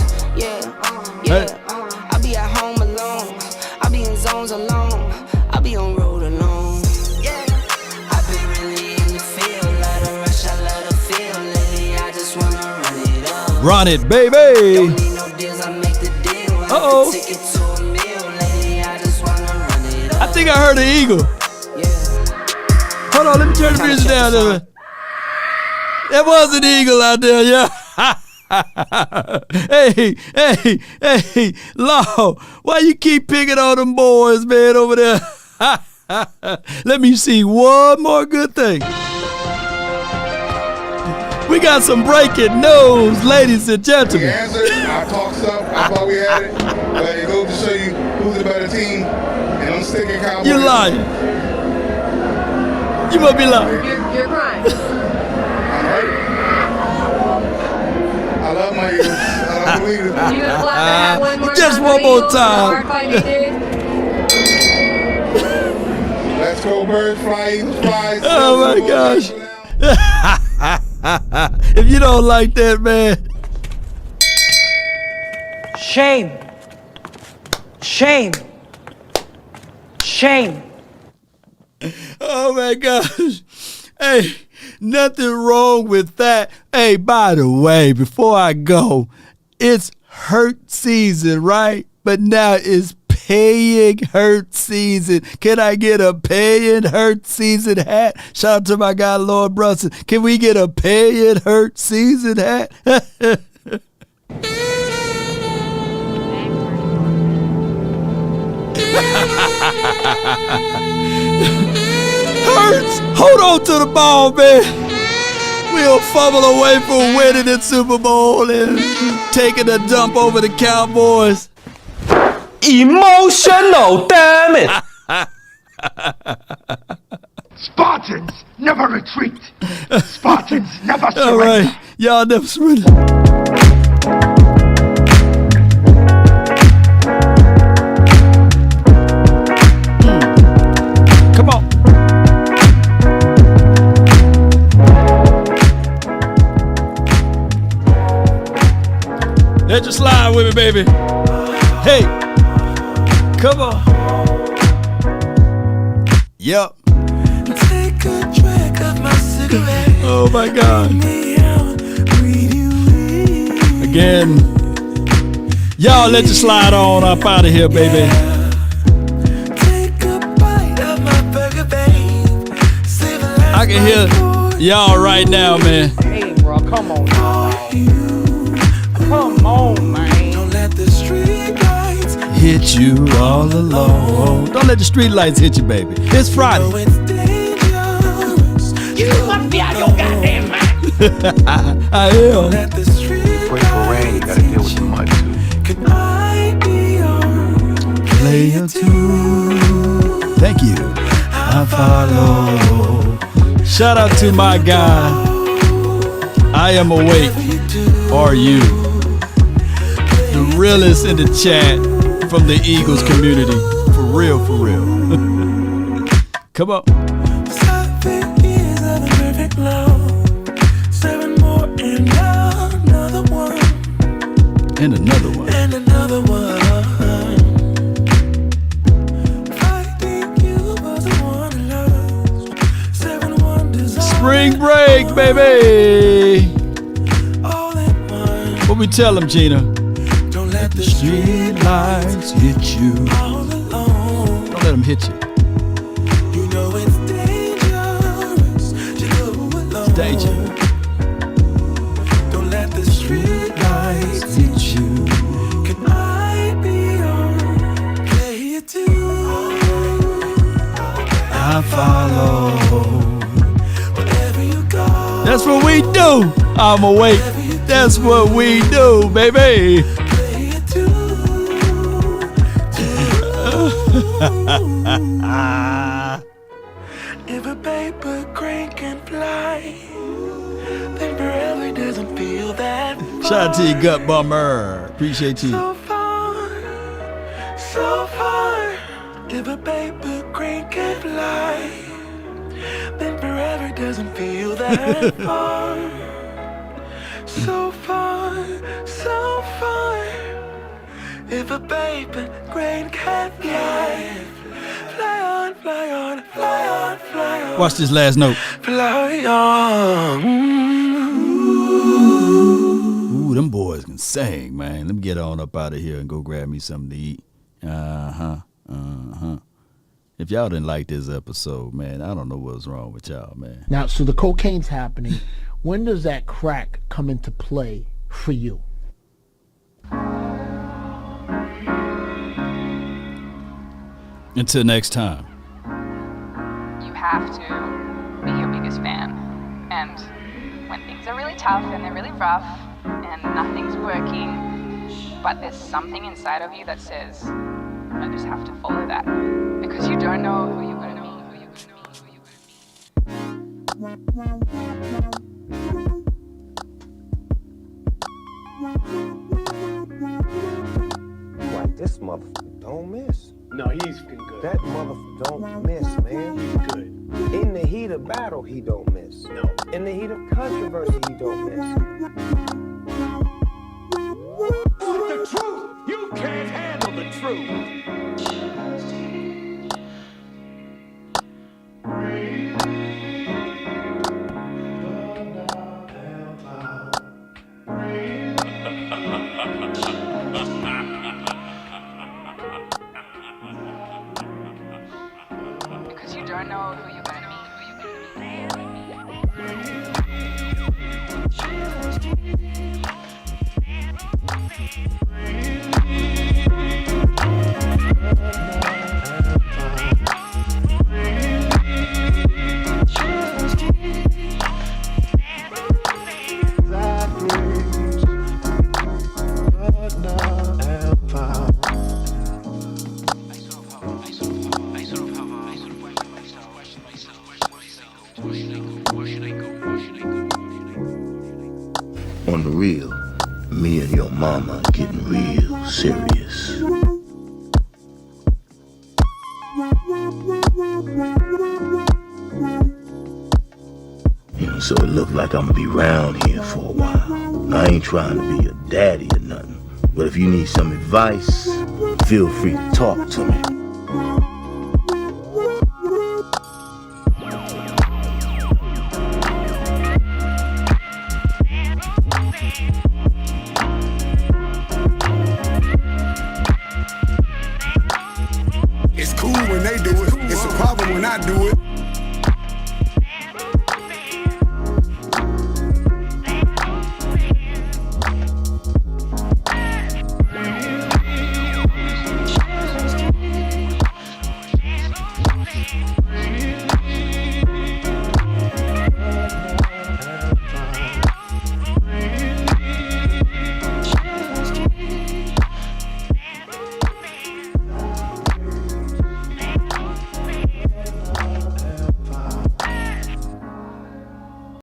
I be at home alone. I be in zones alone. I be on road alone. I be really in the field. Let her rush, I let her feel lately. I just wanna run it up. Run it, baby. Don't need no deals, I make the deal. Uh-oh. Ticket to a meal lately. I just wanna run it up. I think I heard an eagle. Hold on, let me turn the music down there. There was an eagle out there, yeah. hey, Law, why you keep picking on them boys, man, over there? Let me see one more good thing. We got some breaking news, ladies and gentlemen. The answer, I talked stuff, I thought we had it, but it goes to show you who's the better team, and I'm sticking Cowboys. You lying. You must be lying. You're crying. I'm hurt. I love my Eagles. I don't believe it. You gonna clap that one more Just time one for the more Eagles? time. Hard fight they did. Let's go, birds, fly, Eagles, fly. Oh my gosh. If you don't like that, man. Shame. Shame. Shame. Oh my gosh. Hey, nothing wrong with that. Hey, by the way, before I go, it's hurt season, right? But now it's paying hurt season. Can I get a paying hurt season hat? Shout out to my guy, Lord Brunson. Can we get a paying hurt season hat? Hurts. Hold on to the ball, man. We'll fumble away from winning the Super Bowl and taking a dump over the Cowboys. Emotional, damn it. Spartans never retreat. Spartans never surrender. All right. Y'all never surrender. Come on. Let you slide with me, baby. Hey, come on. Yup. Take a drag of my cigarette. Oh my God. Again. Y'all let you slide on up out of here, baby. I can hear y'all right now, man. Hey, bro, come on. Come on, man. Don't let the street lights hit you all alone. Don't let the street lights hit you, baby. It's Friday. You must be out your goddamn mind. I am. Pray for rain, you gotta deal with the mud too. Player two. Thank you. I follow. Shout out to my guy. I am awake. Are you? The realest in the chat from the Eagles community. For real, for real. Come on. 7 years of a perfect love. 7 more and another one. And another one. And another one. Spring break, baby. What we tell them, Gina? Don't let the street lights hit you. Don't let them hit you. You know it's dangerous to go alone. It's danger. Don't let the street lights hit you. Can I be your player too? I follow. Wherever you go. That's what we do. I'm awake. That's what we do, baby. If a paper crane can fly, then forever doesn't feel that far. Shout out to you, Gut Bummer. Appreciate you. So far. If a paper crane can fly, then forever doesn't feel that far. so far. If a baby grain can fly, fly on, fly on, fly on, fly on. Watch this last note. Fly on. Ooh, them boys can sing, man. Let me get on up out of here and go grab me something to eat. If y'all didn't like this episode, man, I don't know what's wrong with y'all, man. Now, so the cocaine's happening. When does that crack come into play for you? Until next time. You have to be your biggest fan. And when things are really tough and they're really rough and nothing's working, but there's something inside of you that says, I just have to follow that. Because you don't know who you're going to meet. Like, this motherfucker don't miss. No, he's good. That motherfucker don't miss, man. He's good. In the heat of battle, he don't miss. No. In the heat of controversy, he don't miss. The truth! You can't handle the truth! Because you don't know who you're going to meet. On the real, me and your mama getting real serious. You know, so it look like I'm gonna be around here for a while. I ain't trying to be your daddy or nothing, but if you need some advice, feel free to talk to me. It's cool when they do it. It's a problem when I do it.